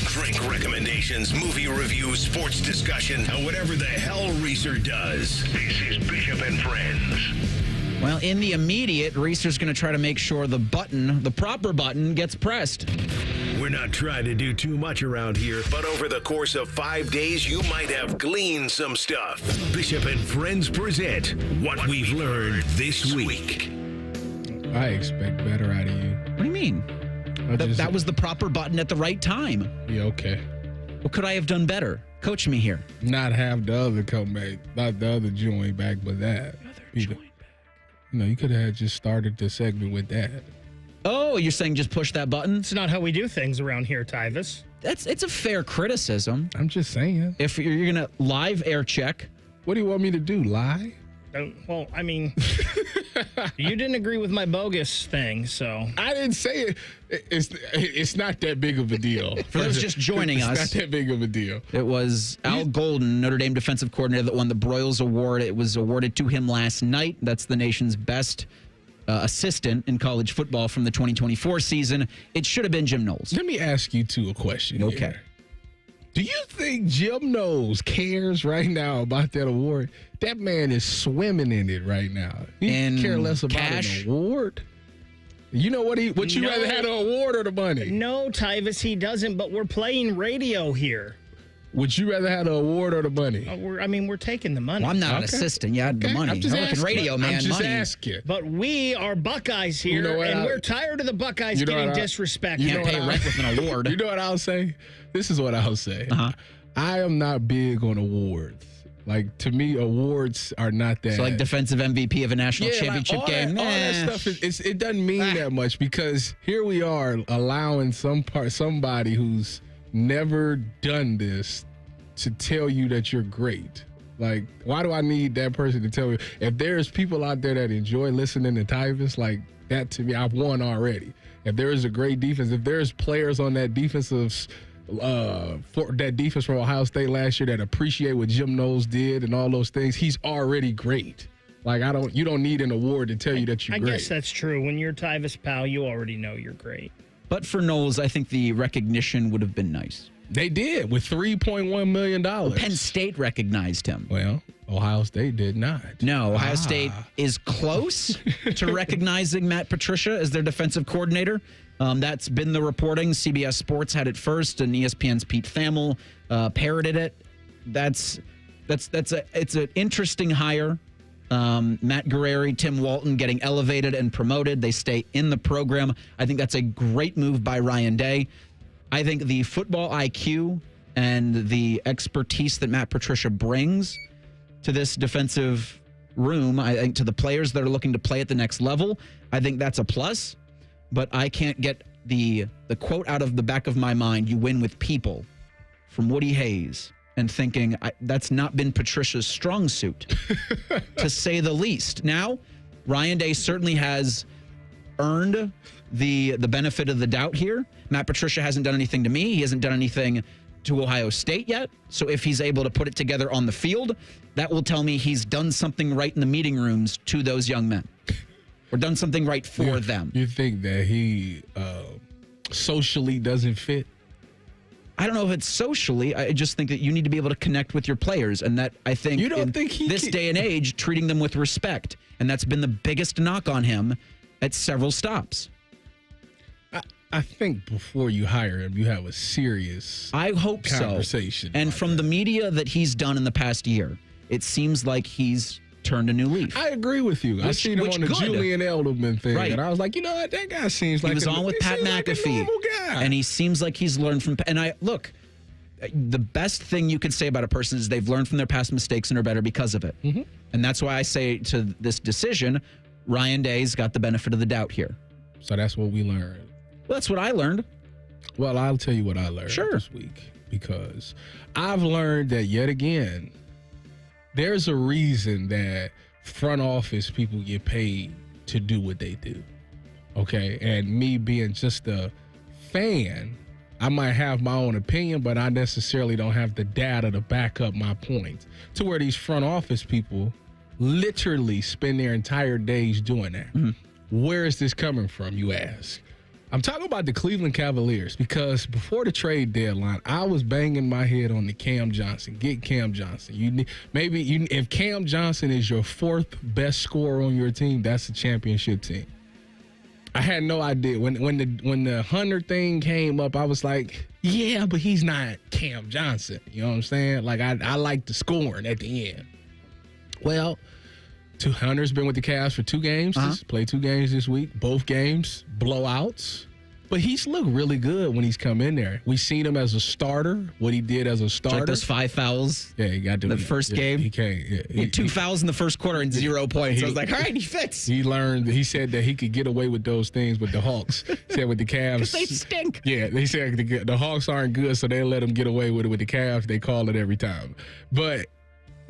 S1: Drink recommendations, movie reviews, sports discussion, and whatever the hell Reeser does. This is Bishop and Friends.
S6: Well, in the immediate, Reeser's going to try to make sure the proper button, gets pressed.
S1: We're not trying to do too much around here, but over the course of 5 days, you might have gleaned some stuff. Bishop and Friends present What We've Learned This Week.
S7: I expect better out of you.
S6: What do you mean? That was the proper button at the right time.
S7: Yeah, okay.
S6: What could I have done better? Coach me here.
S7: Not have the other come back, not the other joint back, but that. You know, you could have just started the segment with that.
S6: Oh, you're saying just push that button?
S8: It's not how we do things around here, Tyvis.
S6: It's a fair criticism.
S7: I'm just saying.
S6: If you're going to live air check.
S7: What do you want me to do, lie?
S8: Well, I mean, you didn't agree with my bogus thing, so.
S7: I didn't say it. It's not that big of a deal.
S6: For those just joining us.
S7: It's not that big of a deal.
S6: It was Al Golden, Notre Dame defensive coordinator, that won the Broyles Award. It was awarded to him last night. That's the nation's best assistant in college football from the 2024 season. It should have been Jim Knowles.
S7: Let me ask you two a question.
S6: Okay.
S7: Here. Do you think Jim Knowles cares right now about that award? That man is swimming in it right now. He care less about an award. You know what? Would you rather have an award or the money?
S8: No, Tyvis, he doesn't. But we're playing radio here.
S7: Would you rather have the award or the money?
S8: We're taking the money.
S6: Well, I'm not an assistant. You had the money.
S7: I'm just
S6: asking. Radio, man.
S7: I'm just
S6: money.
S7: asking.
S8: But we are Buckeyes here, and we're tired of the Buckeyes getting disrespected.
S6: You can't pay rent with an award.
S7: You know what I'll say? This is what I'll say. I am not big on awards. Like, to me, awards are not that.
S6: So, like defensive MVP of a national championship game.
S7: All that stuff, it doesn't mean that much, because here we are allowing somebody who's never done this to tell you that you're great. Like, why do I need that person to tell me? If there's people out there that enjoy listening to Tyvus, like, that to me, I've won already. If there is a great defense, if there's players on that defensive for that defense from Ohio State last year that appreciate what Jim Knowles did and all those things, he's already great. Like, you don't need an award to tell you that you're great.
S8: I guess that's true. When you're Tyvus Powell, you already know you're great.
S6: But for Knowles, I think the recognition would have been nice.
S7: They did, with $3.1 million.
S6: Well, Penn State recognized him.
S7: Well, Ohio State did not.
S6: No, Ohio State is close to recognizing Matt Patricia as their defensive coordinator. That's been the reporting. CBS Sports had it first, and ESPN's Pete Thamel parroted it. It's an interesting hire. Matt Guerrieri, Tim Walton getting elevated and promoted. They stay in the program. I think that's a great move by Ryan Day. I think the football IQ and the expertise that Matt Patricia brings to this defensive room, I think to the players that are looking to play at the next level, I think that's a plus. But I can't get the quote out of the back of my mind, "You win with people," from Woody Hayes, and thinking that's not been Patricia's strong suit, to say the least. Now, Ryan Day certainly has earned the benefit of the doubt here. Matt Patricia hasn't done anything to me. He hasn't done anything to Ohio State yet. So if he's able to put it together on the field, that will tell me he's done something right in the meeting rooms to those young men. Or done something right for them.
S7: You think that he socially doesn't fit?
S6: I don't know if it's socially. I just think that you need to be able to connect with your players, and that I think this day and age, treating them with respect, and that's been the biggest knock on him at several stops.
S7: I think before you hire him, you have a serious conversation.
S6: And from the media that he's done in the past year, it seems like he's turned a new leaf.
S7: I agree with you. I seen him on the Julian Edelman thing, and I was like, you know what, that guy seems like
S6: he was on with Pat McAfee, and he seems like he's learned from. And the best thing you can say about a person is they've learned from their past mistakes and are better because of it. Mm-hmm. And that's why I say to this decision, Ryan Day's got the benefit of the doubt here.
S7: So that's what we learned.
S6: Well, that's what I learned.
S7: Well, I'll tell you what I learned this week, because I've learned that yet again, there's a reason that front office people get paid to do what they do. Okay. And me being just a fan, I might have my own opinion, but I necessarily don't have the data to back up my points, to where these front office people literally spend their entire days doing that. Mm-hmm. Where is this coming from, you ask? I'm talking about the Cleveland Cavaliers, because before the trade deadline, I was banging my head on the Cam Johnson. Get Cam Johnson. If Cam Johnson is your fourth best scorer on your team, that's a championship team. I had no idea. When the Hunter thing came up, I was like, yeah, but he's not Cam Johnson. You know what I'm saying? Like, I like the scoring at the end. Well, Hunter's been with the Cavs for 2 games. Played 2 games this week. Both games blowouts. But he's looked really good when he's come in there. We've seen him as a starter, what he did as a starter.
S6: Like those 5 fouls.
S7: Yeah, he got to
S6: the first game.
S7: He can't. Yeah,
S6: he had 2 fouls in the first quarter and 0 points. I was like, all right, he fits.
S7: He learned. He said that he could get away with those things with the Hawks. He said with the Cavs.
S6: Because they stink.
S7: Yeah, they said the Hawks aren't good, so they let him get away with it. With the Cavs, they call it every time. But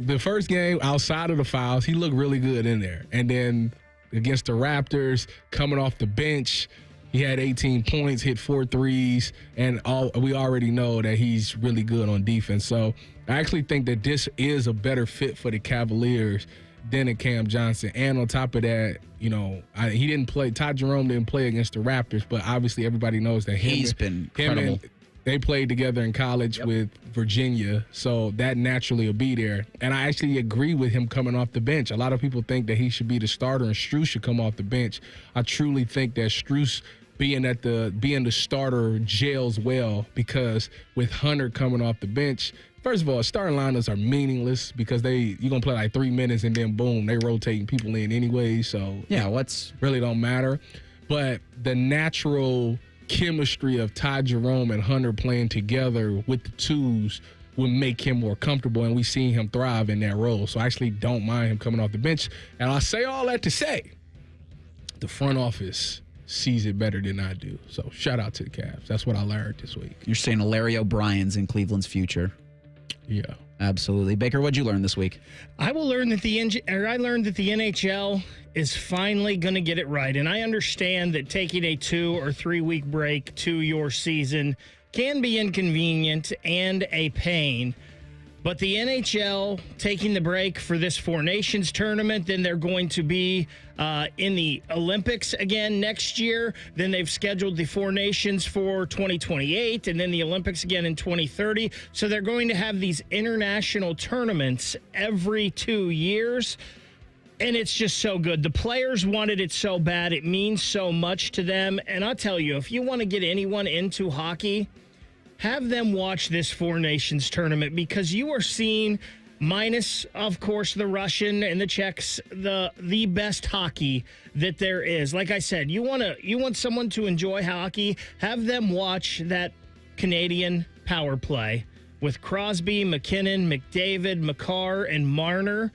S7: the first game, outside of the fouls, he looked really good in there. And then against the Raptors, coming off the bench, he had 18 points, hit 4 threes, and we already know that he's really good on defense. So I actually think that this is a better fit for the Cavaliers than a Cam Johnson. And on top of that, he didn't play. Todd Jerome didn't play against the Raptors, but obviously everybody knows that
S6: he's been incredible.
S7: They played together in college with Virginia, so that naturally will be there. And I actually agree with him coming off the bench. A lot of people think that he should be the starter and Strus should come off the bench. I truly think that Strus being the starter gels well, because with Hunter coming off the bench, first of all, starting lineups are meaningless because you're going to play like 3 minutes and then boom, they rotating people in anyway. So really don't matter. But the natural chemistry of Ty Jerome and Hunter playing together with the twos would make him more comfortable, and we've seen him thrive in that role. So I actually don't mind him coming off the bench. And I say all that to say the front office sees it better than I do. So shout out to the Cavs. That's what I learned this week.
S6: You're saying Larry O'Brien's in Cleveland's future.
S7: Yeah.
S6: Absolutely. Baker, what'd you learn this week?
S8: I learned that the NHL is finally going to get it right. And I understand that taking a 2 or 3 week break to your season can be inconvenient and a pain. But the NHL taking the break for this Four Nations tournament, then they're going to be in the Olympics again next year. Then they've scheduled the Four Nations for 2028 and then the Olympics again in 2030. So they're going to have these international tournaments every 2 years. And it's just so good. The players wanted it so bad. It means so much to them. And I'll tell you, if you want to get anyone into hockey, have them watch this Four Nations tournament, because you are seeing, minus, of course, the Russian and the Czechs, the best hockey that there is. Like I said, you want someone to enjoy hockey, have them watch that Canadian power play with Crosby, McKinnon, McDavid, Makar, and Marner.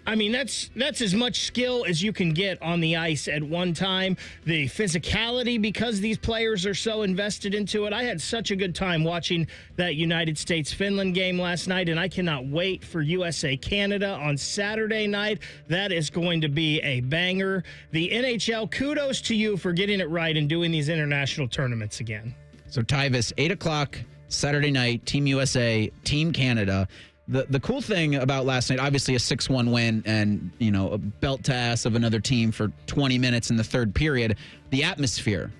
S8: I mean, that's as much skill as you can get on the ice at one time. The physicality, because these players are so invested into it. I had such a good time watching that United States-Finland game last night, and I cannot wait for USA-Canada on Saturday night. That is going to be a banger. The NHL, kudos to you for getting it right and doing these international tournaments again.
S6: So, Tyvis, 8 o'clock Saturday night, Team USA, Team Canada. The cool thing about last night, obviously a 6-1 win and, a belt to ass of another team for 20 minutes in the third period. The atmosphere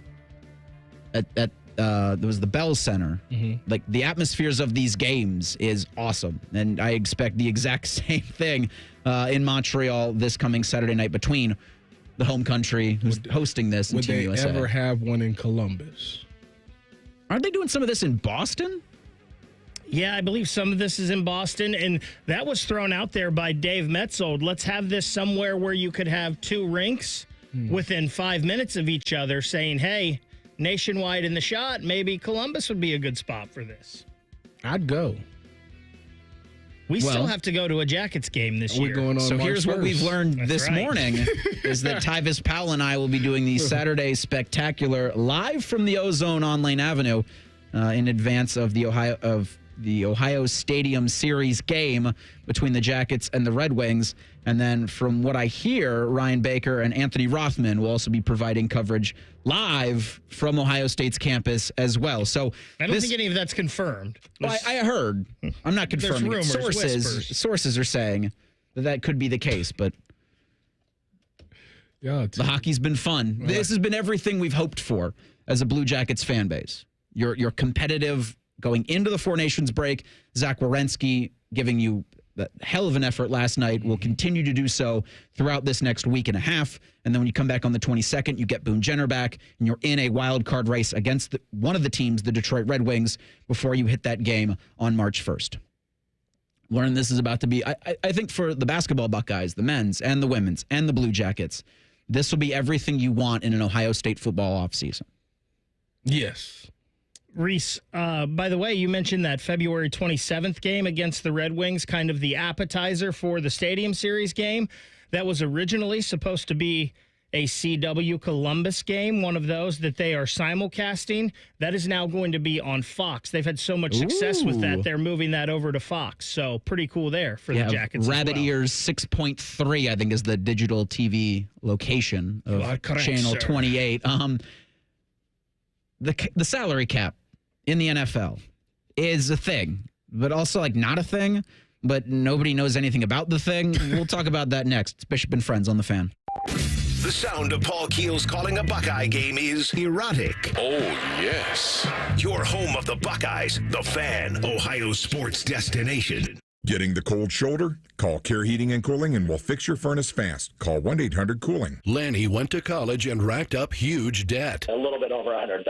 S6: there was the Bell Center. Mm-hmm. Like, the atmospheres of these games is awesome. And I expect the exact same thing in Montreal this coming Saturday night between the home country who's hosting this and Team USA.
S7: Would they ever have one in Columbus?
S6: Aren't they doing some of this in Boston?
S8: Yeah, I believe some of this is in Boston, and that was thrown out there by Dave Metzold. Let's have this somewhere where you could have 2 rinks within 5 minutes of each other, saying, hey, nationwide in the shot, maybe Columbus would be a good spot for this.
S7: I'd go.
S8: We still have to go to a Jackets game this year.
S7: Going on
S6: so
S7: March
S6: here's
S7: 1st.
S6: what we've learned this morning is that Tyvis Powell and I will be doing the Saturday Spectacular live from the Ozone on Lane Avenue in advance of the Ohio Stadium Series game between the Jackets and the Red Wings. And then from what I hear, Ryan Baker and Anthony Rothman will also be providing coverage live from Ohio State's campus as well. So
S8: I don't think any of that's confirmed.
S6: Well, I heard. I'm not confirming.
S8: Rumors,
S6: Sources are saying that could be the case, but the hockey's been fun. Right. This has been everything we've hoped for as a Blue Jackets fan base. You're competitive going into the Four Nations break. Zach Werenski giving you that hell of an effort last night, will continue to do so throughout this next week and a half. And then when you come back on the 22nd, you get Boone Jenner back, and you're in a wild card race against one of the teams, the Detroit Red Wings, before you hit that game on March 1st. Learn this is about to be, I think for the basketball Buckeyes, the men's and the women's and the Blue Jackets, this will be everything you want in an Ohio State football offseason.
S7: Yes.
S8: Reese, by the way, you mentioned that February 27th game against the Red Wings, kind of the appetizer for the Stadium Series game. That was originally supposed to be a CW Columbus game, one of those that they are simulcasting. That is now going to be on Fox. They've had so much success with that, they're moving that over to Fox. So pretty cool there for the Jackets.
S6: Rabbit Ears 6.3, I think, is the digital TV location of Channel 28. The salary cap in the NFL is a thing, but also like not a thing, but nobody knows anything about the thing. We'll talk about that next. It's Bishop and Friends on The Fan.
S1: The sound of Paul Keels calling a Buckeye game is erotic.
S21: Oh, yes.
S1: Your home of the Buckeyes, The Fan, Ohio sports destination.
S4: Getting the cold shoulder? Call Care Heating and Cooling and we'll fix your furnace fast. Call 1-800-COOLING.
S1: Lanny went to college and racked up huge debt.
S12: A little bit over $100,000.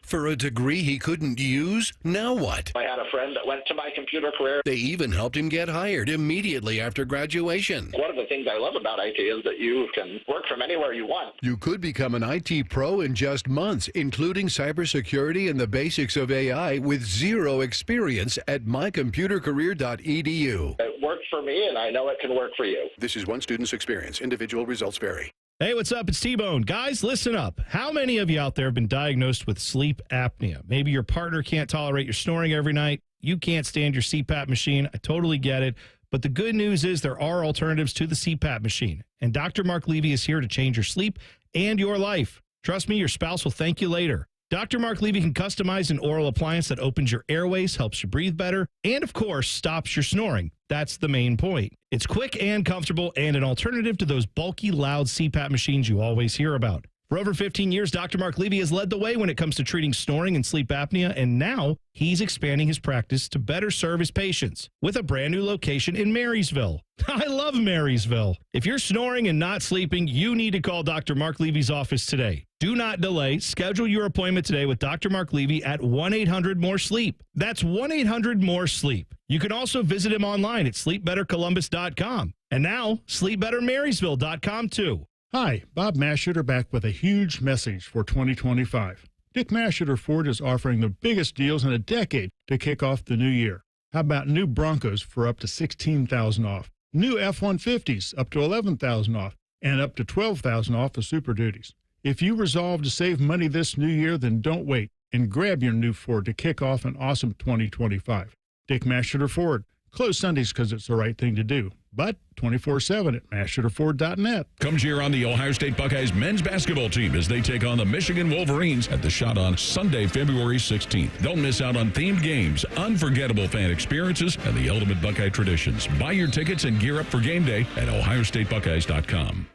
S1: For a degree he couldn't use, now what?
S12: I had a friend that went to my computer career.
S1: They even helped him get hired immediately after graduation.
S12: One of the things I love about IT is that you can work from anywhere you want.
S1: You could become an IT pro in just months, including cybersecurity and the basics of AI with zero experience at mycomputercareer.edu.
S12: It worked for me, and I know it can work for you.
S14: This is one student's experience. Individual results vary.
S18: Hey, what's up? It's T-Bone. Guys, listen up. How many of you out there have been diagnosed with sleep apnea? Maybe your partner can't tolerate your snoring every night. You can't stand your CPAP machine. I totally get it. But the good news is there are alternatives to the CPAP machine. And Dr. Mark Levy is here to change your sleep and your life. Trust me, your spouse will thank you later. Dr. Mark Levy can customize an oral appliance that opens your airways, helps you breathe better, and of course, stops your snoring. That's the main point. It's quick and comfortable and an alternative to those bulky, loud CPAP machines you always hear about. For over 15 years, Dr. Mark Levy has led the way when it comes to treating snoring and sleep apnea, and now he's expanding his practice to better serve his patients with a brand new location in Marysville. I love Marysville. If you're snoring and not sleeping, you need to call Dr. Mark Levy's office today. Do not delay. Schedule your appointment today with Dr. Mark Levy at 1-800-MORE-SLEEP. That's 1-800-MORE-SLEEP. You can also visit him online at sleepbettercolumbus.com. And now, sleepbettermarysville.com too.
S22: Hi, Bob Mashuter back with a huge message for 2025. Dick Mashuter Ford is offering the biggest deals in a decade to kick off the new year. How about new Broncos for up to $16,000 off? New F-150s up to $11,000 off, and up to $12,000 off the Super Duties. If you resolve to save money this new year, then don't wait and grab your new Ford to kick off an awesome 2025. Dick Mashuter Ford. Closed Sundays because it's the right thing to do, but 24/7 at MashuterFord.net.
S3: Come cheer on the Ohio State Buckeyes men's basketball team as they take on the Michigan Wolverines at the Shot on Sunday, February 16th. Don't miss out on themed games, unforgettable fan experiences, and the ultimate Buckeye traditions. Buy your tickets and gear up for game day at OhioStateBuckeyes.com.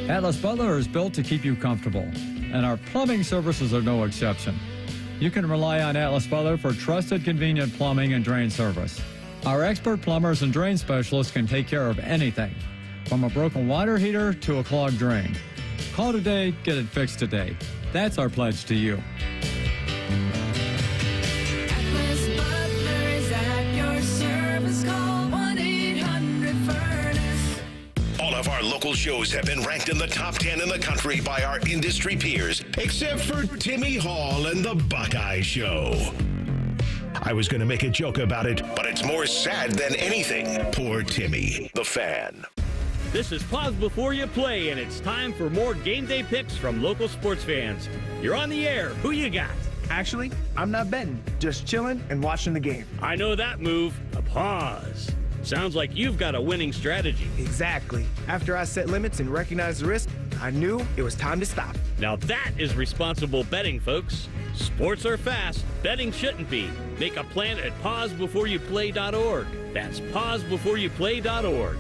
S23: Atlas Butler is built to keep you comfortable, and our plumbing services are no exception. You can rely on Atlas Butler for trusted, convenient plumbing and drain service. Our expert plumbers and drain specialists can take care of anything, from a broken water heater to a clogged drain. Call today, get it fixed today. That's our pledge to you.
S24: Atlas Butler is at your service. Call 1-800-FURNACE.
S1: All of our local shows have been ranked in the top 10 in the country by our industry peers, except for Timmy Hall and the Buckeye Show. I was going to make a joke about it, but it's more sad than anything. Poor Timmy, the fan.
S27: This is Pause Before You Play, and it's time for more game day picks from local sports fans. You're on the air. Who you got?
S28: Actually, I'm not betting, just chilling and watching the game.
S27: I know that move, a pause. Sounds like you've got a winning strategy.
S28: Exactly. After I set limits and recognized the risk, I knew it was time to stop.
S27: Now that is responsible betting, folks. Sports are fast. Betting shouldn't be. Make a plan at pausebeforeyouplay.org. That's pausebeforeyouplay.org.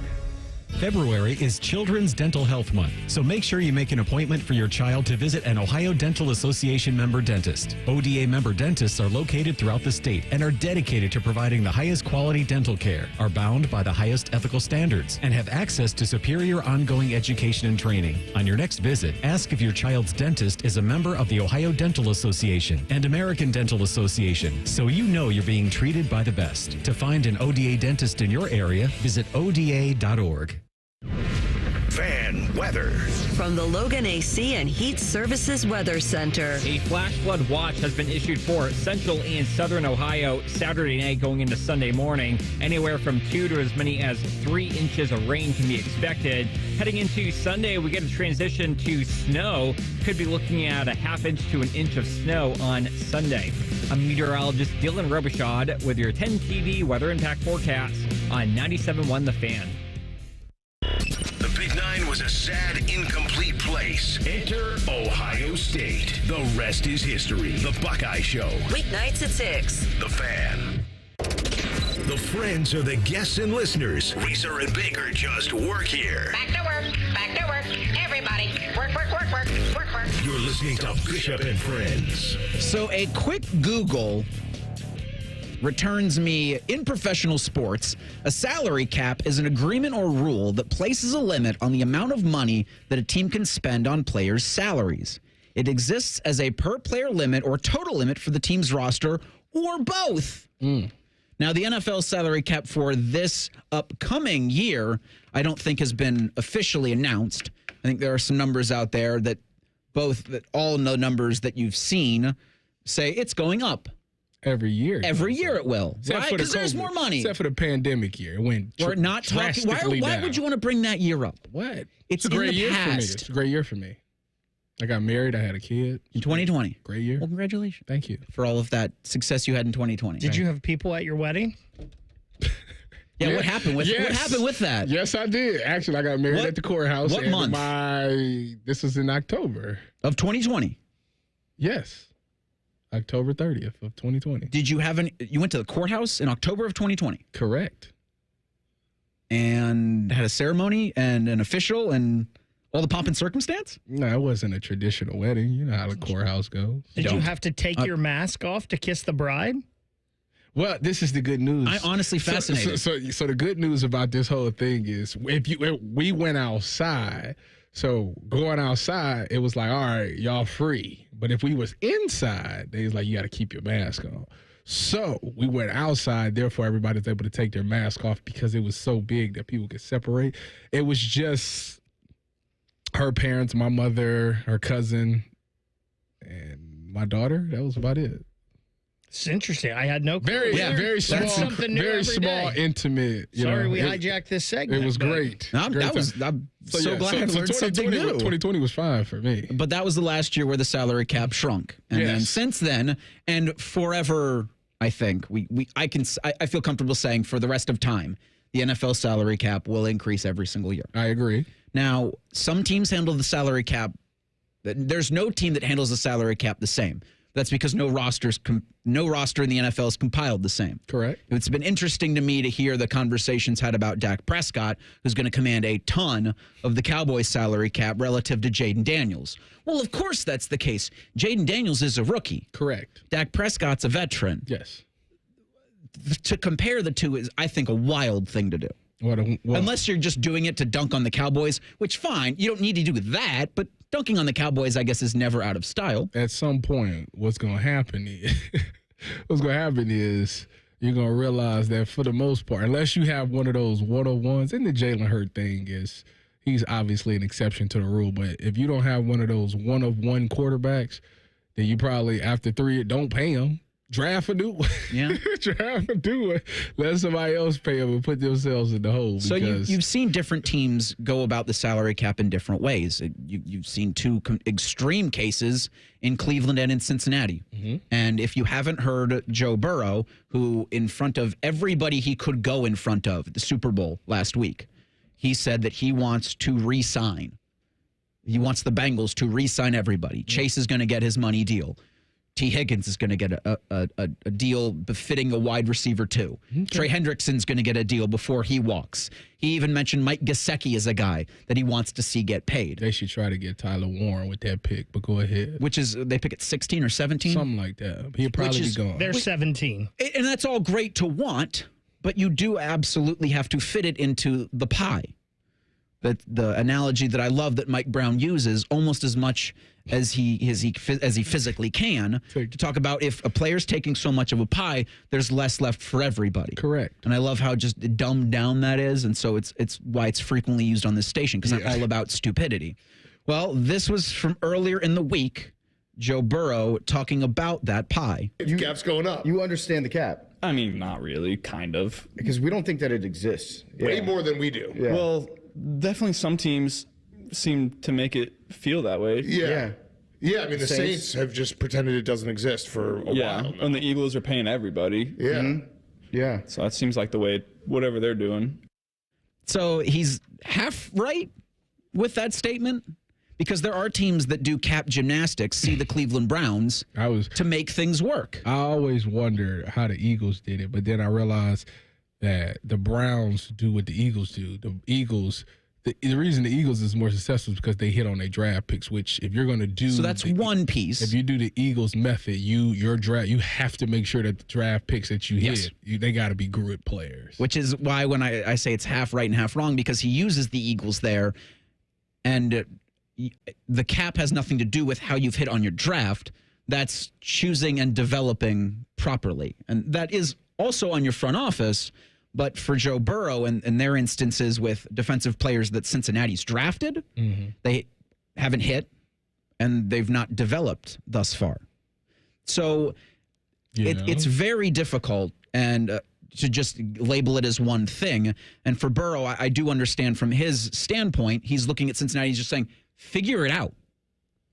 S9: February is Children's Dental Health Month, so make sure you make an appointment for your child to visit an Ohio Dental Association member dentist. ODA member dentists are located throughout the state and are dedicated to providing the highest quality dental care, are bound by the highest ethical standards, and have access to superior ongoing education and training. On your next visit, ask if your child's dentist is a member of the Ohio Dental Association and American Dental Association, so you know you're being treated by the best. To find an ODA dentist in your area, visit ODA.org.
S1: Fan weather.
S5: From the Logan AC and Heat Services Weather Center.
S6: A flash flood watch has been issued for central and southern Ohio Saturday night going into Sunday morning. Anywhere from 2 to as many as 3 inches of rain can be expected. Heading into Sunday, we get a transition to snow. Could be looking at a ½ inch to an inch of snow on Sunday. I'm meteorologist Dylan Robichaud with your 10 TV weather impact forecast on 97.1 The Fan.
S1: The Big Nine was a sad, incomplete place. Enter Ohio State. The rest is history. The Buckeye Show.
S5: Weeknights at 6.
S1: The Fan. The friends are the guests and listeners. Reeser and Baker just work here.
S24: Back to work. Back to work. Everybody. Work, work, work, work, work, work.
S1: You're listening to Bishop and Friends.
S6: So a quick Google returns me in professional sports. A salary cap is an agreement or rule that places a limit on the amount of money that a team can spend on players' salaries. It exists as a per-player limit or total limit for the team's roster or both. Now, the NFL salary cap for this upcoming year, I don't think has been officially announced. I think there are some numbers out there that all the numbers that you've seen say it's going up.
S7: Every year.
S6: Every year it will. Right? Because there's more money.
S7: Except for the pandemic year. It went
S6: We're not talking. Why would you want to bring that year up?
S7: What?
S6: It's
S7: a great
S6: in the
S7: year
S6: past.
S7: for me. It's a great year for me. I got married. I had a kid.
S6: In 2020.
S7: Great year.
S6: Well, congratulations.
S7: Thank you.
S6: For all of that success you had in 2020.
S8: Did you have people at your wedding?
S6: Yeah, what happened with that?
S7: Yes, I did. Actually, I got married at the courthouse.
S6: What month?
S7: This was in October.
S6: Of 2020?
S7: Yes. October 30th of 2020.
S6: Did you you went to the courthouse in October of 2020?
S7: Correct.
S6: And had a ceremony and an official and all the pomp and circumstance?
S7: No, it wasn't a traditional wedding. You know how the courthouse goes.
S8: Did you have to take your mask off to kiss the bride?
S7: Well, this is the good news.
S6: I'm honestly fascinated.
S7: So the good news about this whole thing is if we went outside, so going outside, it was like, all right, y'all free. But if we was inside, they was like, you got to keep your mask on. So we went outside, therefore everybody's able to take their mask off because it was so big that people could separate. It was just her parents, my mother, her cousin, and my daughter. That was about it.
S8: It's interesting. I had no clue.
S7: Very small,
S8: That's something new
S7: very
S8: every
S7: small,
S8: day.
S7: intimate.
S8: Sorry, we hijacked this segment.
S7: It was great.
S6: I'm so glad I learned something new.
S7: 2020 was fine for me.
S6: But that was the last year where the salary cap shrunk, and then since then and forever, I think I feel comfortable saying for the rest of time, the NFL salary cap will increase every single year.
S7: I agree.
S6: Now, some teams handle the salary cap. There's no team that handles the salary cap the same. That's because no roster in the NFL is compiled the same.
S7: Correct.
S6: It's been interesting to me to hear the conversations had about Dak Prescott, who's going to command a ton of the Cowboys' salary cap relative to Jaden Daniels. Well, of course that's the case. Jaden Daniels is a rookie.
S7: Correct.
S6: Dak Prescott's a veteran.
S7: Yes.
S6: To compare the two is, I think, a wild thing to do. Unless you're just doing it to dunk on the Cowboys, which fine, you don't need to do that, but dunking on the Cowboys, I guess, is never out of style.
S7: At some point, what's going to happen is you're going to realize that for the most part, unless you have one of those one-on-ones, and the Jalen Hurts thing he's obviously an exception to the rule, but if you don't have one of those one-of-one quarterbacks, then you probably, after 3, don't pay him. Draft a new one.
S6: Yeah.
S7: Draft a new one. Let somebody else pay them and put themselves in the hole.
S6: So you've seen different teams go about the salary cap in different ways. You've seen two extreme cases in Cleveland and in Cincinnati. Mm-hmm. And if you haven't heard Joe Burrow, who in front of everybody he could go in front of at the Super Bowl last week, he said that he wants to re-sign. He wants the Bengals to re-sign everybody. Mm-hmm. Chase is going to get his money deal. T. Higgins is going to get a deal befitting a wide receiver, too. Okay. Trey Hendrickson's going to get a deal before he walks. He even mentioned Mike Gesicki as a guy that he wants to see get paid.
S7: They should try to get Tyler Warren with that pick, but go ahead.
S6: Which is, they pick at 16 or 17?
S7: Something like that. He'll probably be gone.
S8: They're 17.
S6: And that's all great to want, but you do absolutely have to fit it into the pie. But the analogy that I love that Mike Brown uses almost as much as he physically can to talk about if a player's taking so much of a pie, there's less left for everybody.
S7: Correct.
S6: And I love how just dumbed down that is, and so it's why it's frequently used on this station because I'm all about stupidity. Well, this was from earlier in the week. Joe Burrow talking about that pie.
S2: The cap's going up.
S10: You understand the cap?
S11: I mean, not really, kind of.
S10: Because we don't think that it exists.
S2: Way more than we do.
S11: Yeah. Well, definitely some teams seem to make it feel that way.
S2: Yeah. I mean, the Saints have just pretended it doesn't exist for a while.
S11: Yeah, and the Eagles are paying everybody.
S2: Yeah.
S10: Mm-hmm. Yeah.
S11: So that seems like the way, whatever they're doing.
S6: So he's half right with that statement because there are teams that do cap gymnastics, see the Cleveland Browns, to make things work.
S7: I always wondered how the Eagles did it, but then I realized that the Browns do what the Eagles do. The Eagles, the reason the Eagles is more successful is because they hit on their draft picks, which if you're going to do.
S6: So that's one piece.
S7: If you do the Eagles method, your draft, you have to make sure that the draft picks that you hit, they got to be good players.
S6: Which is why when I say it's half right and half wrong, because he uses the Eagles there, and the cap has nothing to do with how you've hit on your draft. That's choosing and developing properly. And that is also on your front office. But for Joe Burrow and their instances with defensive players that Cincinnati's drafted, they haven't hit and they've not developed thus far. So it's very difficult and to just label it as one thing. And for Burrow, I do understand from his standpoint, he's looking at Cincinnati, he's just saying, figure it out.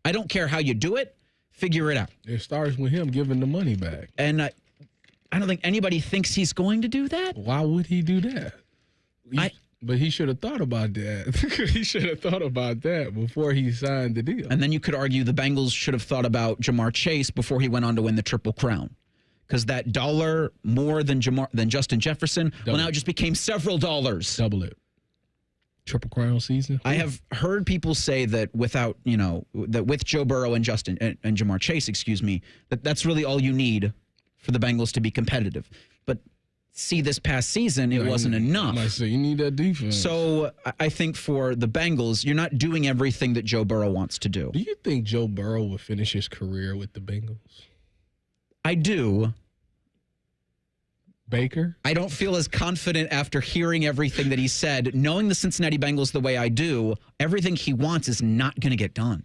S6: I don't care how you do it, figure it out.
S7: It starts with him giving the money back.
S6: And I don't think anybody thinks he's going to do that.
S7: Why would he do that? But he should have thought about that. He should have thought about that before he signed the deal.
S6: And then you could argue the Bengals should have thought about Jamar Chase before he went on to win the Triple Crown. Because that dollar more than Justin Jefferson, well, now it just became several dollars.
S7: Double it. Triple Crown season.
S6: I have heard people say that without, that with Joe Burrow and and Jamar Chase, that's really all you need for the Bengals to be competitive. But see, this past season, it wasn't enough.
S7: I say you need that defense.
S6: So I think for the Bengals, you're not doing everything that Joe Burrow wants to do.
S7: Do you think Joe Burrow will finish his career with the Bengals?
S6: I do.
S7: Baker?
S6: I don't feel as confident after hearing everything that he said. Knowing the Cincinnati Bengals the way I do, everything he wants is not going to get done.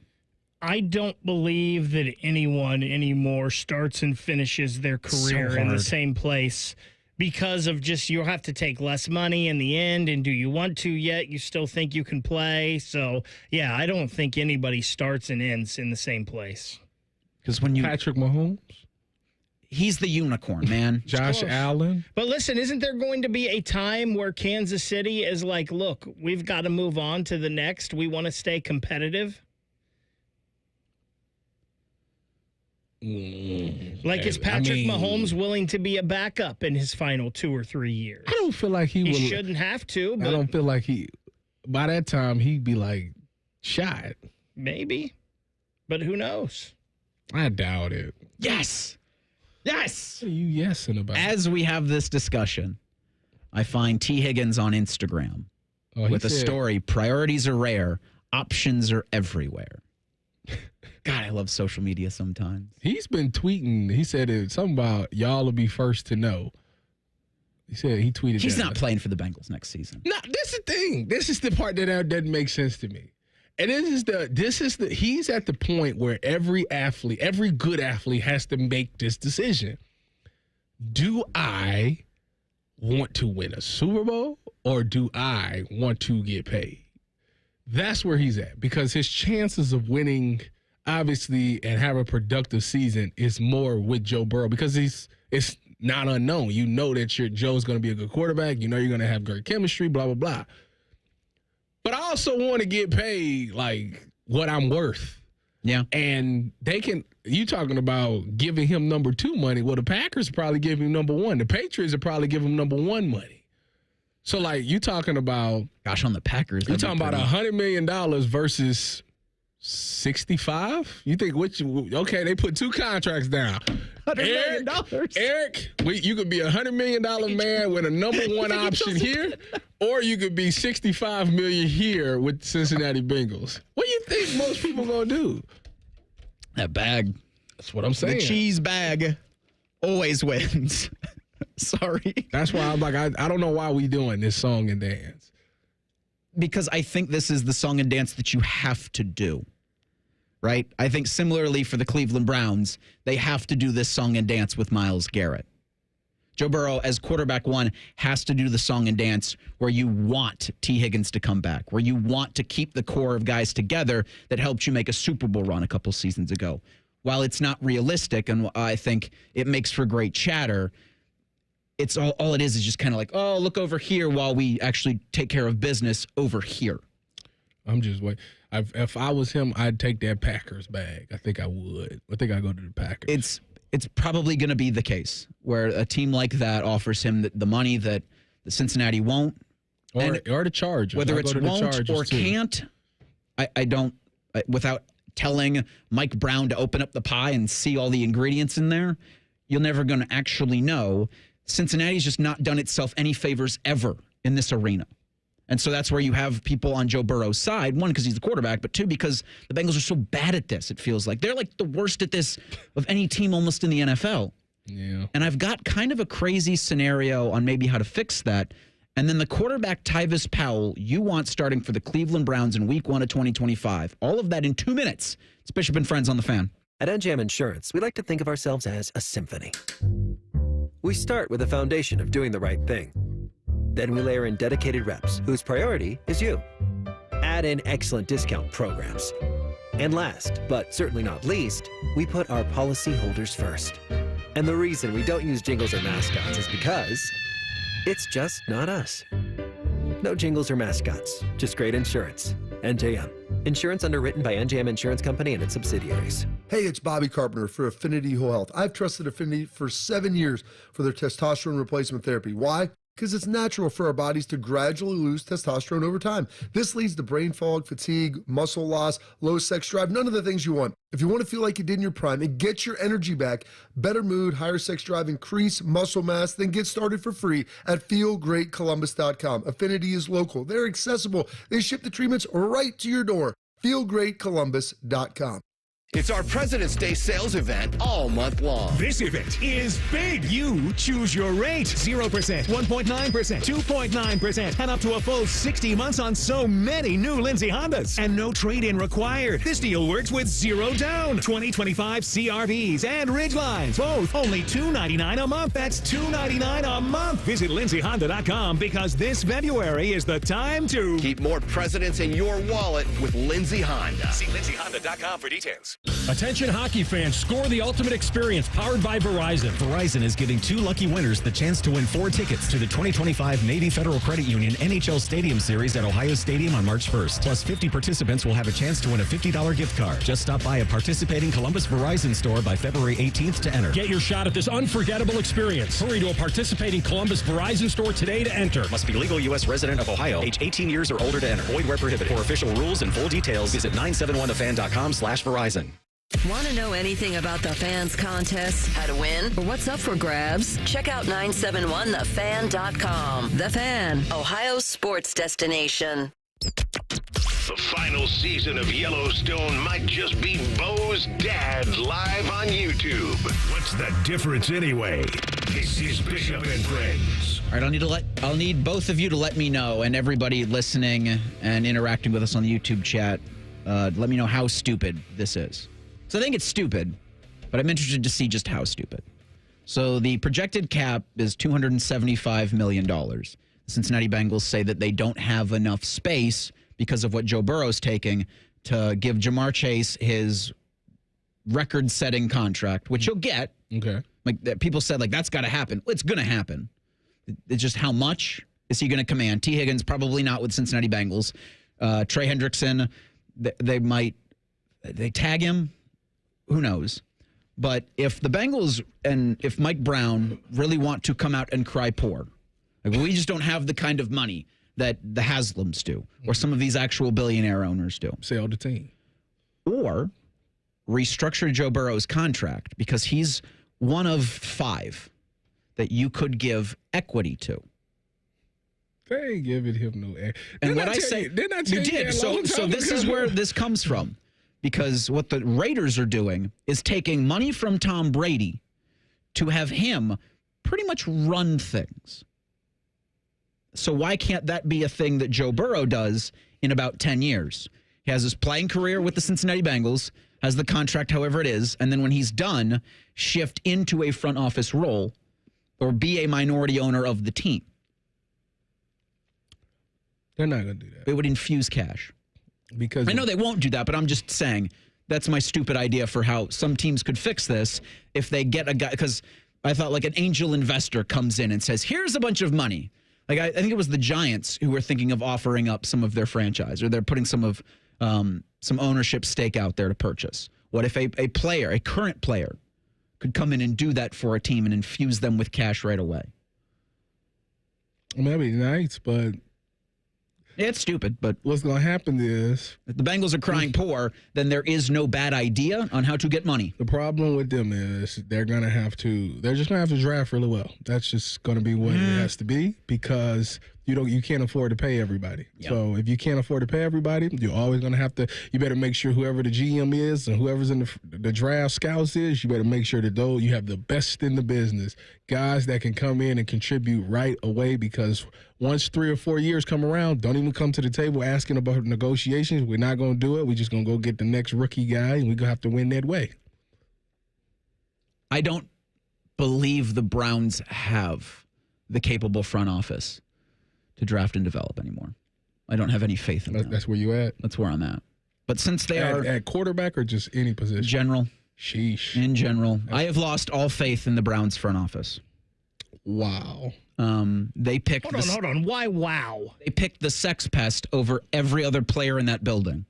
S8: I don't believe that anyone anymore starts and finishes their career in the same place because of just you'll have to take less money in the end. And do you want to yet? You still think you can play? So, yeah, I don't think anybody starts and ends in the same place.
S6: Because when
S7: Patrick Mahomes?
S6: He's the unicorn, man.
S7: Josh Allen?
S8: But listen, isn't there going to be a time where Kansas City is like, look, we've got to move on to the next. We want to stay competitive? Like, is Patrick Mahomes willing to be a backup in his final 2 or 3 years?
S7: I don't feel like he
S8: shouldn't have to. But
S7: I don't feel like by that time, he'd be like shot.
S8: Maybe. But who knows?
S7: I doubt it.
S6: Yes. Yes.
S7: What are you yesing about?
S6: As we have this discussion, I find T. Higgins on Instagram with a story, priorities are rare, options are everywhere. God, I love social media sometimes.
S7: He's been tweeting. He said something about y'all will be first to know. He said he tweeted
S6: He's not playing for the Bengals next season.
S7: No, this is the thing. This is the part that doesn't make sense to me. And he's at the point where every good athlete has to make this decision. Do I want to win a Super Bowl or do I want to get paid? That's where he's at because his chances of winning, obviously, and have a productive season is more with Joe Burrow because it's not unknown. You know that Joe's going to be a good quarterback. You know you're going to have great chemistry, blah, blah, blah. But I also want to get paid like what I'm worth.
S6: Yeah.
S7: And you talking about giving him number 2 money. Well, the Packers probably give him number 1. The Patriots will probably give him number 1 money. So, like, you talking about.
S6: Gosh, on the Packers.
S7: You're talking about $100 million versus 65? You think okay, they put 2 contracts down.
S6: $100 million.
S7: Eric, you could be $100 million man with a number 1 option here, or you could be $65 million here with Cincinnati Bengals. What do you think most people gonna do?
S6: That bag.
S7: That's what I'm saying.
S6: The cheese bag always wins. Sorry.
S7: That's why I'm like, I don't know why we doing this song and dance.
S6: Because I think this is the song and dance that you have to do. Right? I think similarly for the Cleveland Browns, they have to do this song and dance with Myles Garrett. Joe Burrow, as quarterback 1, has to do the song and dance where you want T. Higgins to come back, where you want to keep the core of guys together that helped you make a Super Bowl run a couple seasons ago. While it's not realistic, and I think it makes for great chatter, it's all it is just kind of like, oh, look over here while we actually take care of business over here.
S7: I'm just waiting. If I was him, I'd take that Packers bag. I think I would. I think I'd go to the Packers.
S6: It's probably going to be the case where a team like that offers him the money that the Cincinnati won't,
S7: Or the Chargers.
S6: Whether it's won't or
S7: too.
S6: can't, I don't, without telling Mike Brown to open up the pie and see all the ingredients in there, you're never going to actually know. Cincinnati's just not done itself any favors ever in this arena. And so that's where you have people on Joe Burrow's side. One, because he's the quarterback, but two, because the Bengals are so bad at this, it feels like. They're like the worst at this of any team almost in the NFL.
S7: Yeah.
S6: And I've got kind of a crazy scenario on maybe how to fix that. And then the quarterback, Tyvis Powell, you want starting for the Cleveland Browns in week 1 of 2025. All of that in 2 minutes. It's Bishop and Friends on the Fan.
S13: At NJM Insurance, we like to think of ourselves as a symphony. We start with a foundation of doing the right thing. Then we layer in dedicated reps, whose priority is you. Add in excellent discount programs. And last, but certainly not least, we put our policyholders first. And the reason we don't use jingles or mascots is because it's just not us. No jingles or mascots, just great insurance. NJM. Insurance underwritten by NJM Insurance Company and its subsidiaries.
S15: Hey, it's Bobby Carpenter for Affinity Whole Health. I've trusted Affinity for 7 years for their testosterone replacement therapy. Why? Because it's natural for our bodies to gradually lose testosterone over time. This leads to brain fog, fatigue, muscle loss, low sex drive, none of the things you want. If you want to feel like you did in your prime and get your energy back, better mood, higher sex drive, increase muscle mass, then get started for free at feelgreatcolumbus.com. Affinity is local. They're accessible. They ship the treatments right to your door. feelgreatcolumbus.com.
S16: It's our President's Day sales event all month long.
S17: This event is big. You choose your rate. 0%, 1.9%, 2.9%, and up to a full 60 months on so many new Lindsay Hondas. And no trade-in required. This deal works with 0 down. 2025 CRVs and Ridgelines. Both only $299 a month. That's $299 a month. Visit LindsayHonda.com because this February is the time to
S16: keep more presidents in your wallet with Lindsay Honda. See LindsayHonda.com for details.
S19: Attention hockey fans, score the ultimate experience powered by Verizon.
S9: Verizon is giving 2 lucky winners the chance to win 4 tickets to the 2025 Navy Federal Credit Union NHL Stadium Series at Ohio Stadium on March 1st. Plus 50 participants will have a chance to win a $50 gift card. Just stop by a participating Columbus Verizon store by February 18th to enter.
S19: Get your shot at this unforgettable experience. Hurry to a participating Columbus Verizon store today to enter.
S9: Must be legal U.S. resident of Ohio, age 18 years or older to enter. Void where prohibited. For official rules and full details, visit 971thefan.com/Verizon.
S5: Want to know anything about the Fans contest, how to win, or what's up for grabs? Check out 971thefan.com. The Fan, Ohio's sports destination.
S1: The final season of Yellowstone might just be Bo's dad live on YouTube. What's the difference anyway? This is Bishop and Friends.
S6: All right, I'll need both of you to let me know, and everybody listening and interacting with us on the YouTube chat, let me know how stupid this is. So I think it's stupid, but I'm interested to see just how stupid. So the projected cap is $275 million. The Cincinnati Bengals say that they don't have enough space because of what Joe Burrow's taking to give Jamar Chase his record-setting contract, which he'll get.
S7: Okay.
S6: Like people said, like, that's got to happen. It's going to happen. It's just how much is he going to command? T. Higgins, probably not with Cincinnati Bengals. Trey Hendrickson, they tag him. Who knows? But if the Bengals and if Mike Brown really want to come out and cry poor, like we just don't have the kind of money that the Haslams do or some of these actual billionaire owners do.
S7: Sell the team.
S6: Or restructure Joe Burrow's contract because he's one of 5 that you could give equity to.
S7: They ain't giving him no equity.
S6: And what I say, you did. So this is where this comes from. Because what the Raiders are doing is taking money from Tom Brady to have him pretty much run things. So why can't that be a thing that Joe Burrow does in about 10 years? He has his playing career with the Cincinnati Bengals, has the contract however it is, and then when he's done, shift into a front office role or be a minority owner of the team.
S7: They're not going to do that.
S6: It would infuse cash.
S7: Because
S6: I know they won't do that, but I'm just saying that's my stupid idea for how some teams could fix this if they get a guy. Because I thought like an angel investor comes in and says, here's a bunch of money. Like I think it was the Giants who were thinking of offering up some of their franchise, or they're putting some of some ownership stake out there to purchase. What if a player, a current player, could come in and do that for a team and infuse them with cash right away?
S7: Well, that'd be nice, but
S6: It's stupid, but
S7: what's going to happen is
S6: if the Bengals are crying poor, then there is no bad idea on how to get money.
S7: The problem with them is they're just going to have to draft really well. That's just going to be what it has to be because you can't afford to pay everybody. Yep. So if you can't afford to pay everybody, you're always going to have to. You better make sure whoever the GM is and whoever's in the draft scouts is, you better make sure that you have the best in the business, guys that can come in and contribute right away. Because once 3 or 4 years come around, don't even come to the table asking about negotiations. We're not going to do it. We're just going to go get the next rookie guy, and we're going to have to win that way.
S6: I don't believe the Browns have the capable front office to draft and develop anymore. I don't have any faith in that.
S7: That's where you at?
S6: That's where I'm at. But since they are...
S7: At quarterback or just any position?
S6: General.
S7: Sheesh.
S6: In general. I have lost all faith in the Browns front office.
S7: Wow.
S6: They picked...
S8: Hold on. Why wow?
S6: They picked the sex pest over every other player in that building.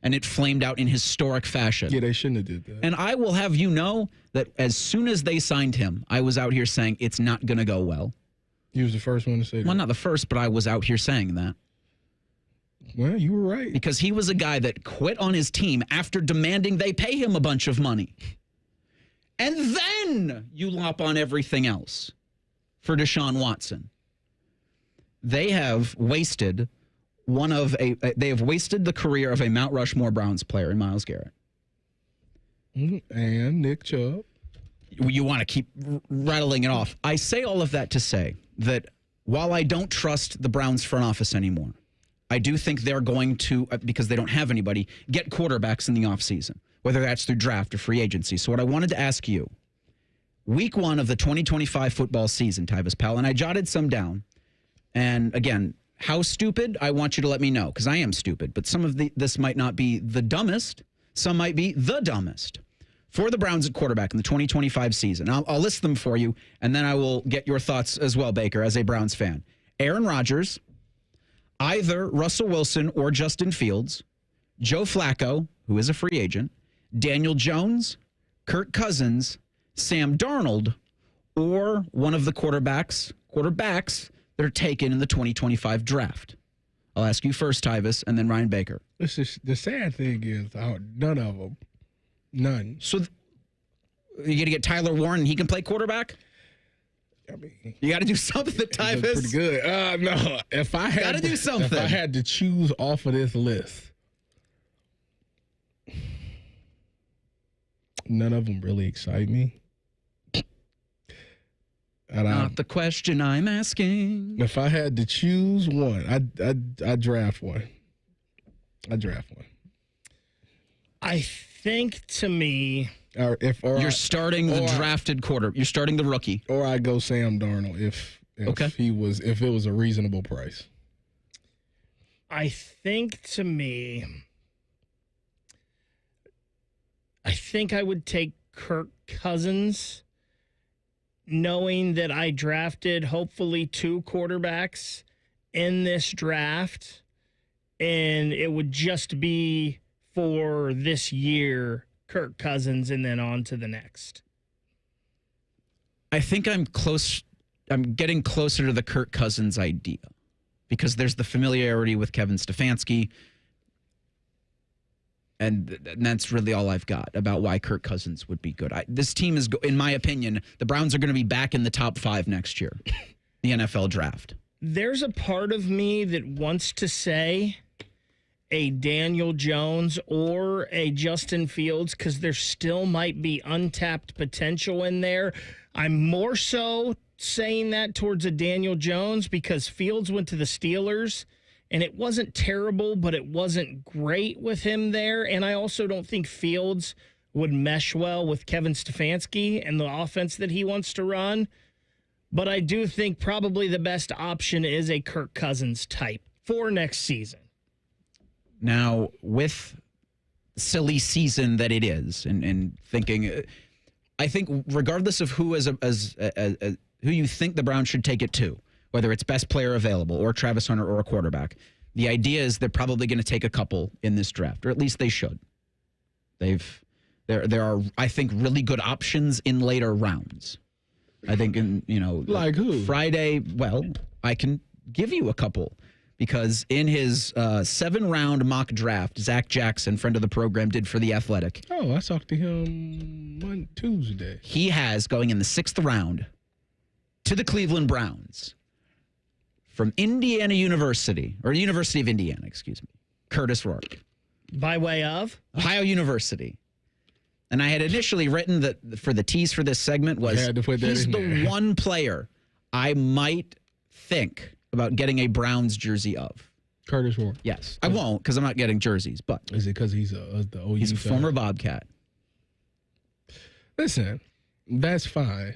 S6: And it flamed out in historic fashion.
S7: Yeah, they shouldn't have did that.
S6: And I will have you know that as soon as they signed him, I was out here saying it's not going to go well.
S7: You was the first one to say that.
S6: Well, not the first, but I was out here saying that.
S7: Well, you were right.
S6: Because he was a guy that quit on his team after demanding they pay him a bunch of money. And then you lop on everything else for Deshaun Watson. They have wasted the career of a Mount Rushmore Browns player in Myles Garrett.
S7: And Nick Chubb.
S6: You want to keep rattling it off. I say all of that to say that while I don't trust the Browns front office anymore, I do think they're going to, because they don't have anybody, get quarterbacks in the offseason, whether that's through draft or free agency. So what I wanted to ask you, week 1 of the 2025 football season, Tyvis Powell, and I jotted some down. And again, how stupid, I want you to let me know, because I am stupid. But some of this might not be the dumbest. Some might be the dumbest. For the Browns at quarterback in the 2025 season. I'll list them for you, and then I will get your thoughts as well, Baker, as a Browns fan. Aaron Rodgers, either Russell Wilson or Justin Fields, Joe Flacco, who is a free agent, Daniel Jones, Kirk Cousins, Sam Darnold, or one of the quarterbacks that are taken in the 2025 draft. I'll ask you first, Tyvis, and then Ryan Baker.
S7: The sad thing is none of them. None.
S6: So you're going to get Tyler Warren and he can play quarterback?
S7: I mean,
S6: you got to do something, Tyvis.
S7: Pretty good. No, if I had to choose off of this list, none of them really excite me.
S6: Not the question I'm asking.
S7: If I had to choose one, I'd draft one.
S8: I think to me,
S6: you're starting the drafted quarter. You're starting the rookie,
S7: or I go Sam Darnold if it was a reasonable price.
S8: I think to me, I would take Kirk Cousins, knowing that I drafted hopefully 2 quarterbacks in this draft, and it would just be for this year, Kirk Cousins, and then on to the next.
S6: I think I'm getting closer to the Kirk Cousins idea because there's the familiarity with Kevin Stefanski, and that's really all I've got about why Kirk Cousins would be good. This team is, in my opinion, the Browns are going to be back in the top 5 next year, the NFL draft.
S8: There's a part of me that wants to say a Daniel Jones or a Justin Fields because there still might be untapped potential in there. I'm more so saying that towards a Daniel Jones because Fields went to the Steelers and it wasn't terrible, but it wasn't great with him there. And I also don't think Fields would mesh well with Kevin Stefanski and the offense that he wants to run. But I do think probably the best option is a Kirk Cousins type for next season.
S6: Now, with silly season that it is, and thinking, I think regardless of who who you think the Browns should take it to, whether it's best player available or Travis Hunter or a quarterback, the idea is they're probably going to take a couple in this draft, or at least they should. There are, I think, really good options in later rounds. I think,
S7: like who?
S6: Friday, well, I can give you a couple. because in his 7-round mock draft, Zach Jackson, friend of the program, did for The Athletic.
S7: Oh, I talked to him on Tuesday.
S6: He has, going in the 6th round, to the Cleveland Browns, from Indiana University, or University of Indiana, excuse me, Curtis Rourke.
S8: By way of?
S6: Ohio University. And I had initially written that for the tease for this segment was he's the one player I might think about getting a Browns jersey of.
S7: Curtis Rourke.
S6: Yes. I won't because I'm not getting jerseys, but.
S7: Is it because he's the OU?
S6: He's a former Bobcat.
S7: Listen, that's fine.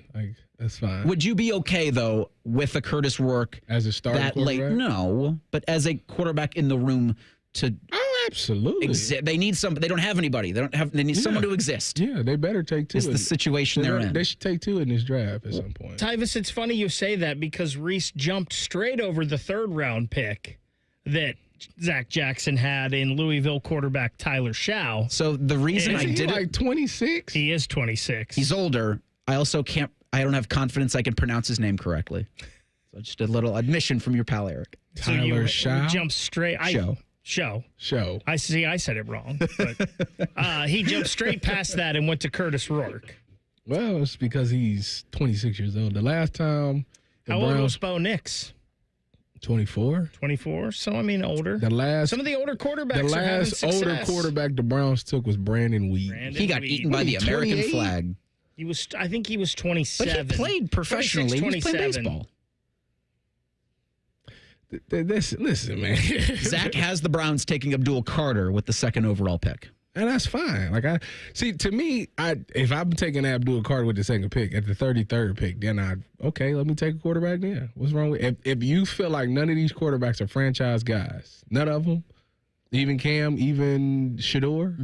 S7: That's fine.
S6: Would you be okay, though, with a Curtis Rourke
S7: as a starting
S6: that late? No, but as a quarterback in the room to.
S7: Oh, absolutely.
S6: They need some. They don't have anybody. They need someone to exist.
S7: Yeah, they better take 2.
S6: It's the situation they're in.
S7: They should take 2 in this draft at some point.
S8: Tyvis, it's funny you say that because Reese jumped straight over the 3rd-round pick that Zach Jackson had in Louisville quarterback Tyler Shaw.
S6: So the reason I did
S7: it, 26.
S8: He is 26.
S6: He's older. I also can't. I don't have confidence I can pronounce his name correctly. So just a little admission from your pal Eric.
S7: Tyler Shaw.
S8: Jumped straight. Show. I see. I said it wrong. But he jumped straight past that and went to Curtis Rourke.
S7: Well, it's because he's 26 years old. The last time.
S8: How old was Bo Nix?
S7: 24.
S8: 24. So I mean, older. Some of the older quarterbacks.
S7: The last older quarterback the Browns took was Brandon Weed.
S6: He got eaten by the American flag.
S8: He was. I think he was 27.
S6: But he played professionally.
S8: 26,
S6: he was playing baseball.
S7: Listen, man.
S6: Zach has the Browns taking Abdul Carter with the 2nd overall pick.
S7: And that's fine. To me, if I'm taking Abdul Carter with the 2nd pick at the 33rd pick, then let me take a quarterback then. What's wrong with if you feel like none of these quarterbacks are franchise guys, none of them, even Cam, even Shador,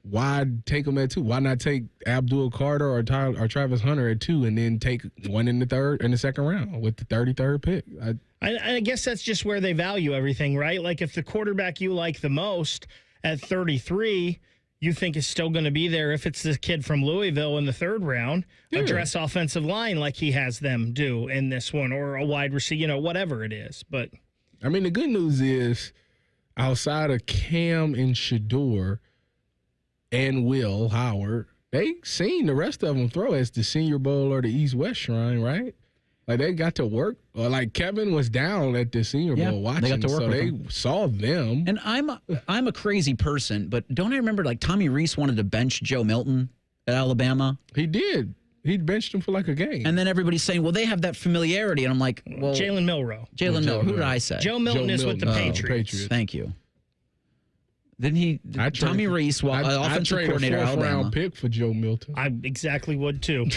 S7: why take them at 2? Why not take Abdul Carter or Travis Hunter at 2 and then take one in the 2nd round with the 33rd pick?
S8: I guess that's just where they value everything, right? Like if the quarterback you like the most at 33, you think is still going to be there if it's the kid from Louisville in the 3rd round, address offensive line like he has them do in this one, or a wide receiver, whatever it is. But
S7: I mean, the good news is outside of Cam and Shador and Will Howard, they seen the rest of them throw as the Senior Bowl or the East-West Shrine, right? Like they got to work. Or like Kevin was down at the Senior Bowl watching,
S6: they got to work
S7: so they saw them.
S6: And I'm a crazy person, but don't I remember like Tommy Reese wanted to bench Joe Milton at Alabama?
S7: He did. He benched him for like a game.
S6: And then everybody's saying, well, they have that familiarity. And I'm like, well.
S8: Jalen Milroe.
S6: Jalen Milroe. Who did I say?
S8: Joe Milton is with the Patriots.
S6: Thank you. Then Tommy Reese, offensive coordinator,
S7: a 4th
S6: Alabama.
S7: round pick for Joe Milton.
S8: I exactly would too.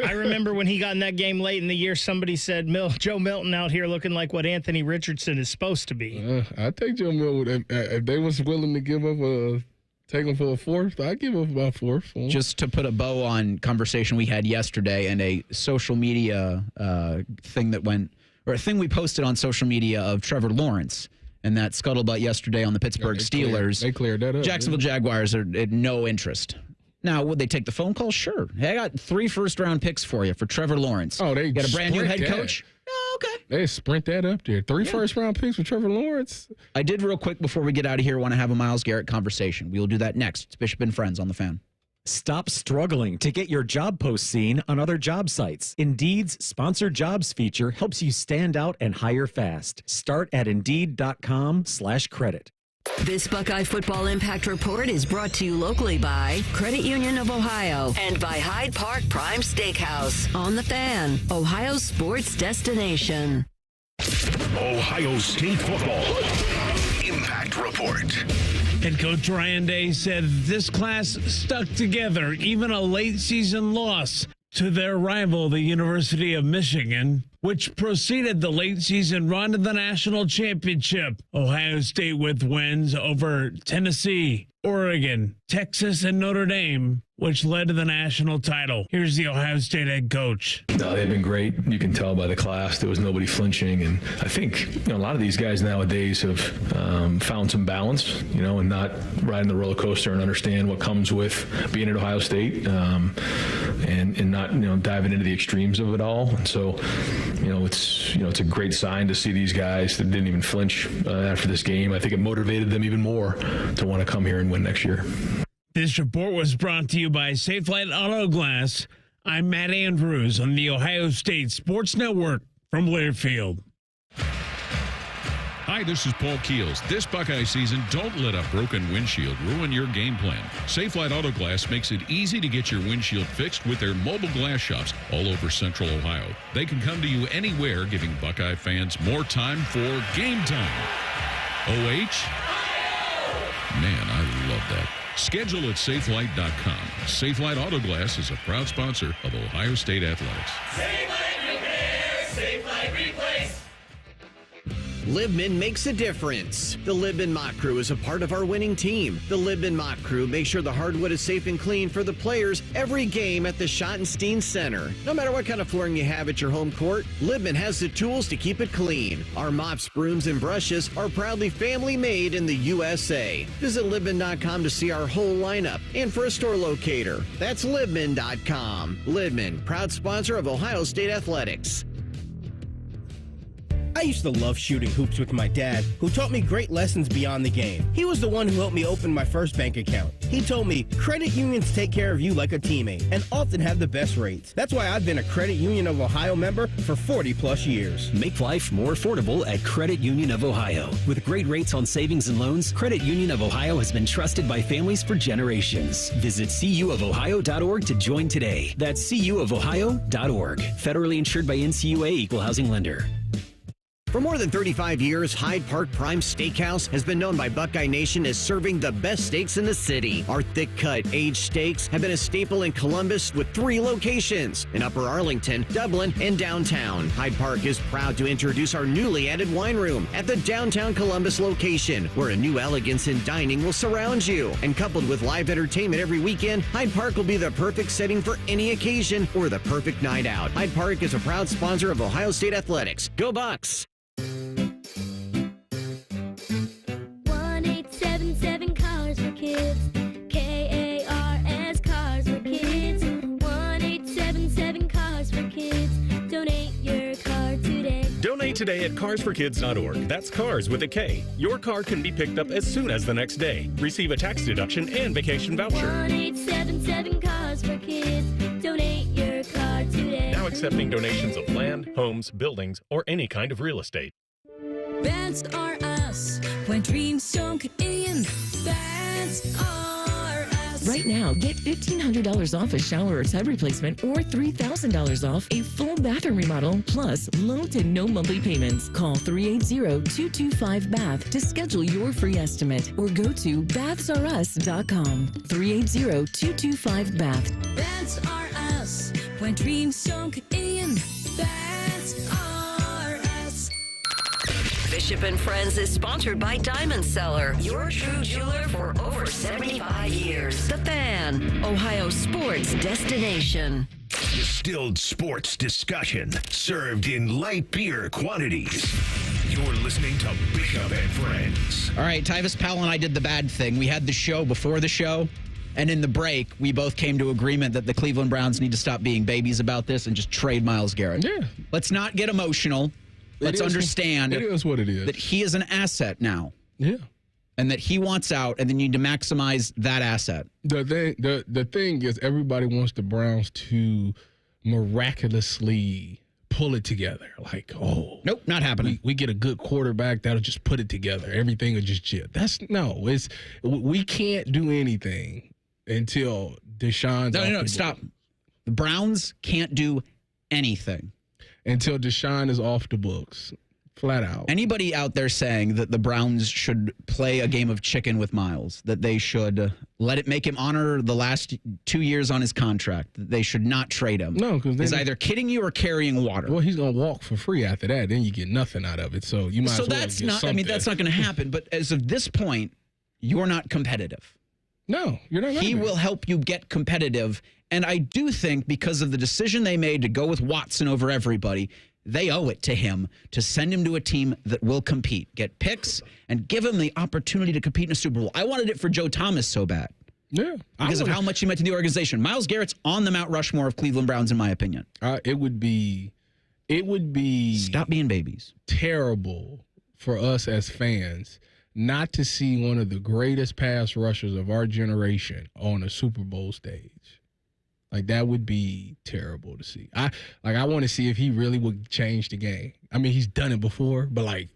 S8: I remember when he got in that game late in the year, somebody said, Joe Milton out here looking like what Anthony Richardson is supposed to be.
S7: I take Joe Milton. If they was willing to give up take him for a 4th, I'd give up about 4th.
S6: Just to put a bow on conversation we had yesterday and a social media thing that went, or a thing we posted on social media of Trevor Lawrence. And that scuttlebutt yesterday on the Pittsburgh Steelers.
S7: They cleared that up.
S6: Jacksonville Jaguars are at no interest. Now, would they take the phone call? Sure. Hey, I got 3 first-round picks for you for Trevor Lawrence.
S7: Oh, they
S6: got a brand new head
S7: that.
S6: coach? Oh, okay.
S7: They sprint that up there. 3 first-round picks for Trevor Lawrence.
S6: I did real quick before we get out of here want to have a Myles Garrett conversation. We will do that next. It's Bishop and Friends on the Fan.
S9: Stop struggling to get your job post seen on other job sites. Indeed's Sponsored Jobs feature helps you stand out and hire fast. Start at Indeed.com/credit.
S5: This Buckeye Football Impact Report is brought to you locally by Credit Union of Ohio and by Hyde Park Prime Steakhouse. On the Fan, Ohio's sports destination.
S1: Ohio State football Impact Report.
S4: Head coach Ryan Day said this class stuck together, even a late season loss to their rival, the University of Michigan, which preceded the late season run to the national championship. Ohio State with wins over Tennessee, Oregon, Texas, and Notre Dame, which led to the national title. Here's the Ohio State head coach.
S12: No, they've been great. You can tell by the class there was nobody flinching, and I think a lot of these guys nowadays have found some balance, and not riding the roller coaster and understand what comes with being at Ohio State, and not diving into the extremes of it all. And so, it's a great sign to see these guys that didn't even flinch after this game. I think it motivated them even more to want to come here and win next year.
S4: This report was brought to you by Safelite Auto Glass. I'm Matt Andrews on the Ohio State Sports Network from Learfield.
S3: Hi, this is Paul Keels. This Buckeye season, don't let a broken windshield ruin your game plan. Safelite Auto Glass makes it easy to get your windshield fixed with their mobile glass shops all over Central Ohio. They can come to you anywhere, giving Buckeye fans more time for game time. OH? Man, I love that. Schedule at safelite.com. Safelite Auto Glass is a proud sponsor of Ohio State Athletics.
S24: Safelite Repair, Safelite Replace.
S14: Libman makes a difference. The Libman Mop Crew is a part of our winning team. The Libman Mop Crew makes sure the hardwood is safe and clean for the players every game at the Schottenstein Center. No matter what kind of flooring you have at your home court, Libman has the tools to keep it clean. Our mops, brooms, and brushes are proudly family made in the USA. Visit Libman.com to see our whole lineup and for a store locator. That's Libman.com. Libman, proud sponsor of Ohio State Athletics.
S18: I used to love shooting hoops with my dad, who taught me great lessons beyond the game. He was the one who helped me open my first bank account. He told me, credit unions take care of you like a teammate and often have the best rates. That's why I've been a Credit Union of Ohio member for 40 plus years.
S20: Make life more affordable at Credit Union of Ohio. With great rates on savings and loans, Credit Union of Ohio has been trusted by families for generations. Visit cuofohio.org to join today. That's cuofohio.org. Federally insured by NCUA, Equal Housing Lender.
S14: For more than 35 years, Hyde Park Prime Steakhouse has been known by Buckeye Nation as serving the best steaks in the city. Our thick-cut, aged steaks have been a staple in Columbus with 3 locations in Upper Arlington, Dublin, and downtown. Hyde Park is proud to introduce our newly added wine room at the downtown Columbus location, where a new elegance in dining will surround you. And coupled with live entertainment every weekend, Hyde Park will be the perfect setting for any occasion or the perfect night out. Hyde Park is a proud sponsor of Ohio State Athletics. Go Bucks!
S24: 1-877 Cars for Kids. KARS Cars for Kids. 1-877 Cars for Kids. Donate your car today.
S19: Donate today at carsforkids.org. That's cars with a K. Your car can be picked up as soon as the next day. Receive a tax deduction and vacation voucher.
S24: 1-877 Cars for Kids. Donate your car today.
S19: Now accepting donations of land, homes, buildings, or any kind of real estate.
S24: Beds are us. When dreams sunk in, beds are us.
S21: Right now, get $1,500 off a shower or tub replacement or $3,000 off a full bathroom remodel, plus low to no monthly payments. Call 380-225-BATH to schedule your free estimate or go to bathsareus.com. 380-225-BATH.
S24: Beds are us. When dreams sunk in, beds are us.
S5: Bishop and Friends is sponsored by Diamond Seller, your true jeweler for over 75 years. The Fan, Ohio sports destination.
S1: Distilled sports discussion served in light beer quantities. You're listening to Bishop and Friends.
S6: All right, Tyvis Powell and I did the bad thing. We had the show before the show, and in the break, we both came to agreement that the Cleveland Browns need to stop being babies about this and just trade Myles Garrett.
S7: Yeah.
S6: Let's not get emotional. Let's understand
S7: it is what it is.
S6: That he is an asset now.
S7: Yeah.
S6: And that he wants out, and then you need to maximize that asset.
S7: The thing is, everybody wants the Browns to miraculously pull it together. Like, oh.
S6: Nope, not happening.
S7: We get a good quarterback that'll just put it together. Everything will just chill. We can't do anything until Deshaun's
S6: No, stop. The Browns can't do anything.
S7: Until Deshaun is off the books, flat out.
S6: Anybody out there saying that the Browns should play a game of chicken with Myles, that they should make him honor the last 2 years on his contract, that they should not trade him.
S7: No, because
S6: he's either kidding you or carrying water.
S7: Well, he's going to walk for free after that. Then you get nothing out of it. So you might as well
S6: that's
S7: get
S6: not.
S7: something.
S6: I mean, that's not going to happen. But as of this point, you're not competitive.
S7: No, you're not.
S6: He will help you get competitive. And I do think because of the decision they made to go with Watson over everybody, they owe it to him to send him to a team that will compete, get picks, and give him the opportunity to compete in a Super Bowl. I wanted it for Joe Thomas so bad.
S7: Yeah.
S6: Because of how much he meant to the organization. Myles Garrett's on the Mount Rushmore of Cleveland Browns, in my opinion.
S7: It would be It would be
S6: stop being babies.
S7: Terrible for us as fans not to see one of the greatest pass rushers of our generation on a Super Bowl stage. Like, that would be terrible to see. I want to see if he really would change the game. I mean, he's done it before, but like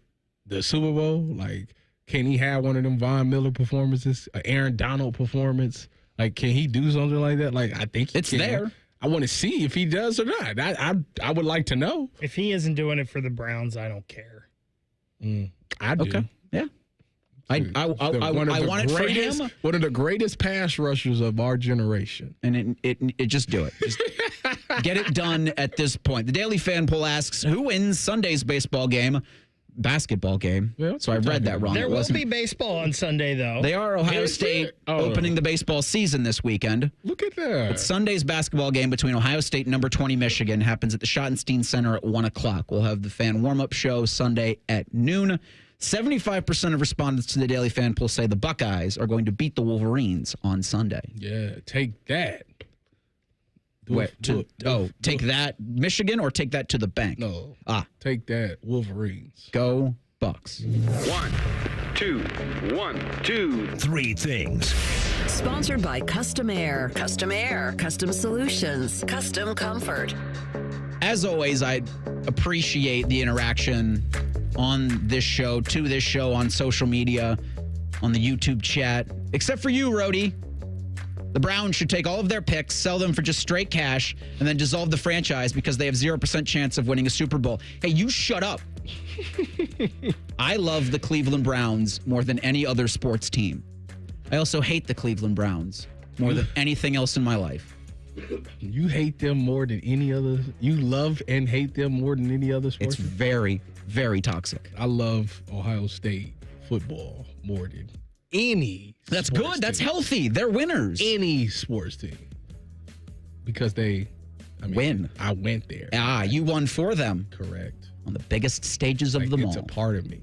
S7: the Super Bowl, like, can he have one of them Von Miller performances, an Aaron Donald performance? Like, can he do something like that? Like, I think
S6: it's there.
S7: I want to see if he does or not. I would like to know.
S8: If he isn't doing it for the Browns, I don't care.
S7: I do.
S6: Okay. Yeah. I want it for him.
S7: One of the greatest pass rushers of our generation.
S6: And it just do it. Just get it done at this point. The Daily Fan Poll asks, who wins Sunday's basketball game?
S7: Yeah,
S6: so I read that wrong.
S8: There will be baseball on Sunday, though.
S6: They are Ohio State opening the baseball season this weekend.
S7: Look at that.
S6: It's Sunday's basketball game between Ohio State and number 20 Michigan. Happens at the Schottenstein Center at 1 o'clock. We'll have the fan warm-up show Sunday at noon. 75% of respondents to the Daily Fan Poll say the Buckeyes are going to beat the Wolverines on Sunday.
S7: Yeah, take that.
S6: Take that, Michigan, or take that to the bank?
S7: No. Take that, Wolverines.
S6: Go Bucks.
S1: 1, 2, 3 things.
S5: Sponsored by Custom Air. Custom Air. Custom Solutions. Custom Comfort.
S6: As always, I appreciate the interaction on this show, to this show, on social media, on the YouTube chat. Except for you, Rhodey. The Browns should take all of their picks, sell them for just straight cash, and then dissolve the franchise because they have 0% chance of winning a Super Bowl. Hey, you shut up. I love the Cleveland Browns more than any other sports team. I also hate the Cleveland Browns more than anything else in my life.
S7: You hate them more than any other? You love and hate them more than any other sports?
S6: It's very, very toxic.
S7: I love Ohio State football more than any.
S6: That's good. That's healthy. They're winners.
S7: Any sports team. Because
S6: win.
S7: I went there.
S6: You won for them.
S7: Correct.
S6: On the biggest stages of them all.
S7: It's a part of me.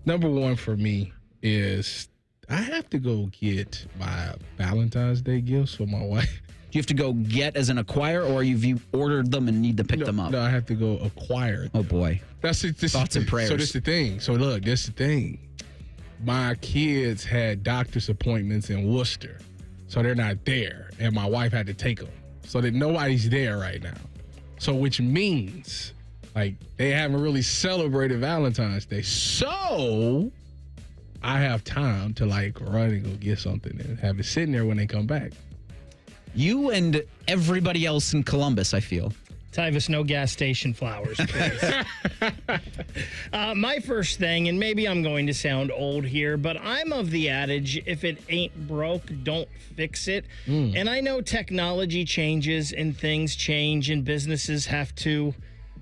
S7: Number one for me is I have to go get my Valentine's Day gifts for my wife.
S6: Do you have to go get as an acquire, or have you ordered them and need to pick them up?
S7: No, I have to go acquire them.
S6: Oh, boy.
S7: Thoughts
S6: and prayers.
S7: So this is the thing. So look, this is the thing. My kids had doctor's appointments in Worcester, so they're not there, and my wife had to take them. So that nobody's there right now. So which means, like, they haven't really celebrated Valentine's Day. So I have time to, like, run and go get something and have it sitting there when they come back.
S6: You and everybody else in Columbus, I feel.
S8: Tyvis, no gas station flowers, please. My first thing, and maybe I'm going to sound old here, but I'm of the adage, if it ain't broke, don't fix it. And I know technology changes and things change and businesses have to,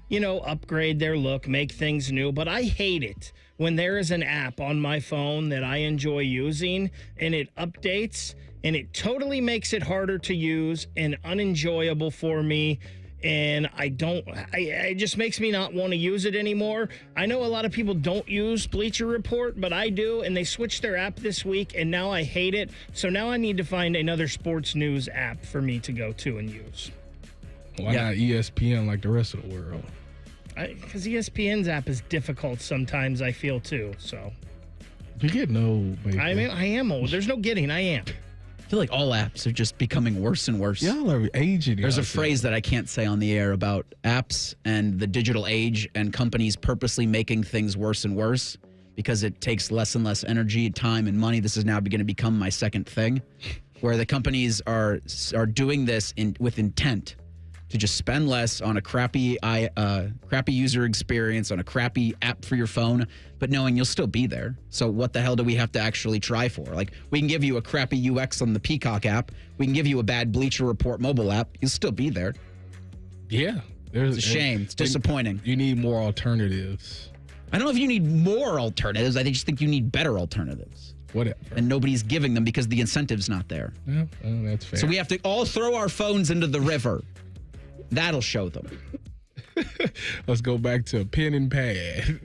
S8: upgrade their look, make things new, but I hate it when there is an app on my phone that I enjoy using and it updates and it totally makes it harder to use and unenjoyable for me. And it just makes me not want to use it anymore. I know a lot of people don't use Bleacher Report, but I do, and they switched their app this week, and now I hate it. So now I need to find another sports news app for me to go to and use.
S7: Why not ESPN like the rest of the world?
S8: Because ESPN's app is difficult sometimes, I feel, too. So
S7: you're getting old, baby.
S8: I am old. There's no getting. I am.
S6: I feel like all apps are just becoming worse and worse.
S7: Y'all are aging.
S6: There's a phrase that I can't say on the air about apps and the digital age and companies purposely making things worse and worse because it takes less and less energy, time, and money. This is now going to become my second thing, where the companies are doing this with intent to just spend less on a crappy user experience, on a crappy app for your phone, but knowing you'll still be there. So what the hell do we have to actually try for? Like, we can give you a crappy UX on the Peacock app. We can give you a bad Bleacher Report mobile app. You'll still be there.
S7: Yeah.
S6: It's a shame. It's disappointing.
S7: You need more alternatives.
S6: I don't know if you need more alternatives. I just think you need better alternatives.
S7: Whatever.
S6: And nobody's giving them because the incentive's not there.
S7: Yeah, well, that's fair.
S6: So we have to all throw our phones into the river. That'll show them.
S7: Let's go back to pen and pad.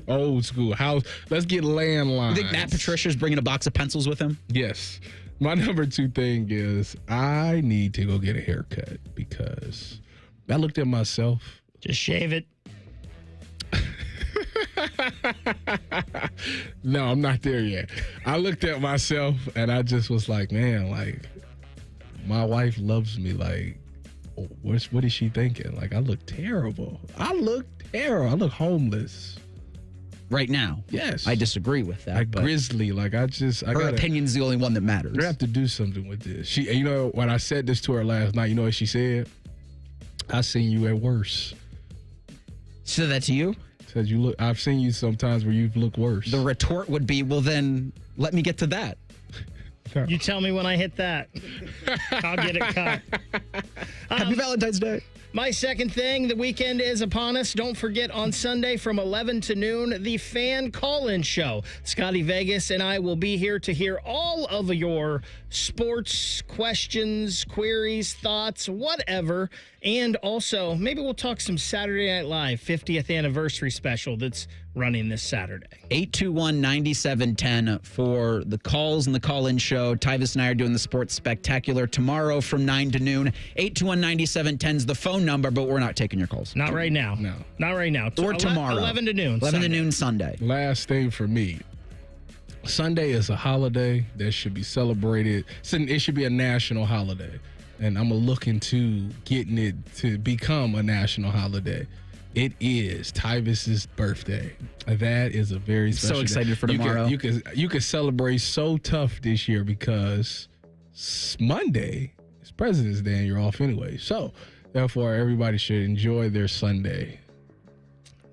S7: Old school house. Let's get landlines.
S6: You think Matt Patricia's bringing a box of pencils with him?
S7: Yes. My number two thing is I need to go get a haircut because I looked at myself.
S8: Just shave it.
S7: No, I'm not there yet. I looked at myself and I just was like, man, like, my wife loves me. Like, what is she thinking? Like, I look terrible. I look homeless.
S6: Right now.
S7: Yes.
S6: I disagree with that.
S7: Like grizzly. Like, her
S6: opinion's the only one that matters.
S7: I have to do something with this. She, you know, when I said this to her last night, you know what she said? I seen you at worse.
S6: She said that to you?
S7: Said you look. I've seen you sometimes where you look worse.
S6: The retort would be, well, then let me get to that.
S8: You tell me when I hit that. I'll get it cut.
S6: Happy Valentine's Day.
S8: My second thing, the weekend is upon us. Don't forget on Sunday from 11 to noon, the Fan Call-In Show. Scotty Vegas and I will be here to hear all of your sports questions, queries, thoughts, whatever. And also, maybe we'll talk some Saturday Night Live 50th anniversary special that's running this Saturday.
S6: 821-9710 for the calls and the call-in show. Tyvis and I are doing the Sports Spectacular tomorrow from 9 to noon. 821-9710 is the phone number, but we're not taking your calls.
S8: Not right now.
S7: No.
S8: Not right now.
S6: Or tomorrow.
S8: 11 to noon.
S6: 11 to noon Sunday.
S7: Last thing for me. Sunday is a holiday that should be celebrated. It should be a national holiday. And I'm looking to getting it to become a national holiday. It is Tyvis's birthday. That is a very special
S6: So excited
S7: day.
S6: for tomorrow.
S7: You can celebrate so tough this year because Monday is President's Day and you're off anyway. So, therefore, everybody should enjoy their Sunday.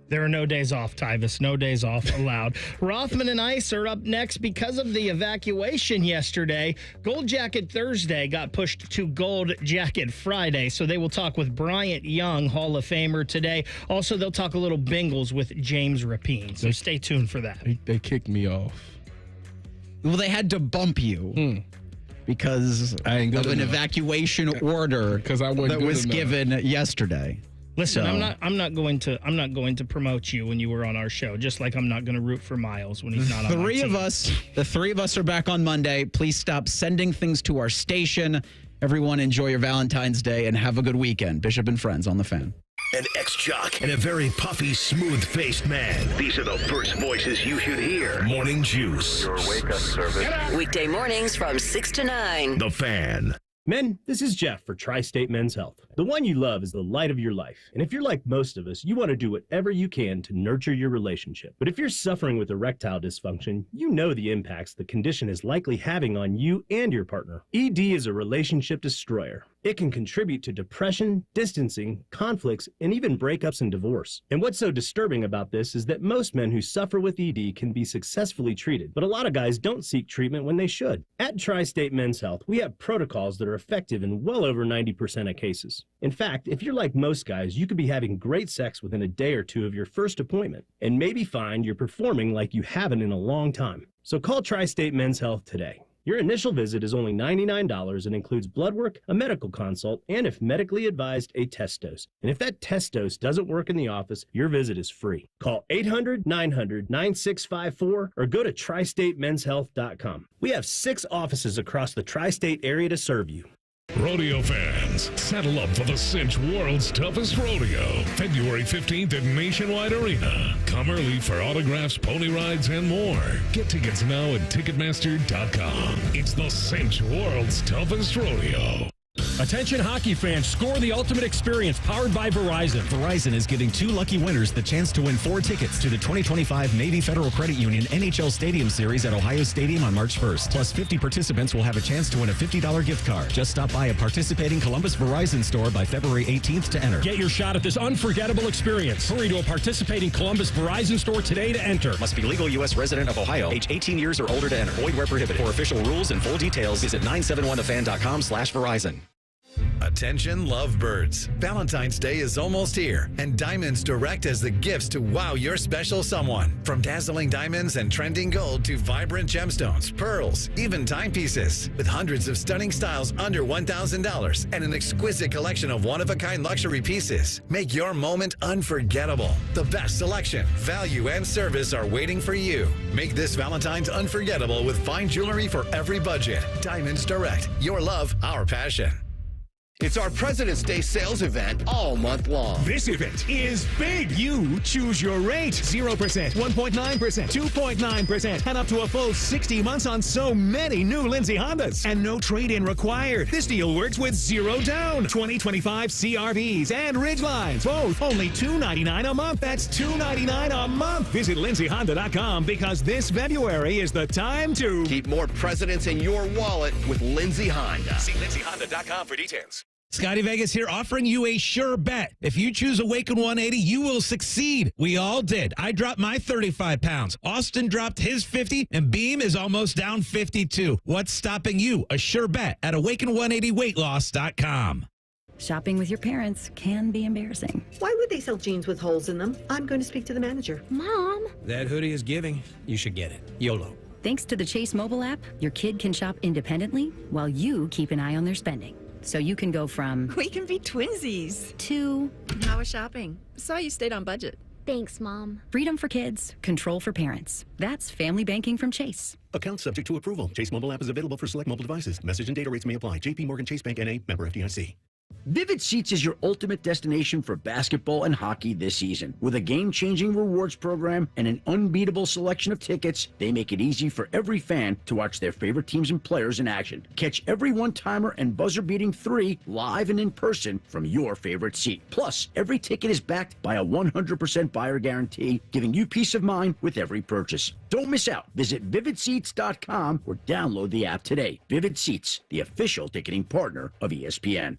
S8: There are no days off, Tyvis. No days off allowed. Rothman and Ice are up next because of the evacuation yesterday. Gold Jacket Thursday got pushed to Gold Jacket Friday, so they will talk with Bryant Young, Hall of Famer, today. Also, they'll talk a little Bengals with James Rapine, so stay tuned for that.
S7: They kicked me off.
S6: Well, they had to bump you. Because of an evacuation order that was given yesterday.
S8: Listen, I'm not going to promote you when you were on our show, just like I'm not going to root for Miles when he's not on our team.
S6: The three of us are back on Monday. Please stop sending things to our station. Everyone enjoy your Valentine's Day and have a good weekend. Bishop and Friends on the Fan.
S1: An ex-jock and a very puffy, smooth-faced man. These are the first voices you should hear. Morning Juice. Your wake-up service.
S5: Weekday mornings from 6 to 9.
S1: The Fan.
S2: Men, this is Jeff for Tri-State Men's Health. The one you love is the light of your life. And if you're like most of us, you want to do whatever you can to nurture your relationship. But if you're suffering with erectile dysfunction, you know the impacts the condition is likely having on you and your partner. ED is a relationship destroyer. It can contribute to depression, distancing, conflicts, and even breakups and divorce. And what's so disturbing about this is that most men who suffer with ED can be successfully treated, but a lot of guys don't seek treatment when they should. At Tri-State Men's Health, we have protocols that are effective in well over 90% of cases. In fact, if you're like most guys, you could be having great sex within a day or two of your first appointment, and maybe find you're performing like you haven't in a long time. So call Tri-State Men's Health today. Your initial visit is only $99 and includes blood work, a medical consult, and if medically advised, a test dose. And if that test dose doesn't work in the office, your visit is free. Call 800-900-9654 or go to tristatemenshealth.com. We have 6 offices across the tri-state area to serve you.
S3: Rodeo fans, saddle up for the Cinch World's Toughest Rodeo, February 15th at Nationwide Arena. Come early for autographs, pony rides, and more. Get tickets now at Ticketmaster.com. It's the Cinch World's Toughest Rodeo.
S10: Attention hockey fans, score the ultimate experience powered by Verizon.
S9: Verizon is giving 2 lucky winners the chance to win 4 tickets to the 2025 Navy Federal Credit Union NHL Stadium Series at Ohio Stadium on March 1st. Plus 50 participants will have a chance to win a $50 gift card. Just stop by a participating Columbus Verizon store by February 18th to enter.
S10: Get your shot at this unforgettable experience. Hurry to a participating Columbus Verizon store today to enter.
S9: Must be legal U.S. resident of Ohio, age 18 years or older to enter. Void where prohibited. For official rules and full details, visit 971thefan.com/Verizon.
S22: Attention lovebirds. Valentine's Day is almost here, and Diamonds Direct has the gifts to wow your special someone. From dazzling diamonds and trending gold to vibrant gemstones, pearls, even timepieces. With hundreds of stunning styles under $1,000 and an exquisite collection of one-of-a-kind luxury pieces. Make your moment unforgettable. The best selection, value, and service are waiting for you. Make this Valentine's unforgettable with fine jewelry for every budget. Diamonds Direct. Your love, our passion.
S16: It's our President's Day sales event all month long.
S17: This event is big. You choose your rate. 0%, 1.9%, 2.9%, and up to a full 60 months on so many new Lindsay Hondas. And no trade-in required. This deal works with zero down. 2025 CRVs and Ridgelines, both only $299 a month. That's $299 a month. Visit LindsayHonda.com because this February is the time to
S16: keep more presidents in your wallet with Lindsay Honda. See LindsayHonda.com for details.
S11: Scotty Vegas here, offering you a sure bet. If you choose Awaken 180, you will succeed. We all did. I dropped my 35 pounds. Austin dropped his 50, and Beam is almost down 52. What's stopping you? A sure bet at awaken180weightloss.com.
S13: Shopping with your parents can be embarrassing.
S15: Why would they sell jeans with holes in them? I'm going to speak to the manager.
S13: Mom!
S9: That hoodie is giving. You should get it. YOLO.
S13: Thanks to the Chase mobile app, your kid can shop independently while you keep an eye on their spending. So you can go from
S23: we can be twinsies
S13: to
S23: how was shopping? Saw you stayed on budget.
S24: Thanks, Mom.
S13: freedom for kids, control for parents. That's family banking from Chase.
S25: Account subject to approval. Chase mobile app is available for select mobile devices. Message and data rates may apply. JP Morgan Chase Bank N.A. member FDIC.
S26: Vivid Seats is your ultimate destination for basketball and hockey this season. With a game-changing rewards program and an unbeatable selection of tickets, they make it easy for every fan to watch their favorite teams and players in action. Catch every one-timer and buzzer-beating 3 live and in person from your favorite seat. Plus, every ticket is backed by a 100% buyer guarantee, giving you peace of mind with every purchase. Don't miss out. Visit vividseats.com or download the app today. Vivid Seats, the official ticketing partner of ESPN.